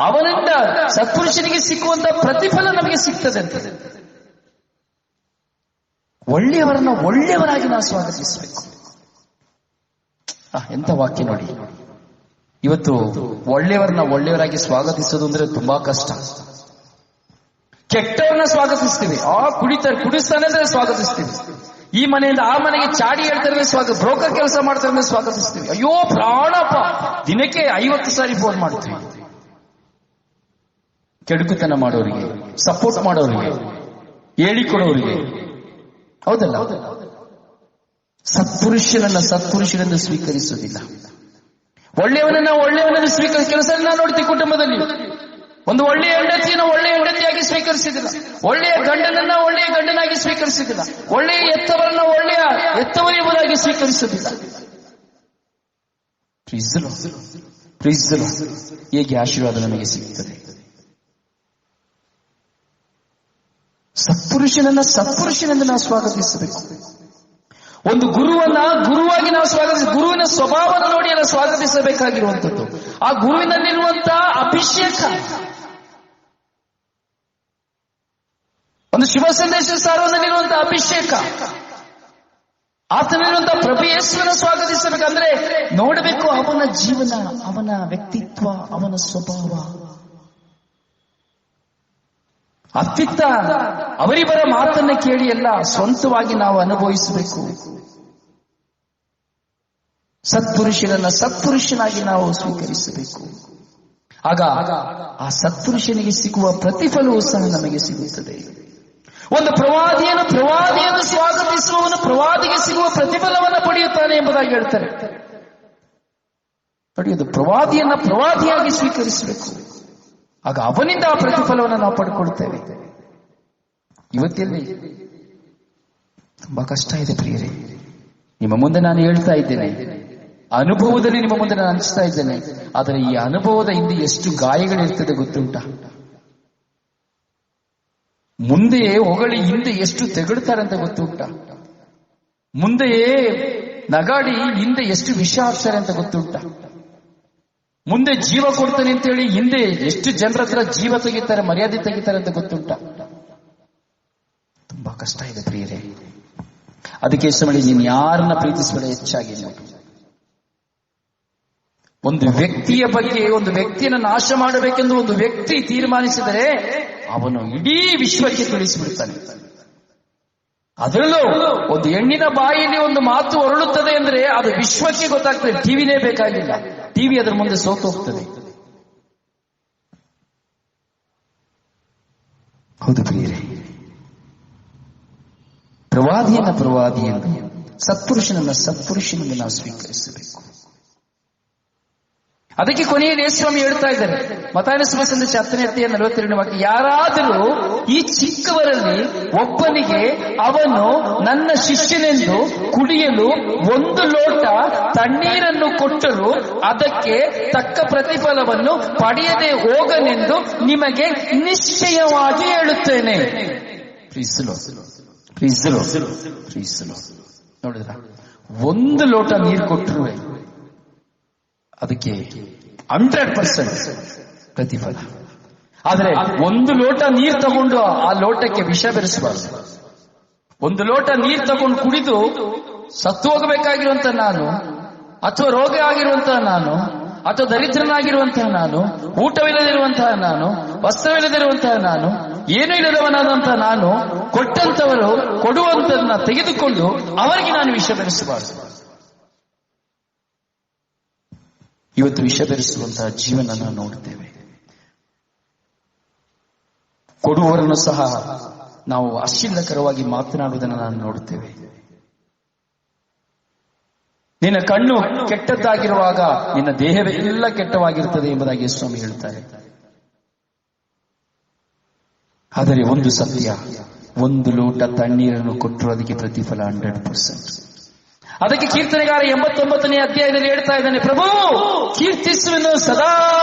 [SPEAKER 1] ಅವನಿಂದ ಸತ್ಪುರುಷನಿಗೆ ಸಿಕ್ಕುವಂತಹ ಪ್ರತಿಫಲ ನಮಗೆ ಸಿಗ್ತದೆ ಅಂತ. ಒಳ್ಳೆಯವರನ್ನ ಒಳ್ಳೆಯವರಾಗಿ ನಾವು ಸ್ವಾಗತಿಸಬೇಕು. ಎಂತ ವಾಕ್ಯ ನೋಡಿ. ಇವತ್ತು ಒಳ್ಳೆಯವರನ್ನ ಒಳ್ಳೆಯವರಾಗಿ ಸ್ವಾಗತಿಸೋದು ಅಂದ್ರೆ ತುಂಬಾ ಕಷ್ಟ. ಕೆಟ್ಟವರನ್ನ ಸ್ವಾಗತಿಸ್ತೀವಿ, ಕುಡಿಸ್ತಾನೆ ಅಂದ್ರೆ ಸ್ವಾಗತಿಸ್ತೀವಿ. ಈ ಮನೆಯಿಂದ ಆ ಮನೆಗೆ ಚಾಡಿ ಹೇಳ್ತಾರೆ, ಬ್ರೋಕರ್ ಕೆಲಸ ಮಾಡ್ತಾರೆ ಸ್ವಾಗತಿಸ್ತೀವಿ. ಅಯ್ಯೋ ಪ್ರಾಣಪ್ಪ, ದಿನಕ್ಕೆ 50 ಸಾರಿ ಫೋನ್ ಮಾಡ್ತೀವಿ. ಕೆಡುಕುತನ ಮಾಡೋರಿಗೆ, ಸಪೋರ್ಟ್ ಮಾಡೋರಿಗೆ, ಹೇಳಿಕೊಡೋರಿಗೆ, ಹೌದಲ್ಲ? ಸತ್ಪುರುಷನೆಂದು ಸ್ವೀಕರಿಸುವುದಿಲ್ಲ. ಒಳ್ಳೆಯವನನ್ನು ಸ್ವೀಕರಿಸ ಕೆಲಸ ನಾವು ನೋಡ್ತೀವಿ. ಕುಟುಂಬದಲ್ಲಿ ಒಂದು ಒಳ್ಳೆಯ ಹೆಂಡತಿಯನ್ನು ಒಳ್ಳೆಯ ಹೆಂಡತಿಯಾಗಿ ಸ್ವೀಕರಿಸಿದಿಲ್ಲ, ಒಳ್ಳೆಯ ಗಂಡನನ್ನ ಒಳ್ಳೆಯ ಗಂಡನಾಗಿ ಸ್ವೀಕರಿಸಿದಿಲ್ಲ, ಒಳ್ಳೆಯ ಎತ್ತವರನ್ನ ಒಳ್ಳೆಯ ಎತ್ತವರೆಂಬುದಾಗಿ ಸ್ವೀಕರಿಸುವುದಿಲ್ಲ. ಹೇಗೆ ಆಶೀರ್ವಾದ ನಮಗೆ ಸಿಗುತ್ತದೆ? ಸತ್ಪುರುಷನನ್ನ ಸತ್ಪುರುಷನೆಂದು ನಾವು ಸ್ವಾಗತಿಸಬೇಕು. ಒಂದು ಗುರುವನ್ನ ಗುರುವಾಗಿ ನಾವು ಗುರುವಿನ ಸ್ವಭಾವವನ್ನು ನೋಡಿ ನಾವು ಸ್ವಾಗತಿಸಬೇಕಾಗಿರುವಂಥದ್ದು. ಆ ಗುರುವಿನಲ್ಲಿರುವಂತಹ ಅಭಿಷೇಕ, ಒಂದು ಶುಭ ಸಂದೇಶ ಸಾರುವಲ್ಲಿರುವಂತಹ ಅಭಿಷೇಕ, ಆತನಲ್ಲಿರುವಂತಹ ಪ್ರಭು ಯೇಸುವಿನ ಸ್ವಾಗತಿಸಬೇಕಂದ್ರೆ ನೋಡಬೇಕು ಅವನ ಜೀವನ, ಅವನ ವ್ಯಕ್ತಿತ್ವ, ಅವನ ಸ್ವಭಾವ. ಅತ್ತಿತ್ತ ಅವರಿವರ ಮಾತನ್ನ ಕೇಳಿ ಎಲ್ಲ ಸ್ವಂತವಾಗಿ ನಾವು ಅನುಭವಿಸಬೇಕು. ಸತ್ಪುರುಷನನ್ನ ಸತ್ಪುರುಷನಾಗಿ ನಾವು ಸ್ವೀಕರಿಸಬೇಕು. ಆಗ ಆ ಸತ್ಪುರುಷನಿಗೆ ಸಿಗುವ ಪ್ರತಿಫಲವೂ ಸಹ ನಮಗೆ ಸಿಗುತ್ತದೆ. ಒಂದು ಪ್ರವಾದಿಯನ್ನು ಸ್ವಾಗತಿಸುವವನು ಪ್ರವಾದಿಗೆ ಸಿಗುವ ಪ್ರತಿಫಲವನ್ನು ಪಡೆಯುತ್ತಾನೆ ಎಂಬುದಾಗಿ ಹೇಳ್ತಾರೆ. ಪಡೆಯುವುದು ಪ್ರವಾದಿಯನ್ನ ಪ್ರವಾದಿಯಾಗಿ ಸ್ವೀಕರಿಸಬೇಕು. ಆಗ ಅವನಿಂದ ಆ ಪ್ರತಿಫಲವನ್ನು ನಾವು ಪಡ್ಕೊಳ್ತೇವೆ. ಇವತ್ತೆಲ್ಲಿ ತುಂಬಾ ಕಷ್ಟ ಇದೆ ಪ್ರಿಯರೇ. ನಿಮ್ಮ ಮುಂದೆ ನಾನು ಹೇಳ್ತಾ ಇದ್ದೇನೆ, ಅನುಭವದಲ್ಲಿ ನಿಮ್ಮ ಮುಂದೆ ನಾನು ಹಂಚ್ತಾ ಇದ್ದೇನೆ. ಆದರೆ ಈ ಅನುಭವದ ಹಿಂದೆ ಎಷ್ಟು ಗಾಯಗಳಿರ್ತದೆ ಗೊತ್ತುಂಟ? ಮುಂದೆಯೇ ಹೊಗಳಿ ಹಿಂದೆ ಎಷ್ಟು ತೆಗಳ್ತಾರೆ ಅಂತ ಗೊತ್ತುಂಟ? ಮುಂದೆಯೇ ನಗಾಡಿ ಹಿಂದೆ ಎಷ್ಟು ವಿಷ ಹಾಕ್ತಾರೆ ಅಂತ ಗೊತ್ತುಂಟ? ಮುಂದೆ ಜೀವ ಕೊಡ್ತಾನೆ ಅಂತೇಳಿ ಹಿಂದೆ ಎಷ್ಟು ಜನರ ಹತ್ರ ಜೀವ ತೆಗಿತಾರೆ, ಮರ್ಯಾದೆ ತೆಗಿತಾರೆ ಅಂತ ಗೊತ್ತುಂಟ? ತುಂಬಾ ಕಷ್ಟ ಇದೆ ಪ್ರಿಯರೇ. ಅದಕ್ಕೆ ಸಮಯ ನೀನು ಯಾರನ್ನ ಪ್ರೀತಿಸಬೇಡ, ಹೆಚ್ಚಾಗಿ ನೋಡಿ. ಒಂದು ವ್ಯಕ್ತಿಯ ಬಗ್ಗೆ, ಒಂದು ವ್ಯಕ್ತಿಯನ್ನು ನಾಶ ಮಾಡಬೇಕೆಂದು ಒಂದು ವ್ಯಕ್ತಿ ತೀರ್ಮಾನಿಸಿದರೆ ಅವನು ಇಡೀ ವಿಶ್ವಕ್ಕೆ ತಿಳಿಸಿಬಿಡ್ತಾನೆ. ಅದರಲ್ಲೂ ಒಂದು ಹೆಣ್ಣಿನ ಬಾಯಿಯಲ್ಲಿ ಒಂದು ಮಾತು ಹೊರಳುತ್ತದೆ ಅಂದ್ರೆ ಅದು ವಿಶ್ವಕ್ಕೆ ಗೊತ್ತಾಗ್ತದೆ. ಟಿವಿನೇ ಬೇಕಾಗಿಲ್ಲ, ಟಿವಿ ಅದರ ಮುಂದೆ ಸೋತು ಹೋಗ್ತದೆ. ಹೌದು ಪ್ರಿಯರೇ, ಪ್ರವಾದಿಯನ್ನು ಸತ್ಪುರುಷನನ್ನ ಸತ್ಪುರುಷನಿಗೆ ನಾವು ಸ್ವೀಕರಿಸಬೇಕು. ಅದಕ್ಕೆ ಕೊನೆಯಲ್ಲಿ ಯೇಸುಸ್ವಾಮಿ ಹೇಳ್ತಾ ಇದ್ದಾರೆ, ಮತ್ತಾಯನ ಶುಭ ಸಂದೇಶ 10:42 ವಾಕ್ಯ, ಯಾರಾದರೂ ಈ ಚಿಕ್ಕವರಲ್ಲಿ ಒಬ್ಬನಿಗೆ ಅವನು ನನ್ನ ಶಿಷ್ಯನೆಂದು ಕುಡಿಯಲು ಒಂದು ಲೋಟ ತಣ್ಣೀರನ್ನು ಕೊಟ್ಟರು ಅದಕ್ಕೆ ತಕ್ಕ ಪ್ರತಿಫಲವನ್ನು ಪಡೆಯದೆ ಹೋಗನೆಂದು ನಿಮಗೆ ನಿಶ್ಚಯವಾಗಿ ಹೇಳುತ್ತೇನೆ. ನೋಡಿದ್ರ, ಒಂದು ಲೋಟ ನೀರು ಕೊಟ್ಟರು ಅದಕ್ಕೆ 100% ಪ್ರತಿಫಲ. ಆದರೆ ಒಂದು ಲೋಟ ನೀರು ತಗೊಂಡು ಆ ಲೋಟಕ್ಕೆ ವಿಷ ಬೆರೆಸಬಾರದು. ಒಂದು ಲೋಟ ನೀರು ತಗೊಂಡು ಕುಡಿದು ಸತ್ತು ಹೋಗಬೇಕಾಗಿರುವಂತಹ ನಾನು, ಅಥವಾ ರೋಗ ಆಗಿರುವಂತಹ ನಾನು, ಅಥವಾ ದರಿದ್ರನಾಗಿರುವಂತಹ ನಾನು, ಊಟವಿಲ್ಲದಿರುವಂತಹ ನಾನು, ವಸ್ತ್ರವಿಲ್ಲದಿರುವಂತಹ ನಾನು, ಏನೂ ಇಲ್ಲದವನಾದಂತಹ ನಾನು ಕೊಟ್ಟಂತವರು ಕೊಡುವಂತದನ್ನ ತೆಗೆದುಕೊಂಡು ಅವರಿಗೆ ನಾನು ವಿಷ ಬೆರೆಸಬಾರದು. ಇವತ್ತು ವಿಷ ಬೆರೆಸುವಂತಹ ಜೀವನ ನಾವು ನೋಡುತ್ತೇವೆ. ಕೊಡುವವರನ್ನು ಸಹ ನಾವು ಅಶ್ಲೀಲಕರವಾಗಿ ಮಾತನಾಡುವುದನ್ನು ನಾವು ನೋಡುತ್ತೇವೆ. ನಿನ್ನ ಕಣ್ಣು ಕೆಟ್ಟದ್ದಾಗಿರುವಾಗ ನಿನ್ನ ದೇಹವೆಲ್ಲ ಕೆಟ್ಟವಾಗಿರುತ್ತದೆ ಎಂಬುದಾಗಿ ಸ್ವಾಮಿ ಹೇಳ್ತಾರೆ. ಆದರೆ ಒಂದು ಸತ್ಯ, ಒಂದು ಲೋಟ ತಣ್ಣೀರನ್ನು ಕೊಟ್ಟರು ಅದಕ್ಕೆ ಪ್ರತಿಫಲ 100%. ಅದಕ್ಕೆ ಕೀರ್ತನೆಗಾರ 89ನೇ ಅಧ್ಯಾಯದಲ್ಲಿ ಹೇಳ್ತಾ ಇದ್ದಾನೆ, ಪ್ರಭು ಕೀರ್ತಿಸುವೆನು ಸದಾ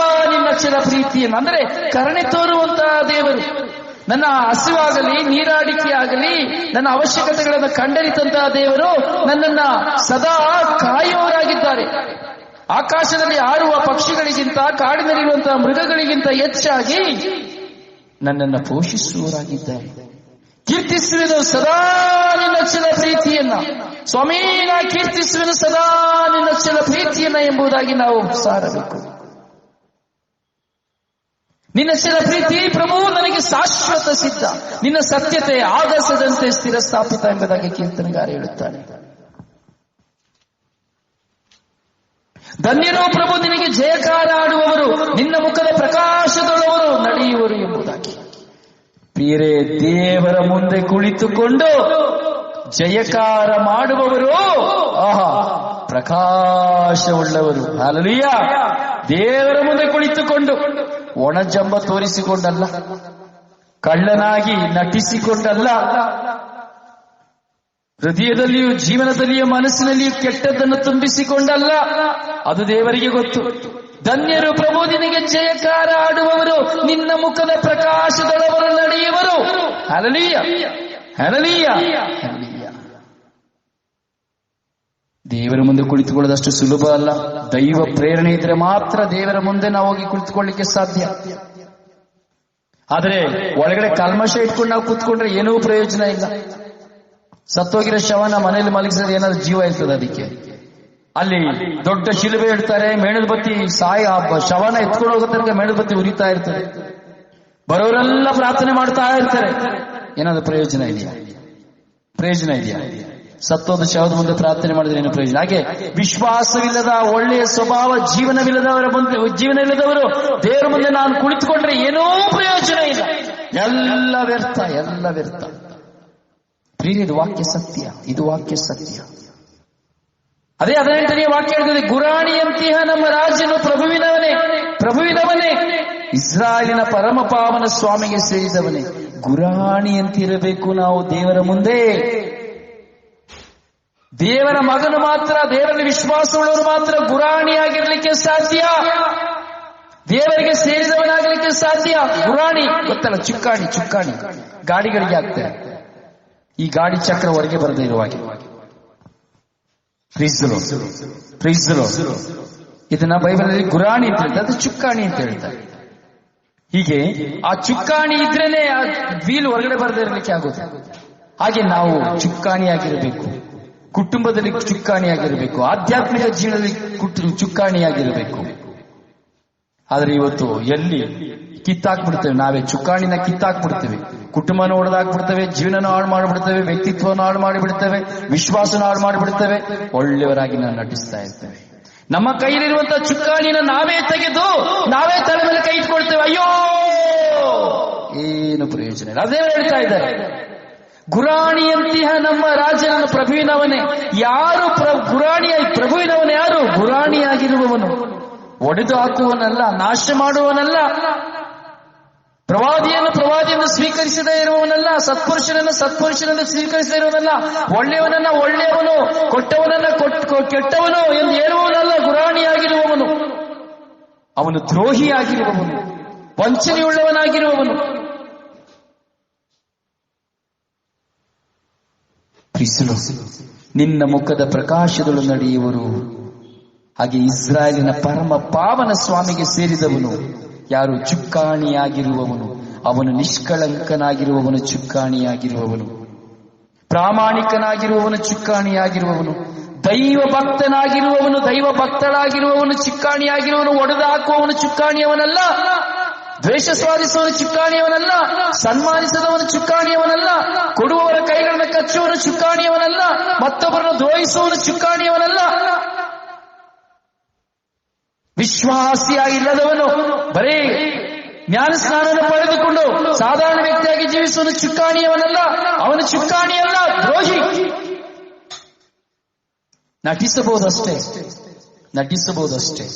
[SPEAKER 1] ನಿನ್ನ ಅಚಲ ಪ್ರೀತಿಯನ್ನು. ಅಂದರೆ ಕರುಣೆ ತೋರುವಂತಹ ದೇವರು. ನನ್ನ ಹಸಿವಾಗಲಿ, ನೀರಾಡಿಕೆಯಾಗಲಿ, ನನ್ನ ಅವಶ್ಯಕತೆಗಳನ್ನು ಕಂಡರಿತಂತಹ ದೇವರು ನನ್ನನ್ನ ಸದಾ ಕಾಯುವವರಾಗಿದ್ದಾರೆ. ಆಕಾಶದಲ್ಲಿ ಆಡುವ ಪಕ್ಷಿಗಳಿಗಿಂತ, ಕಾಡಿನಲ್ಲಿರುವಂತಹ ಮೃಗಗಳಿಗಿಂತ ಹೆಚ್ಚಾಗಿ ನನ್ನನ್ನು ಪೋಷಿಸುವವರಾಗಿದ್ದಾರೆ. ಕೀರ್ತಿಸುವೆನು ಸದಾ ನಿನ್ನ ಅಚಲ ಪ್ರೀತಿಯನ್ನ. ಸ್ವಾಮಿ, ನಾ ಕೀರ್ತಿಸುವೆನು ಸದಾ ನಿನ್ನ ಅಚಲ ಪ್ರೀತಿಯನ್ನ ಎಂಬುದಾಗಿ ನಾವು ಸಾರಬೇಕು. ನಿನ್ನ ಅಚಲ ಪ್ರೀತಿ ಪ್ರಭು ನನಗೆ ಶಾಶ್ವತ ಸಿದ್ಧ, ನಿನ್ನ ಸತ್ಯತೆ ಆಗಸದಂತೆ ಸ್ಥಿರ ಸ್ಥಾಪಿತ ಎಂಬುದಾಗಿ ಕೀರ್ತನೆಗಾರ ಹೇಳುತ್ತಾನೆ. ಧನ್ಯರು ಪ್ರಭು ನಿನಗೆ ಜಯಕಾರ ಆಡುವವರು, ನಿನ್ನ ಮುಖದ ಪ್ರಕಾಶದೊಳವರು ನಡೆಯುವರು ಎಂಬುದಾಗಿ. ಪ್ರಿಯರೇ, ದೇವರ ಮುಂದೆ ಕುಳಿತುಕೊಂಡು ಜಯಕಾರ ಮಾಡುವವರು ಆಹಾ ಪ್ರಕಾಶವುಳ್ಳವರು. ಹಲ್ಲೆಲೂಯಾ. ದೇವರ ಮುಂದೆ ಕುಳಿತುಕೊಂಡು ಒಣಜಂಬ ತೋರಿಸಿಕೊಂಡಲ್ಲ, ಕಳ್ಳನಾಗಿ ನಟಿಸಿಕೊಂಡಲ್ಲ, ಹೃದಯದಲ್ಲಿಯೂ ಜೀವನದಲ್ಲಿಯೂ ಮನಸ್ಸಿನಲ್ಲಿಯೂ ಕೆಟ್ಟದ್ದನ್ನು ತುಂಬಿಸಿಕೊಂಡಲ್ಲ. ಅದು ದೇವರಿಗೆ ಗೊತ್ತು. ಧನ್ಯರು ಪ್ರಭು ನಿನಗೆ ಜಯಕಾರ ಆಡುವವರು, ನಿನ್ನ ಮುಖದ ಪ್ರಕಾಶದೊಳವರು ನಡೆಯುವರು. ಹಲ್ಲೆಲೂಯಾ, ಹಲ್ಲೆಲೂಯಾ, ಹಲ್ಲೆಲೂಯಾ. ದೇವರ ಮುಂದೆ ಕುಳಿತುಕೊಳ್ಳೋದಷ್ಟು ಸುಲಭ ಅಲ್ಲ. ದೈವ ಪ್ರೇರಣೆ ಇದ್ರೆ ಮಾತ್ರ ದೇವರ ಮುಂದೆ ನಾವು ಹೋಗಿ ಕುಳಿತುಕೊಳ್ಳಿಕ್ಕೆ ಸಾಧ್ಯ. ಆದ್ರೆ ಒಳಗಡೆ ಕಲ್ಮಶ ಇಟ್ಕೊಂಡು ನಾವು ಕೂತ್ಕೊಂಡ್ರೆ ಏನೂ ಪ್ರಯೋಜನ ಇಲ್ಲ. ಸತ್ತೋಗಿರೋ ಶವನ ಮನೆಯಲ್ಲಿ ಮಲಗಿಸಿದ್ರೆ ಏನಾದ್ರು ಜೀವ ಇರ್ತದೆ ಅದಕ್ಕೆ? ಅಲ್ಲಿ ದೊಡ್ಡ ಶಿಲುಬೆ ಇಡ್ತಾರೆ, ಮೇಣದ ಬತ್ತಿ ಶವನ ಎತ್ಕೊಂಡು ಹೋಗೋ ತನಕ ಮೇಣದ ಬತ್ತಿ ಉರಿತಾ ಇರ್ತದೆ. ಬರೋರೆಲ್ಲ ಪ್ರಾರ್ಥನೆ ಮಾಡ್ತಾ ಇರ್ತಾರೆ. ಏನಾದ್ರು ಪ್ರಯೋಜನ ಇದೆಯಾ? ಪ್ರಯೋಜನ ಇದೆಯಾ? ಸತ್ತೋದ ಶವದ ಮುಂದೆ ಪ್ರಾರ್ಥನೆ ಮಾಡಿದ್ರೆ ಏನು ಪ್ರಯೋಜನ? ಹಾಗೆ ವಿಶ್ವಾಸವಿಲ್ಲದ, ಒಳ್ಳೆಯ ಸ್ವಭಾವ ಜೀವನವಿಲ್ಲದವರು ದೇವರ ಮುಂದೆ ನಾನು ಕುಳಿತುಕೊಂಡ್ರೆ ಏನೂ ಪ್ರಯೋಜನ ಇಲ್ಲ. ಎಲ್ಲ ವ್ಯರ್ಥ, ಎಲ್ಲ ವ್ಯರ್ಥ. ಪ್ರಿಯ, ಇದು ವಾಕ್ಯ ಸತ್ಯ, ಇದು ವಾಕ್ಯ ಸತ್ಯ. ಅದೇ 18ನೇ ವಾಕ್ಯ ಹೇಳ್ತದೆ, ಗುರಾಣಿಯಂತಿಹ ನಮ್ಮ ರಾಜನು ಪ್ರಭುವಿನವನೇ, ಇಸ್ರಾಯೇಲಿನ ಪರಮ ಪಾವನ ಸ್ವಾಮಿಗೆ ಸೇರಿದವನೇ. ಗುರಾಣಿಯಂತಿರಬೇಕು ನಾವು ದೇವರ ಮುಂದೆ. ದೇವರ ಮಗನು ಮಾತ್ರ, ದೇವರಲ್ಲಿ ವಿಶ್ವಾಸವುಳ್ಳವರು ಮಾತ್ರ ಗುರಾಣಿಯಾಗಿರ್ಲಿಕ್ಕೆ ಸಾಧ್ಯ, ದೇವರಿಗೆ ಸೇರಿದವನಾಗಲಿಕ್ಕೆ ಸಾಧ್ಯ. ಗುರಾಣಿ ಗೊತ್ತಲ್ಲ, ಚುಕ್ಕಾಣಿ ಗಾಡಿಗಳಿಗೆ ಹಾಕ್ತಾರೆ. ಈ ಗಾಡಿ ಚಕ್ರ ಹೊರಗೆ ಬರದೇ ಇರುವಾಗೆ. ಇದನ್ನ ಬೈಬಲಲ್ಲಿ ಗುರಾಣಿ ಅಂತ ಹೇಳ್ತಾರೆ, ಅದು ಚುಕ್ಕಾಣಿ ಅಂತ ಹೇಳ್ತಾರೆ. ಹೀಗೆ ಆ ಚುಕ್ಕಾಣಿ ಇದ್ರೇನೆ ಆ ವೀಲ್ ಹೊರಗಡೆ ಬರದೇ ಇರಲಿಕ್ಕೆ ಆಗುತ್ತೆ. ಹಾಗೆ ನಾವು ಚುಕ್ಕಾಣಿಯಾಗಿರಬೇಕು, ಕುಟುಂಬದಲ್ಲಿ ಚುಕ್ಕಾಣಿಯಾಗಿರಬೇಕು, ಆಧ್ಯಾತ್ಮಿಕ ಜೀವನದಲ್ಲಿ ಚುಕ್ಕಾಣಿಯಾಗಿರಬೇಕು. ಆದ್ರೆ ಇವತ್ತು ಎಲ್ಲಿ ಕಿತ್ತಾಕ್ಬಿಡ್ತೇವೆ, ನಾವೇ ಚುಕ್ಕಾಣಿನ ಕಿತ್ತಾಕ್ಬಿಡ್ತೇವೆ. ಕುಟುಂಬನ ಹೊಡೆದಾಕ್ಬಿಡ್ತೇವೆ, ಜೀವನನ ಹಾಳು ಮಾಡಿಬಿಡ್ತೇವೆ, ವ್ಯಕ್ತಿತ್ವವನ್ನು ಹಾಳು ಮಾಡಿಬಿಡ್ತೇವೆ, ವಿಶ್ವಾಸನ ಹಾಳು ಮಾಡಿಬಿಡ್ತೇವೆ, ಒಳ್ಳೆಯವರಾಗಿ ನಾವು ನಟಿಸ್ತಾ ಇರ್ತೇವೆ. ನಮ್ಮ ಕೈಯಲ್ಲಿರುವಂತಹ ಚುಕ್ಕಾಣಿನ ನಾವೇ ತೆಗೆದು ನಾವೇ ತಲೆ ಮೇಲೆ ಕೈ ಇಟ್ಕೊಳ್ತೇವೆ. ಅಯ್ಯೋ, ಏನು ಪ್ರಯೋಜನ ಇಲ್ಲ. ಅದೇ ಹೇಳ್ತಾ ಇದ್ದಾರೆ, ಗುರಾಣಿಯಂತಿಹ ನಮ್ಮ ರಾಜನ ಪ್ರಭುವಿನವನೇ. ಯಾರು ಪ್ರಭುವಿನವನೇ? ಯಾರು? ಗುರಾಣಿಯಾಗಿರುವವನು, ಒಡೆದು ಹಾಕುವವನಲ್ಲ, ನಾಶ ಮಾಡುವವನಲ್ಲ, ಪ್ರವಾದಿಯನ್ನು ಸ್ವೀಕರಿಸದೇ ಇರುವವನಲ್ಲ, ಸತ್ಪುರುಷನನ್ನು ಸ್ವೀಕರಿಸದೇ ಇರುವವನಲ್ಲ, ಒಳ್ಳೆಯವನು, ಕೊಟ್ಟವನನ್ನ ಕೆಟ್ಟವನು ಎಂದು ಹೇಳುವವನಲ್ಲ. ಗುರಾಣಿಯಾಗಿರುವವನು ಅವನು ದ್ರೋಹಿಯಾಗಿರುವವನು, ವಂಚನೆಯುಳ್ಳವನಾಗಿರುವವನು. ನಿನ್ನ ಮುಖದ ಪ್ರಕಾಶದಳು ನಡೆಯುವರು. ಹಾಗೆ ಇಸ್ರಾಯೇಲಿನ ಪರಮ ಪಾವನ ಸ್ವಾಮಿಗೆ ಸೇರಿದವನು ಯಾರು? ಚುಕ್ಕಾಣಿಯಾಗಿರುವವನು. ಅವನು ನಿಷ್ಕಳಂಕನಾಗಿರುವವನು, ಚುಕ್ಕಾಣಿಯಾಗಿರುವವನು, ಪ್ರಾಮಾಣಿಕನಾಗಿರುವವನು, ಚುಕ್ಕಾಣಿಯಾಗಿರುವವನು, ದೈವ ಭಕ್ತನಾಗಿರುವವನು, ದೈವ ಭಕ್ತಳಾಗಿರುವವನು, ಚುಕ್ಕಾಣಿಯಾಗಿರುವವನು. ಒಡೆದು ಹಾಕುವವನು ಚುಕ್ಕಾಣಿಯವನಲ್ಲ, ದ್ವೇಷ ಸ್ವಾದಿಸುವವನು ಚುಕ್ಕಾಣಿಯವನಲ್ಲ, ಸನ್ಮಾನಿಸದವನು ಚುಕ್ಕಾಣಿಯವನಲ್ಲ, ಕೊಡುವವರ ಕೈಗಳನ್ನು ಕಚ್ಚುವವನು ಚುಕ್ಕಾಣಿಯವನಲ್ಲ, ಮತ್ತೊಬ್ಬರನ್ನು ದ್ರೋಹಿಸುವವನು ಚುಕ್ಕಾಣಿಯವನಲ್ಲ, ವಿಶ್ವಾಸಿಯಾಗಿಲ್ಲದವನು, ಬರೀ ಜ್ಞಾನ ಸ್ನಾನವನ್ನು ಪಡೆದುಕೊಂಡು ಸಾಧಾರಣ ವ್ಯಕ್ತಿಯಾಗಿ ಜೀವಿಸುವನು ಚುಕ್ಕಾಣಿಯವನಲ್ಲ. ಅವನು ಚುಕ್ಕಾಣಿಯಲ್ಲ, ದ್ರೋಹಿ. ನಟಿಸಬಹುದಷ್ಟೇ.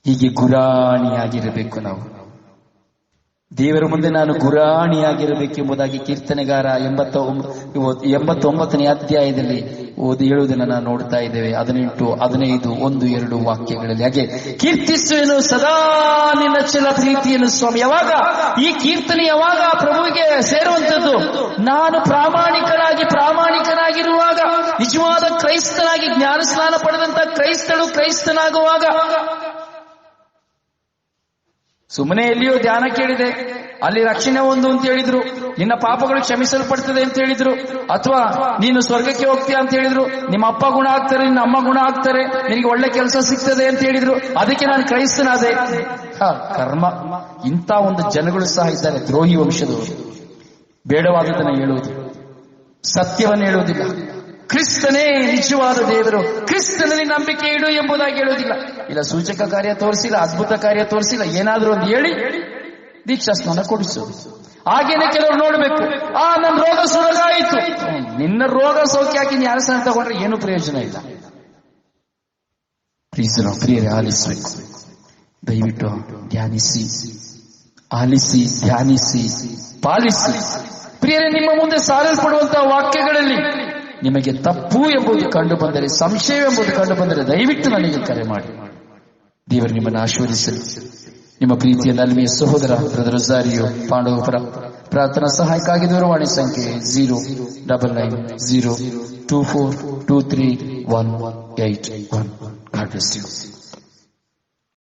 [SPEAKER 1] ಹೀಗೆ ಗುರಾಣಿಯಾಗಿರಬೇಕು ನಾವು. ದೇವರ ಮುಂದೆ ನಾನು ಗುರಾಣಿಯಾಗಿರಬೇಕೆಂಬುದಾಗಿ ಕೀರ್ತನೆಗಾರ 89ನೇ ಅಧ್ಯಾಯದಲ್ಲಿ ಹೇಳುವುದನ್ನು ನಾವು ನೋಡ್ತಾ ಇದ್ದೇವೆ. 18, 15, 1, 2 ವಾಕ್ಯಗಳಲ್ಲಿ. ಹಾಗೆ ಕೀರ್ತಿಸುವೆನು ಸದಾ ನಿನ್ನ ಚಲ ಪ್ರೀತಿಯನ್ನು ಸ್ವಾಮಿ. ಯಾವಾಗ ಈ ಕೀರ್ತನೆ, ಯಾವಾಗ ಪ್ರಭುವಿಗೆ ಸೇರುವಂತದ್ದು? ನಾನು ಪ್ರಾಮಾಣಿಕನಾಗಿರುವಾಗ, ನಿಜವಾದ ಕ್ರೈಸ್ತನಾಗಿ, ಜ್ಞಾನ ಸ್ನಾನ ಪಡೆದಂತ ಕ್ರೈಸ್ತನಾಗುವಾಗ. ಸುಮ್ಮನೆ ಎಲ್ಲಿಯೋ ಧ್ಯಾನ ಕೇಳಿದೆ, ಅಲ್ಲಿ ರಕ್ಷಣೆ ಒಂದು ಅಂತ ಹೇಳಿದ್ರು, ನಿನ್ನ ಪಾಪಗಳು ಕ್ಷಮಿಸಲ್ಪಡ್ತದೆ ಅಂತ ಹೇಳಿದ್ರು, ಅಥವಾ ನೀನು ಸ್ವರ್ಗಕ್ಕೆ ಹೋಗ್ತೀಯ ಅಂತ ಹೇಳಿದ್ರು, ನಿಮ್ಮ ಅಪ್ಪ ಗುಣ ಆಗ್ತಾರೆ, ನಿನ್ನ ಅಮ್ಮ ಗುಣ ಆಗ್ತಾರೆ, ನಿನಗೆ ಒಳ್ಳೆ ಕೆಲಸ ಸಿಗ್ತದೆ ಅಂತ ಹೇಳಿದ್ರು, ಅದಕ್ಕೆ ನಾನು ಕ್ರೈಸ್ತನಾದೆ. ಕರ್ಮ. ಇಂಥ ಒಂದು ಜನಗಳು ಸಹ ಇದ್ದಾರೆ, ದ್ರೋಹಿ ವಂಶದವರು. ಬೇಡವಾದದನ್ನು ಹೇಳುವುದು, ಸತ್ಯವನ್ನು ಹೇಳುವುದಿಲ್ಲ. ಕ್ರಿಸ್ತನೇ ನಿಜವಾದ ದೇವರು, ಕ್ರಿಸ್ತನಲ್ಲಿ ನಂಬಿಕೆ ಇಡು ಎಂಬುದಾಗಿ ಹೇಳುವುದಿಲ್ಲ. ಇಲ್ಲ ಸೂಚಕ ಕಾರ್ಯ ತೋರಿಸಿಲ್ಲ, ಅದ್ಭುತ ಕಾರ್ಯ ತೋರಿಸಿಲ್ಲ, ಏನಾದ್ರೂ ಒಂದು ಹೇಳಿ ದೀಕ್ಷಾ ಸ್ನಾನ ಕೊಡಿಸೋದು. ಹಾಗೇನೆ ಕೆಲವರು ನೋಡ್ಬೇಕು, ನನ್ನ ರೋಗ ಸುಲಗಾಯಿತು. ನಿನ್ನ ರೋಗ ಸೌಖ್ಯ ಹಾಕಿ ಜ್ಞಾನ ಸ್ನಾನ ತಗೊಂಡ್ರೆ ಏನು ಪ್ರಯೋಜನ ಇಲ್ಲ. ಪ್ರಿಯರೇ, ಆಲಿಸಬೇಕು. ದಯವಿಟ್ಟು ಧ್ಯಾನಿಸಿ, ಆಲಿಸಿ, ಧ್ಯಾನಿಸಿ, ಪಾಲಿಸಿ. ಪ್ರಿಯರೇ, ನಿಮ್ಮ ಮುಂದೆ ಸಾರಲ್ಪಡುವಂತಹ ವಾಕ್ಯಗಳಲ್ಲಿ ನಿಮಗೆ ತಪ್ಪು ಎಂಬುದು ಕಂಡು ಬಂದರೆ, ಸಂಶಯ ಎಂಬುದು ಕಂಡು ಬಂದರೆ ದಯವಿಟ್ಟು ನನಗೆ ಕರೆ ಮಾಡಿ. ದೇವರು ನಿಮ್ಮನ್ನು ಆಶೀರ್ವದಿಸಲಿ. ನಿಮ್ಮ ಪ್ರೀತಿಯ ನಲ್ಮೆಯ ಸಹೋದರ ಬ್ರದರ್ ರೊಜಾರಿಯೋ ಪಾಂಡವಪುರ ಪ್ರಾರ್ಥನಾ ಸಹಾಯಕ್ಕಾಗಿ ದೂರವಾಣಿ ಸಂಖ್ಯೆ 09902423181. God bless you.